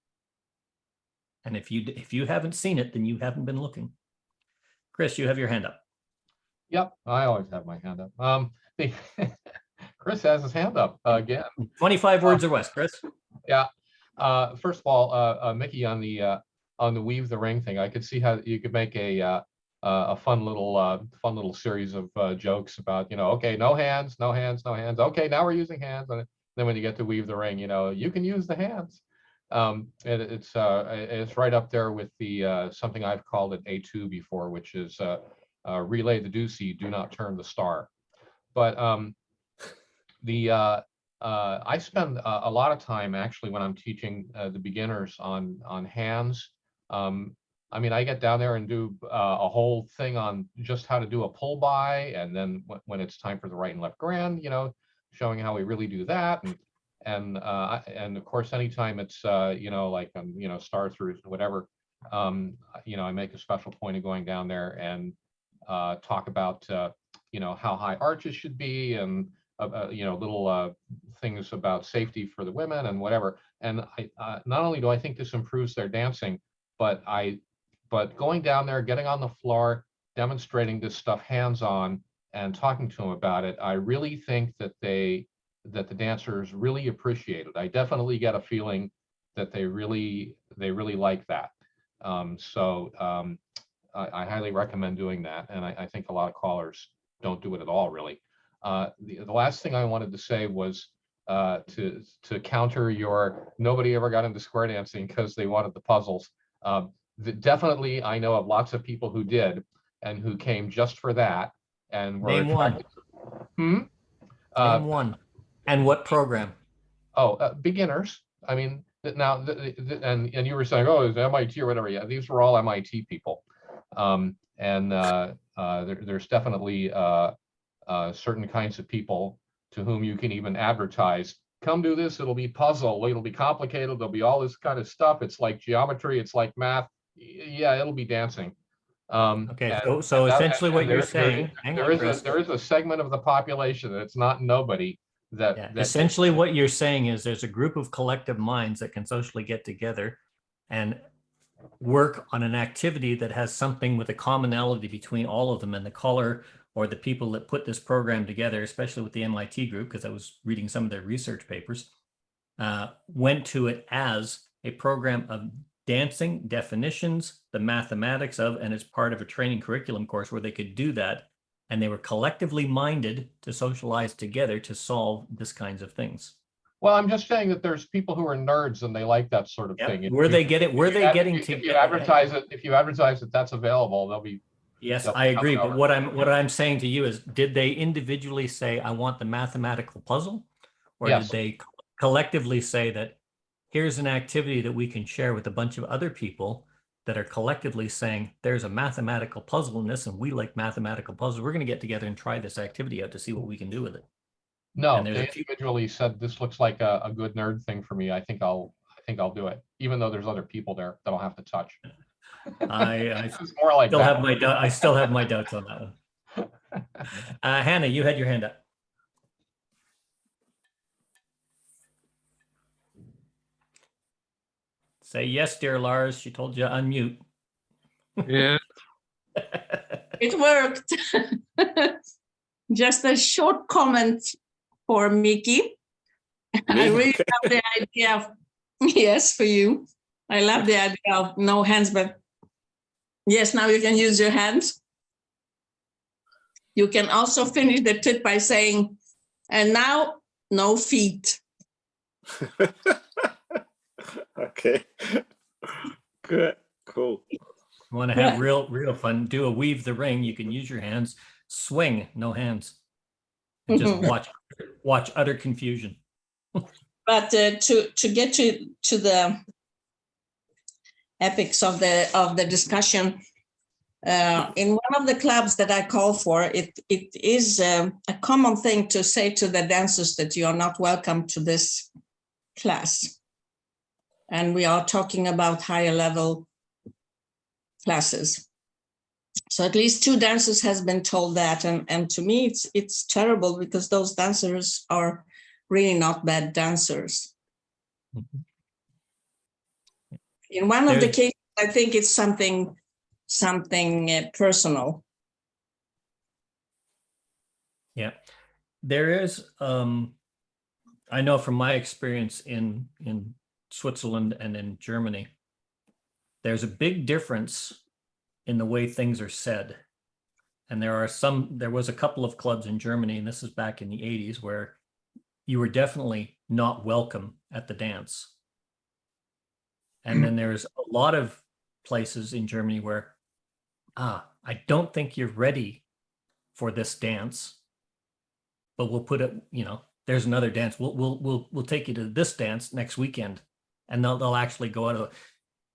Speaker 1: And if you haven't seen it, then you haven't been looking. Chris, you have your hand up.
Speaker 7: Yep, I always have my hand up. Chris has his hand up again.
Speaker 1: 25 words or less, Chris.
Speaker 7: Yeah. First of all, Mickey, on the weave the ring thing, I could see how you could make a fun little series of jokes about, okay, no hands, no hands, no hands. Okay, now we're using hands, and then when you get to weave the ring, you can use the hands. It's right up there with the something I've called it A2 before, which is relay the doozy, do not turn the star. But I spend a lot of time actually when I'm teaching the beginners on hands. I mean, I get down there and do a whole thing on just how to do a pull by, and then when it's time for the right and left grand, showing how we really do that, and of course, anytime it's like star throughs, whatever, I make a special point of going down there and talk about how high arches should be, and little things about safety for the women and whatever. And not only do I think this improves their dancing, but going down there, getting on the floor, demonstrating this stuff hands-on and talking to them about it, I really think that the dancers really appreciate it. I definitely get a feeling that they really like that. I highly recommend doing that. And I think a lot of callers don't do it at all, really. The last thing I wanted to say was to counter your nobody ever got into square dancing because they wanted the puzzles. Definitely, I know of lots of people who did and who came just for that and were
Speaker 1: Name one.
Speaker 7: Name
Speaker 1: one. And what program?
Speaker 7: Beginners. I mean, now, and you were saying, oh, it's MIT or whatever. Yeah, these were all MIT people. There's definitely certain kinds of people to whom you can even advertise, come do this, it'll be puzzle, it'll be complicated, there'll be all this kind of stuff. It's like geometry, it's like math. Yeah, it'll be dancing.
Speaker 1: Okay, so essentially what you're saying,
Speaker 7: there is a segment of the population that's not nobody that
Speaker 1: essentially what you're saying is there's a group of collective minds that can socially get together and work on an activity that has something with a commonality between all of them, and the caller or the people that put this program together, especially with the MIT group, because I was reading some of their research papers, went to it as a program of dancing, definitions, the mathematics of, and as part of a training curriculum course where they could do that. And they were collectively minded to socialize together to solve this kinds of things.
Speaker 7: Well, I'm just saying that there's people who are nerds and they like that sort of thing.
Speaker 1: Where they get it,
Speaker 7: if you advertise it, that's available, they'll be.
Speaker 1: Yes, I agree. But what I'm saying to you is, did they individually say, I want the mathematical puzzle? Or
Speaker 7: Yes.
Speaker 1: did they collectively say that here's an activity that we can share with a bunch of other people that are collectively saying there's a mathematical puzzle in this and we like mathematical puzzles. We're going to get together and try this activity out to see what we can do with it.
Speaker 7: No,
Speaker 1: And there's
Speaker 7: they
Speaker 1: a few-
Speaker 7: individually said this looks like a good nerd thing for me. I think I'll do it, even though there's other people there that I'll have to touch.
Speaker 1: I
Speaker 7: It's more like
Speaker 1: still
Speaker 7: that.
Speaker 1: have my I still have my doubts on that one. Hannah, you had your hand up. Say yes, dear Lars. She told you to unmute.
Speaker 11: Yeah.
Speaker 4: It worked. Just a short comment for Mickey. I really love the idea of, yes, for you. I love the idea of no hands, but yes, now you can use your hands. You can also finish the tip by saying, and now no feet.
Speaker 8: Okay. Good. Cool.
Speaker 1: You want to have real fun, do a weave the ring. You can use your hands, swing, no hands. And just watch utter confusion.
Speaker 4: But to get to the epics of the discussion, in one of the clubs that I call for, it is a common thing to say to the dancers that you are not welcome to this class. And we are talking about higher level classes. So at least 2 dancers has been told that, and to me it's terrible because those dancers are really not bad dancers.
Speaker 1: Mm-hmm.
Speaker 4: In one of the cases, I think it's something personal.
Speaker 1: Yeah, there is. I know from my experience in Switzerland and in Germany, there's a big difference in the way things are said. And there was a couple of clubs in Germany, and this is back in the 80s, where you were definitely not welcome at the dance. And then there's a lot of places in Germany where, I don't think you're ready for this dance, but we'll put it, there's another dance. We'll take you to this dance next weekend, and they'll actually go out of it.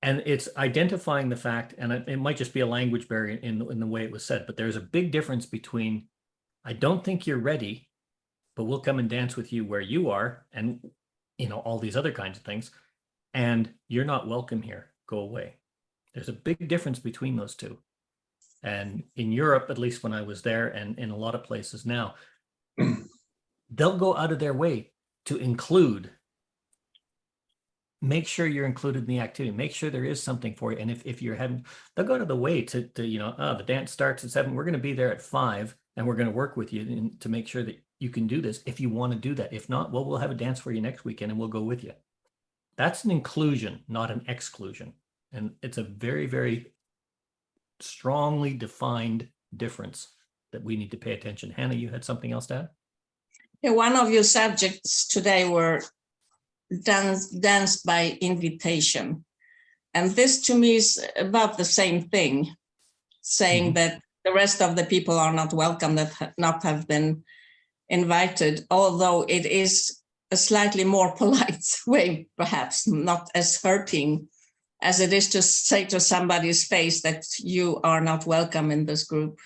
Speaker 1: And it's identifying the fact, and it might just be a language barrier in the way it was said, but there's a big difference between, I don't think you're ready, but we'll come and dance with you where you are, and all these other kinds of things, and you're not welcome here, go away. There's a big difference between those two. And in Europe, at least when I was there, and in a lot of places now, they'll go out of their way to include. Make sure you're included in the activity. Make sure there is something for you. And if you're having, they'll go out of the way to the dance starts at 7. We're going to be there at 5, and we're going to work with you to make sure that you can do this if you want to do that. If not, well, we'll have a dance for you next weekend and we'll go with you. That's an inclusion, not an exclusion. And it's a very, very strongly defined difference that we need to pay attention. Hannah, you had something else to add?
Speaker 4: Yeah, one of your subjects today were danced by invitation. And this to me is about the same thing, saying that the rest of the people are not welcome, that not have been invited, although it is a slightly more polite way, perhaps not as hurting as it is to say to somebody's face that you are not welcome in this group.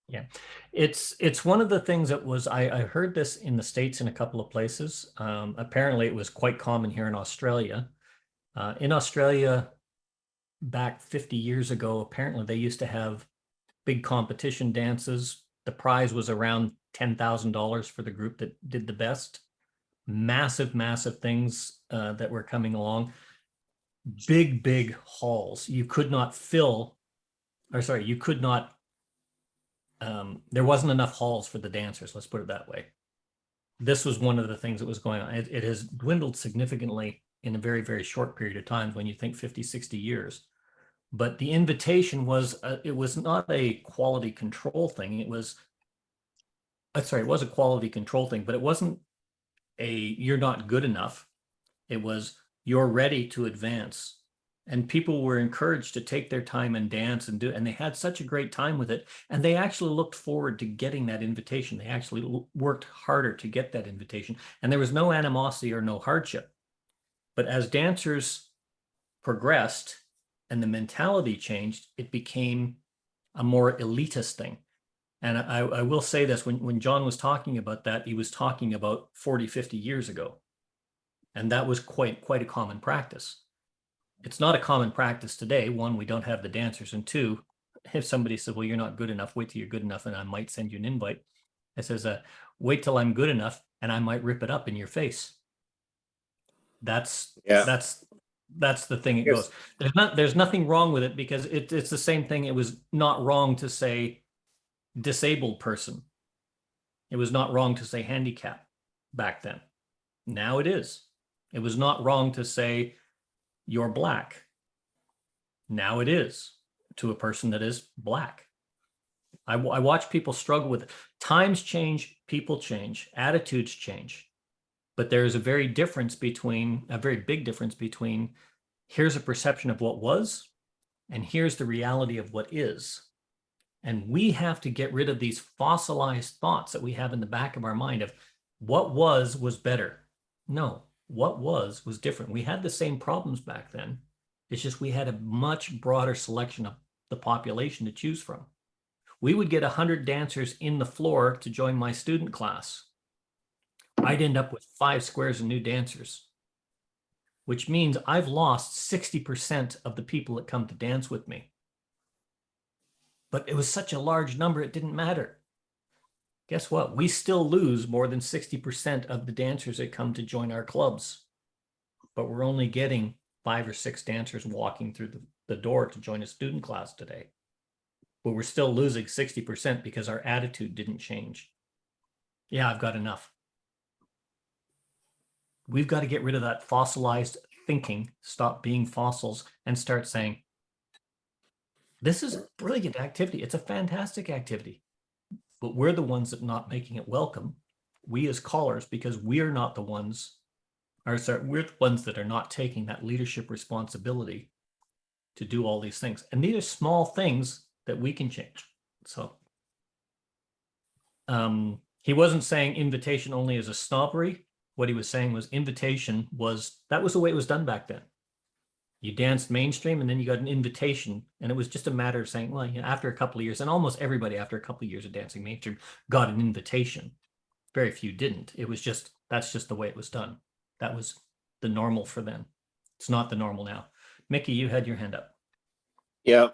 Speaker 1: Yeah, it's one of the things that was, I heard this in the States in a couple of places. Apparently it was quite common here in Australia. In Australia, back 50 years ago, apparently they used to have big competition dances. The prize was around $10,000 for the group that did the best. Massive things that were coming along. Big halls. You could not there wasn't enough halls for the dancers, let's put it that way. This was one of the things that was going on. It has dwindled significantly in a very, very short period of time when you think 50, 60 years. But the invitation was, it was not a quality control thing. It was a quality control thing, but it wasn't you're not good enough. It was, you're ready to advance. And people were encouraged to take their time and dance and they had such a great time with it. And they actually looked forward to getting that invitation. They actually worked harder to get that invitation. And there was no animosity or no hardship. But as dancers progressed and the mentality changed, it became a more elitist thing. And I will say this, when John was talking about that, he was talking about 40, 50 years ago. And that was quite a common practice. It's not a common practice today. One, we don't have the dancers. And two, if somebody said, well, you're not good enough, wait till you're good enough and I might send you an invite. It says, wait till I'm good enough and I might rip it up in your face. That's the thing it
Speaker 8: Yes.
Speaker 1: goes. There's nothing wrong with it, because it's the same thing. It was not wrong to say disabled person. It was not wrong to say handicap back then. Now it is. It was not wrong to say you're black. Now it is, to a person that is black. I watch people struggle with it. Times change, people change, attitudes change. But there is a very big difference between here's a perception of what was and here's the reality of what is. And we have to get rid of these fossilized thoughts that we have in the back of our mind of what was better. No, what was different. We had the same problems back then. It's just we had a much broader selection of the population to choose from. We would get 100 dancers in the floor to join my student class. I'd end up with 5 squares of new dancers, which means I've lost 60% of the people that come to dance with me. But it was such a large number, it didn't matter. Guess what? We still lose more than 60% of the dancers that come to join our clubs. But we're only getting 5 or 6 dancers walking through the door to join a student class today. But we're still losing 60% because our attitude didn't change. Yeah, I've got enough. We've got to get rid of that fossilized thinking, stop being fossils, and start saying, this is a brilliant activity. It's a fantastic activity. But we're the ones that are not making it welcome. We as callers, because we're not the ones, we're the ones that are not taking that leadership responsibility to do all these things. And these are small things that we can change. So he wasn't saying invitation only as a snobbery. What he was saying was invitation that was the way it was done back then. You danced mainstream and then you got an invitation, and it was just a matter of saying, well, after a couple of years, and almost everybody after a couple of years of dancing mainstream got an invitation. Very few didn't. It was that's just the way it was done. That was the normal for then. It's not the normal now. Mickey, you had your hand up.
Speaker 8: Yeah.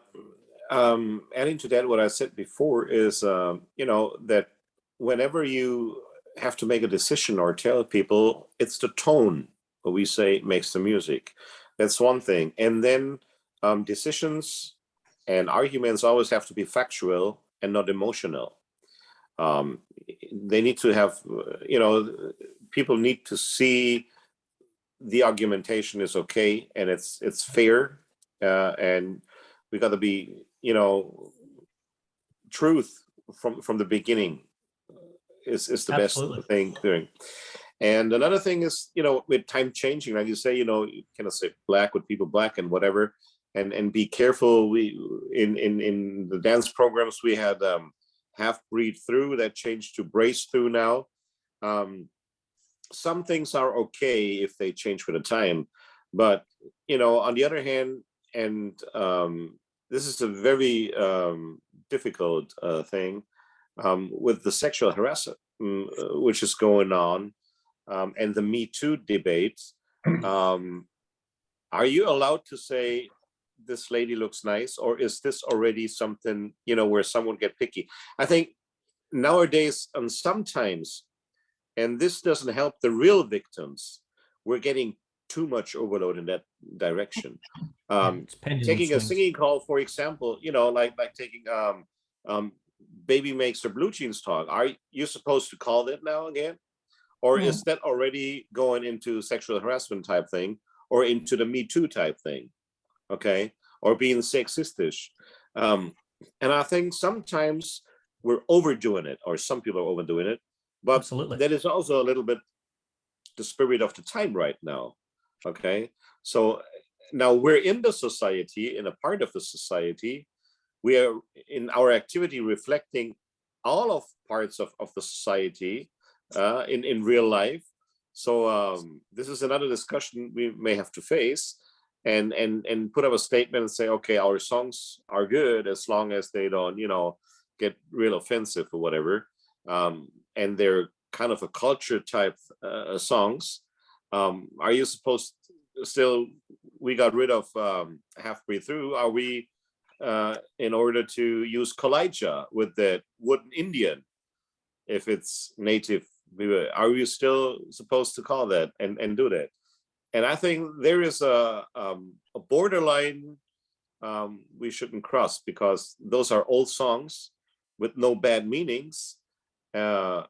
Speaker 8: Adding to that, what I said before is, that whenever you have to make a decision or tell people, it's the tone, what we say, makes the music. That's one thing. And then decisions and arguments always have to be factual and not emotional. They need to have, people need to see the argumentation is okay and it's fair, and we got to be, truth from the beginning is the
Speaker 1: Absolutely.
Speaker 8: best thing doing. And another thing is, with time changing, like you say, you cannot say black with people black and whatever, and be careful. We in the dance programs we had half breed through, that changed to brace through now. Some things are okay if they change with the time, but on the other hand, and this is a very difficult thing with the sexual harassment which is going on. And the Me Too debate, are you allowed to say this lady looks nice, or is this already something where someone get picky? I think nowadays, and sometimes, and this doesn't help the real victims, we're getting too much overload in that direction. Taking a singing call, for example, like taking baby makes her blue jeans talk. Are you supposed to call that now again? Or is that already going into sexual harassment type thing, or into the Me Too type thing? Okay. Or being sexistish. And I think sometimes we're overdoing it, or some people are overdoing it, but
Speaker 1: Absolutely.
Speaker 8: that is also a little bit the spirit of the time right now. Okay. So now we're in the society, in a part of the society. We are in our activity reflecting all of parts of the society in real life. So this is another discussion we may have to face. and put up a statement and say, okay, our songs are good as long as they don't, get real offensive or whatever. And they're kind of a culture type songs. Are you supposed still, we got rid of Half Breed Through. Are we, in order to use Kalijah with the wooden Indian, if it's native, are you still supposed to call that and do that? And I think there is a borderline we shouldn't cross, because those are old songs with no bad meanings. Yeah,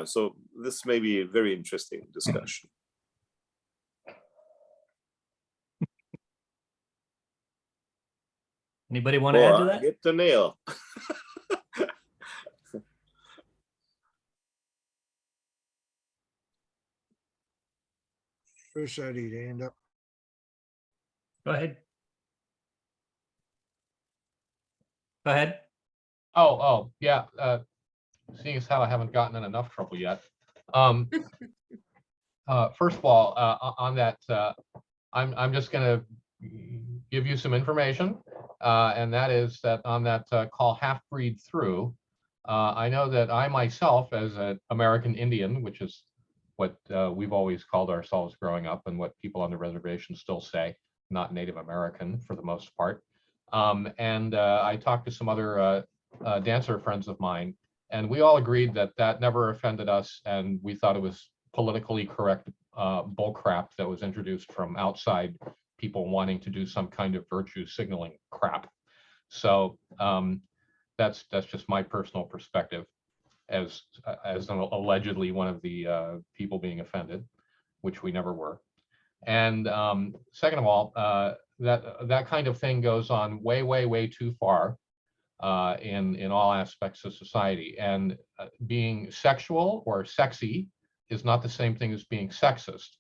Speaker 8: so this may be a very interesting discussion.
Speaker 1: Anybody want to add to
Speaker 8: Boy,
Speaker 1: that?
Speaker 8: hit the nail.
Speaker 11: First, I need hand up.
Speaker 1: Go ahead. Go ahead.
Speaker 7: Oh, yeah. Seeing as how I haven't gotten in enough trouble yet. First of all, on that, I'm just going to give you some information, and that is that on that call Half Breed Through, I know that I myself, as an American Indian, which is what we've always called ourselves growing up and what people on the reservation still say, not Native American for the most part. And I talked to some other dancer friends of mine, and we all agreed that that never offended us, and we thought it was politically correct bull crap that was introduced from outside people wanting to do some kind of virtue signaling crap. So that's just my personal perspective as allegedly one of the people being offended, which we never were. And second of all, that kind of thing goes on way too far in all aspects of society. And being sexual or sexy is not the same thing as being sexist.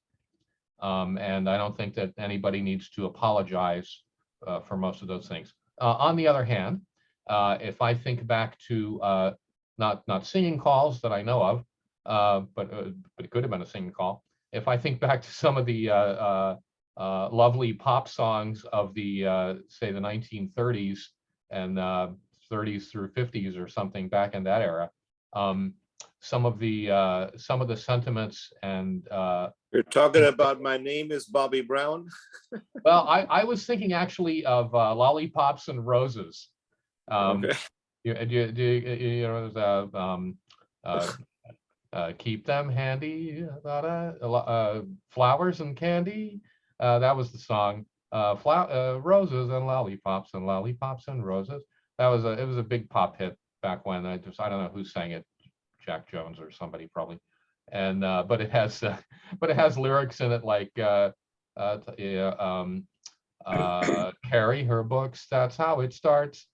Speaker 7: And I don't think that anybody needs to apologize for most of those things. On the other hand, if I think back to not singing calls that I know of, but it could have been a singing call. If I think back to some of the lovely pop songs of the say the 1930s and 30s through 50s or something back in that era, some of the sentiments and
Speaker 8: you're talking about My Name is Bobby Brown.
Speaker 7: well, I was thinking actually of Lollipops and Roses.
Speaker 8: Okay.
Speaker 7: Keep them handy, flowers and candy. That was the song. Roses and lollipops and roses. It was a big pop hit back when. I don't know who sang it, Jack Jones or somebody probably. And but it has lyrics in it like carry her books, that's how it starts.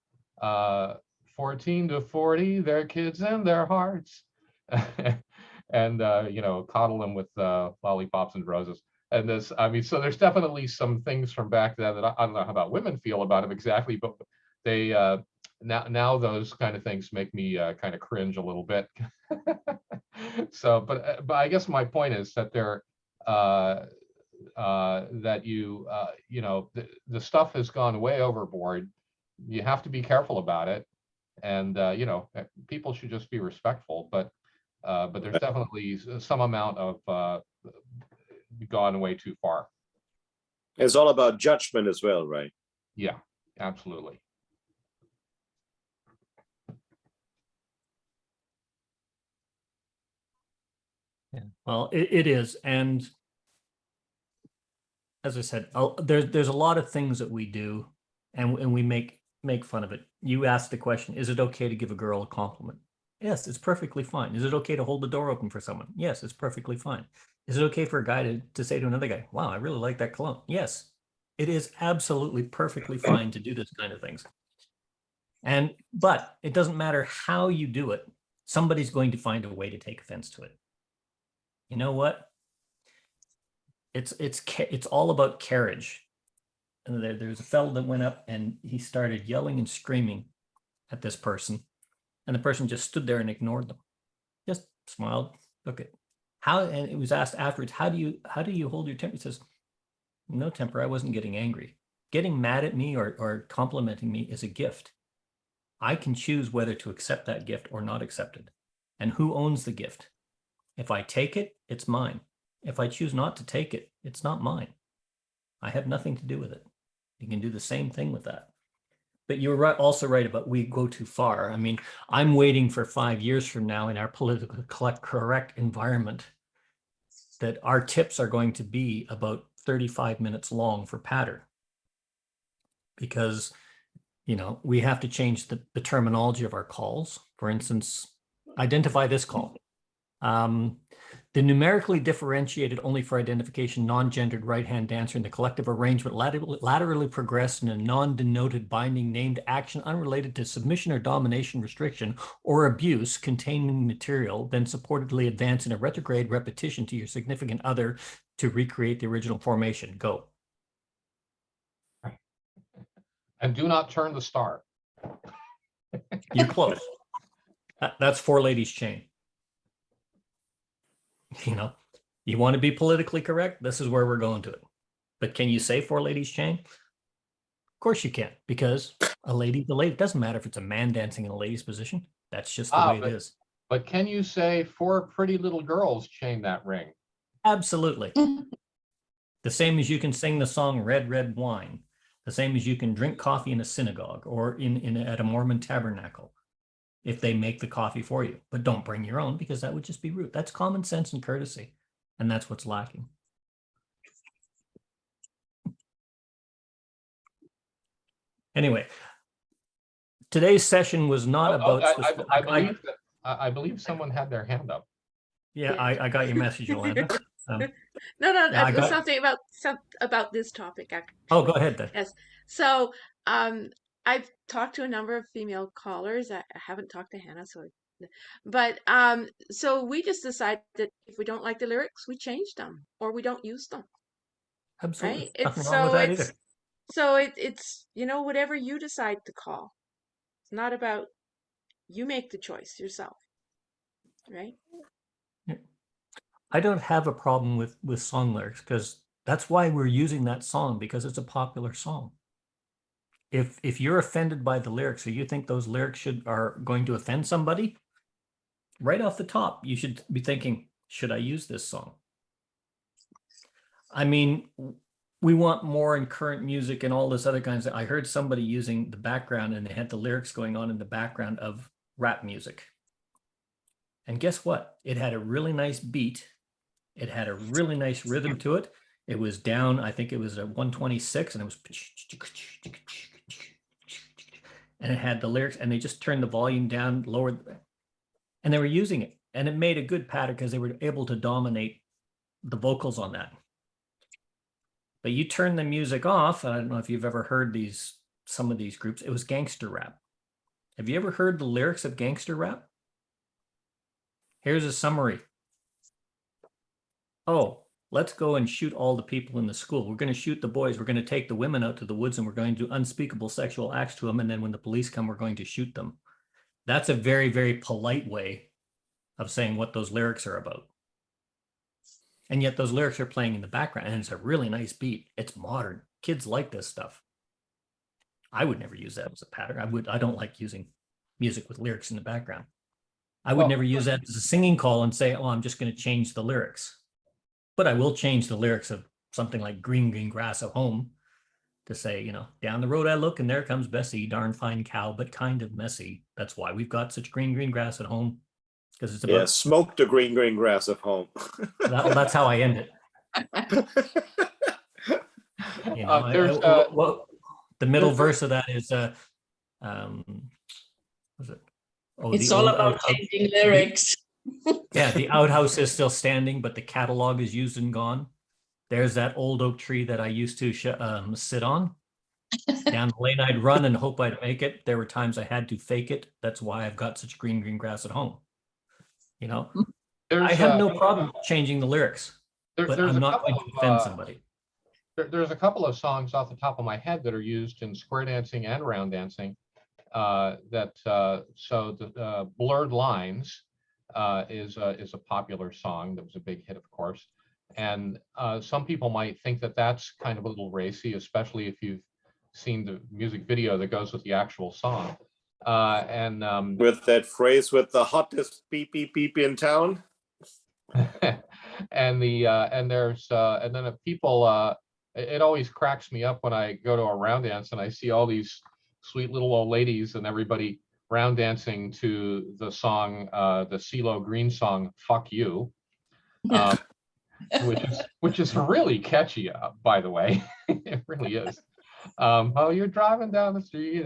Speaker 7: 14 to 40, their kids and their hearts. And coddle them with lollipops and roses. And this, I mean, so there's definitely some things from back then that I don't know how about women feel about them exactly, but they now those kind of things make me kind of cringe a little bit. So, but I guess my point is that they're that the stuff has gone way overboard. You have to be careful about it, and people should just be respectful. But there's definitely some amount of gone way too far.
Speaker 8: It's all about judgment as well, right?
Speaker 7: Yeah, absolutely.
Speaker 1: Yeah, well, it is. And as I said, there's a lot of things that we do and we make fun of it. You asked the question, is it okay to give a girl a compliment? Yes, it's perfectly fine. Is it okay to hold the door open for someone? Yes, it's perfectly fine. Is it okay for a guy to say to another guy, wow, I really like that cologne? Yes, it is absolutely perfectly fine to do this kind of things. But it doesn't matter how you do it. Somebody's going to find a way to take offense to it. You know what? It's all about carriage. And there's a fellow that went up and he started yelling and screaming at this person, and the person just stood there and ignored them, just smiled. Look at how, and it was asked afterwards, how do you hold your temper? He says, No temper. I wasn't getting angry. Getting mad at me or complimenting me is a gift. I can choose whether to accept that gift or not accept it. And who owns the gift? If I take it, it's mine. If I choose not to take it, it's not mine. I have nothing to do with it. You can do the same thing with that. But you're right, also right about we go too far. I mean, I'm waiting for 5 years from now in our politically correct environment that our tips are going to be about 35 minutes long for patter. Because, you know, we have to change the terminology of our calls. For instance, identify this call. The numerically differentiated only for identification non-gendered right-hand dancer in the collective arrangement laterally progressed in a non-denoted binding named action unrelated to submission or domination, restriction, or abuse containing material, then supportedly advance in a retrograde repetition to your significant other to recreate the original formation. Go.
Speaker 7: And do not turn the star.
Speaker 1: You're close. That's Four Ladies Chain. You know, you want to be politically correct? This is where we're going to it. But can you say Four Ladies Chain? Of course you can, because a lady's a lady. It doesn't matter if it's a man dancing in a lady's position. That's just the way it is.
Speaker 7: But can you say four pretty little girls chain that ring?
Speaker 1: Absolutely. The same as you can sing the song Red, Red Wine. The same as you can drink coffee in a synagogue or at a Mormon tabernacle if they make the coffee for you. But don't bring your own, because that would just be rude. That's common sense and courtesy. And that's what's lacking. Anyway, today's session was not about.
Speaker 7: I believe someone had their hand up.
Speaker 1: Yeah, I got your message, Yolanda.
Speaker 11: No,
Speaker 1: yeah,
Speaker 11: something about this topic. Actually.
Speaker 1: Oh, go ahead then.
Speaker 11: Yes. So, I've talked to a number of female callers. I haven't talked to Hannah, but so we just decide that if we don't like the lyrics, we change them or we don't use them.
Speaker 1: Absolutely.
Speaker 11: Right?
Speaker 1: Nothing wrong with that either.
Speaker 11: So it's whatever you decide to call. It's not about, you make the choice yourself. Right?
Speaker 1: Yeah. I don't have a problem with song lyrics, because that's why we're using that song, because it's a popular song. If you're offended by the lyrics, or you think those lyrics are going to offend somebody, right off the top, you should be thinking, should I use this song? I mean, we want more in current music and all this other kinds of. I heard somebody using the background and they had the lyrics going on in the background of rap music. And guess what? It had a really nice beat. It had a really nice rhythm to it. It was down, I think it was at 126, and it was, and it had the lyrics, and they just turned the volume down, lowered, and they were using it. And it made a good pattern because they were able to dominate the vocals on that. But you turn the music off, I don't know if you've ever heard some of these groups, it was gangster rap. Have you ever heard the lyrics of gangster rap? Here's a summary. Oh, let's go and shoot all the people in the school. We're going to shoot the boys. We're going to take the women out to the woods and we're going to do unspeakable sexual acts to them. And then when the police come, we're going to shoot them. That's a very, very polite way of saying what those lyrics are about. And yet those lyrics are playing in the background, and it's a really nice beat. It's modern. Kids like this stuff. I would never use that as a pattern. I don't like using music with lyrics in the background. I would never use that as a singing call and say, oh, I'm just going to change the lyrics. But I will change the lyrics of something like Green, Green Grass at Home to say, down the road I look and there comes Bessie, darn fine cow, but kind of messy. That's why we've got such green, green grass at home. Because it's about
Speaker 8: smoke the green, green grass at home.
Speaker 1: That's how I end it. The middle verse of that is was it? Oh,
Speaker 4: it's all about changing lyrics.
Speaker 1: Yeah, the outhouse is still standing, but the catalog is used and gone. There's that old oak tree that I used to sit on. Down the lane I'd run and hope I'd make it. There were times I had to fake it. That's why I've got such green, green grass at home. I have no problem changing the lyrics, but I'm not going to offend somebody.
Speaker 7: There's a couple of songs off the top of my head that are used in square dancing and round dancing. So the Blurred Lines is a popular song that was a big hit, of course. And some people might think that that's kind of a little racy, especially if you've seen the music video that goes with the actual song.
Speaker 8: With that phrase, with the hottest beep beep beep in town.
Speaker 7: and then if people, it always cracks me up when I go to a round dance and I see all these sweet little old ladies and everybody round dancing to the song, the CeeLo Green song, "Fuck You," which is really catchy, by the way. It really is. Oh, you're driving down the street,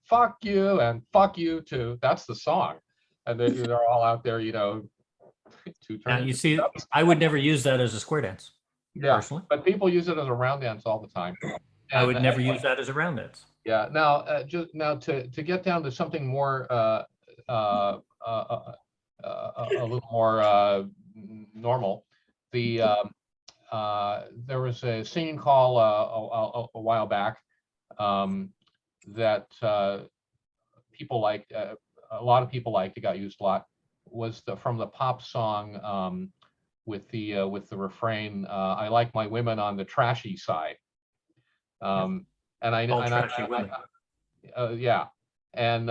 Speaker 7: fuck you and fuck you too. That's the song, and they're all out there, to turn.
Speaker 1: Now, you see, I would never use that as a square dance.
Speaker 7: Yeah,
Speaker 1: personally.
Speaker 7: but people use it as a round dance all the time.
Speaker 1: I would
Speaker 7: And
Speaker 1: never
Speaker 7: anyway,
Speaker 1: use that as a round dance.
Speaker 7: Yeah. Now, just now to get down to something more, a little more normal. There was a singing call a while back that people liked. A lot of people liked. It got used a lot. Was from the pop song with the refrain, "I like my women on the trashy side." And I
Speaker 1: All
Speaker 7: and
Speaker 1: trashy women.
Speaker 7: yeah, and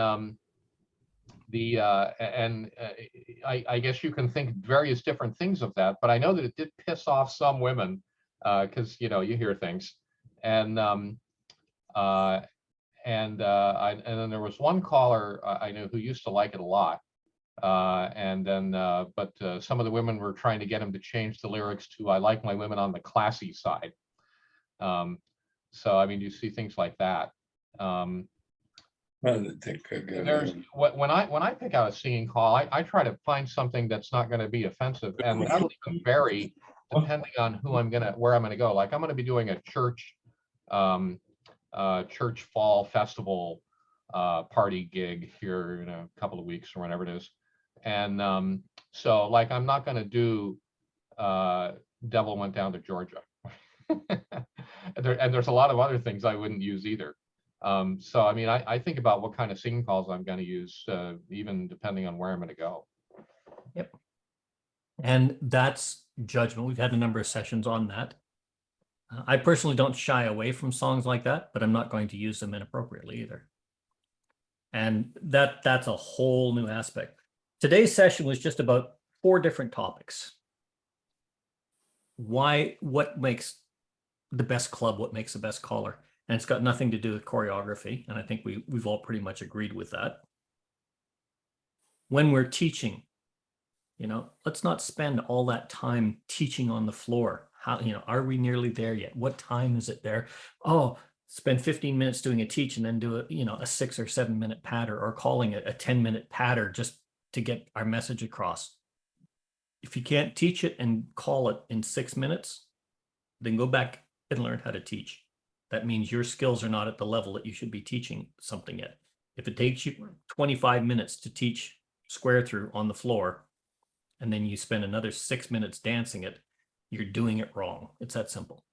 Speaker 7: I guess you can think various different things of that, but I know that it did piss off some women because you hear things, and then there was one caller I knew who used to like it a lot, but some of the women were trying to get him to change the lyrics to "I like my women on the classy side." So I mean, you see things like that. There's when I pick out a singing call, I try to find something that's not going to be offensive, and that'll even vary depending on where I'm going to go. Like I'm going to be doing a church fall festival party gig here in a couple of weeks or whenever it is, and so like I'm not going to do "Devil Went Down to Georgia." And there's a lot of other things I wouldn't use either. So I mean, I think about what kind of singing calls I'm going to use, even depending on where I'm going to go.
Speaker 1: Yep. And that's judgment. We've had a number of sessions on that. I personally don't shy away from songs like that, but I'm not going to use them inappropriately either. And that's a whole new aspect. Today's session was just about 4 different topics. What makes the best club, what makes the best caller? And it's got nothing to do with choreography. And I think we've all pretty much agreed with that. When we're teaching, let's not spend all that time teaching on the floor. How, are we nearly there yet? What time is it there? Oh, spend 15 minutes doing a teach and then do a 6 or 7 minute patter, or calling it a 10-minute patter just to get our message across. If you can't teach it and call it in 6 minutes, then go back and learn how to teach. That means your skills are not at the level that you should be teaching something at. If it takes you 25 minutes to teach square through on the floor, and then you spend another 6 minutes dancing it, you're doing it wrong. It's that simple.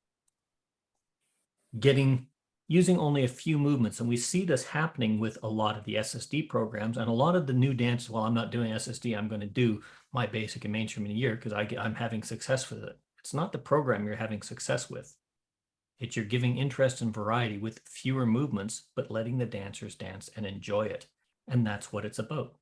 Speaker 1: Using only a few movements, and we see this happening with a lot of the SSD programs and a lot of the new dances. Well, I'm not doing SSD, I'm going to do my basic and mainstream in a year because I'm having success with it. It's not the program you're having success with. It's you're giving interest and variety with fewer movements, but letting the dancers dance and enjoy it. And that's what it's about.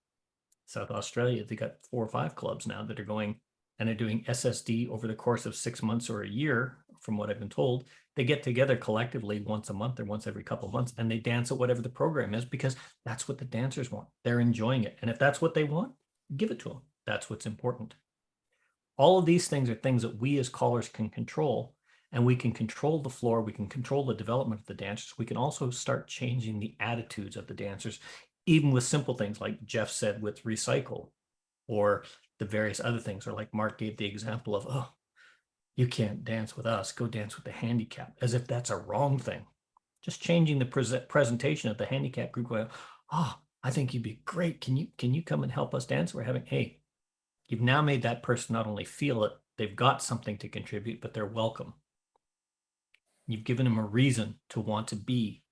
Speaker 1: South Australia, they got 4 or 5 clubs now that are going and they're doing SSD over the course of 6 months or a year, from what I've been told. They get together collectively once a month or once every couple of months, and they dance at whatever the program is because that's what the dancers want. They're enjoying it. And if that's what they want, give it to them. That's what's important. All of these things are things that we as callers can control, and we can control the floor. We can control the development of the dancers. We can also start changing the attitudes of the dancers, even with simple things like Jeff said with recycle, or the various other things, or like Mark gave the example of, oh, you can't dance with us, go dance with the handicap, as if that's a wrong thing. Just changing the presentation of the handicap group, going, oh, I think you'd be great. Can you come and help us dance? We're having, hey, you've now made that person not only feel it, they've got something to contribute, but they're welcome. You've given them a reason to want to be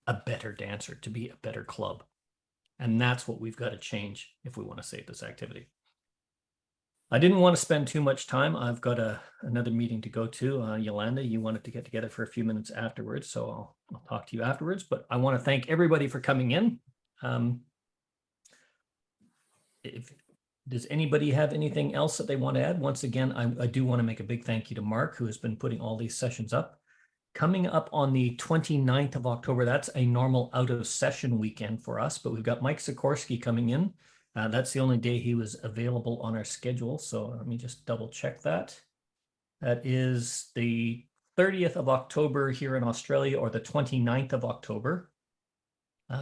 Speaker 1: a better dancer, to be a better club. And that's what we've got to change if we want to save this activity. I didn't want to spend too much time. I've got another meeting to go to. Yolanda, you wanted to get together for a few minutes afterwards, so I'll talk to you afterwards. But I want to thank everybody for coming in. Does anybody have anything else that they want to add? Once again, I do want to make a big thank you to Mark, who has been putting all these sessions up. Coming up on the 29th of October, that's a normal out of session weekend for us, but we've got Mike Sikorsky coming in. That's the only day he was available on our schedule. So let me just double check that. That is the 30th of October here in Australia, or the 29th of October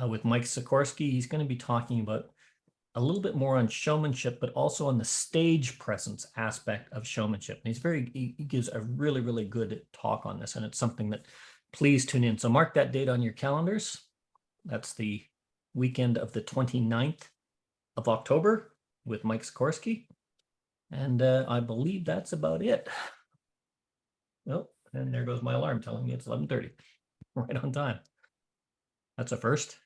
Speaker 1: with Mike Sikorsky. He's going to be talking about a little bit more on showmanship, but also on the stage presence aspect of showmanship. And he gives a really, really good talk on this. And it's something that please tune in. So mark that date on your calendars. That's the weekend of the 29th of October with Mike Sikorsky. And I believe that's about it. Oh, and there goes my alarm telling me it's 11:30, right on time. That's a first.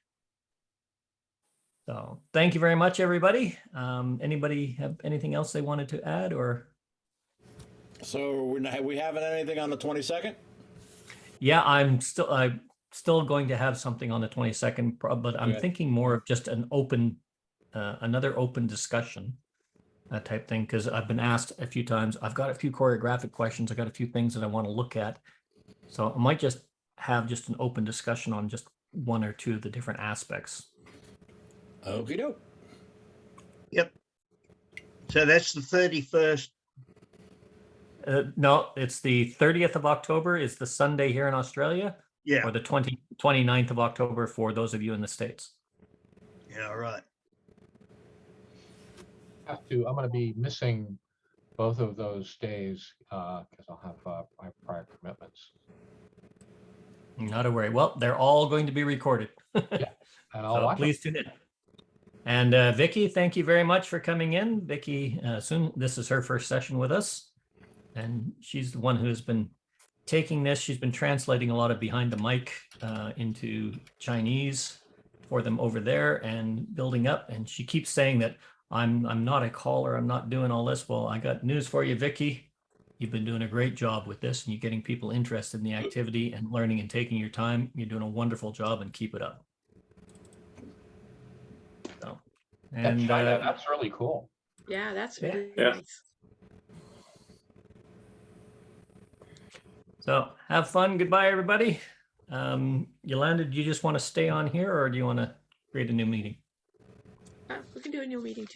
Speaker 1: So thank you very much, everybody. Anybody have anything else they wanted to add, or?
Speaker 5: So we having anything on the 22nd?
Speaker 1: Yeah, I'm still going to have something on the 22nd, but I'm thinking more of just an open, another open discussion type thing, because I've been asked a few times. I've got a few choreographic questions. I got a few things that I want to look at. So I might just have just an open discussion on just one or two of the different aspects.
Speaker 5: Okie doke.
Speaker 10: Yep. So that's the 31st.
Speaker 1: No, it's the 30th of October is the Sunday here in Australia.
Speaker 10: Yeah.
Speaker 1: Or the 29th of October for those of you in the States.
Speaker 10: Yeah, right.
Speaker 7: I'm going to be missing both of those days because I'll have my prior commitments.
Speaker 1: Not to worry. Well, they're all going to be recorded.
Speaker 7: Yeah, and I'll
Speaker 1: So
Speaker 7: watch
Speaker 1: please tune in. And Vicky, thank you very much for coming in. Vicky, this is her first session with us. And she's the one who has been taking this. She's been translating a lot of behind the mic into Chinese for them over there and building up. And she keeps saying that I'm not a caller. I'm not doing all this. Well, I got news for you, Vicky. You've been doing a great job with this, and you're getting people interested in the activity and learning and taking your time. You're doing a wonderful job, and keep it up. So, and
Speaker 7: China, that's really cool.
Speaker 11: Yeah, that's really
Speaker 8: Yeah.
Speaker 11: nice.
Speaker 1: So have fun. Goodbye, everybody. Yolanda, do you just want to stay on here, or do you want to create a new meeting?
Speaker 11: We can do a new meeting too.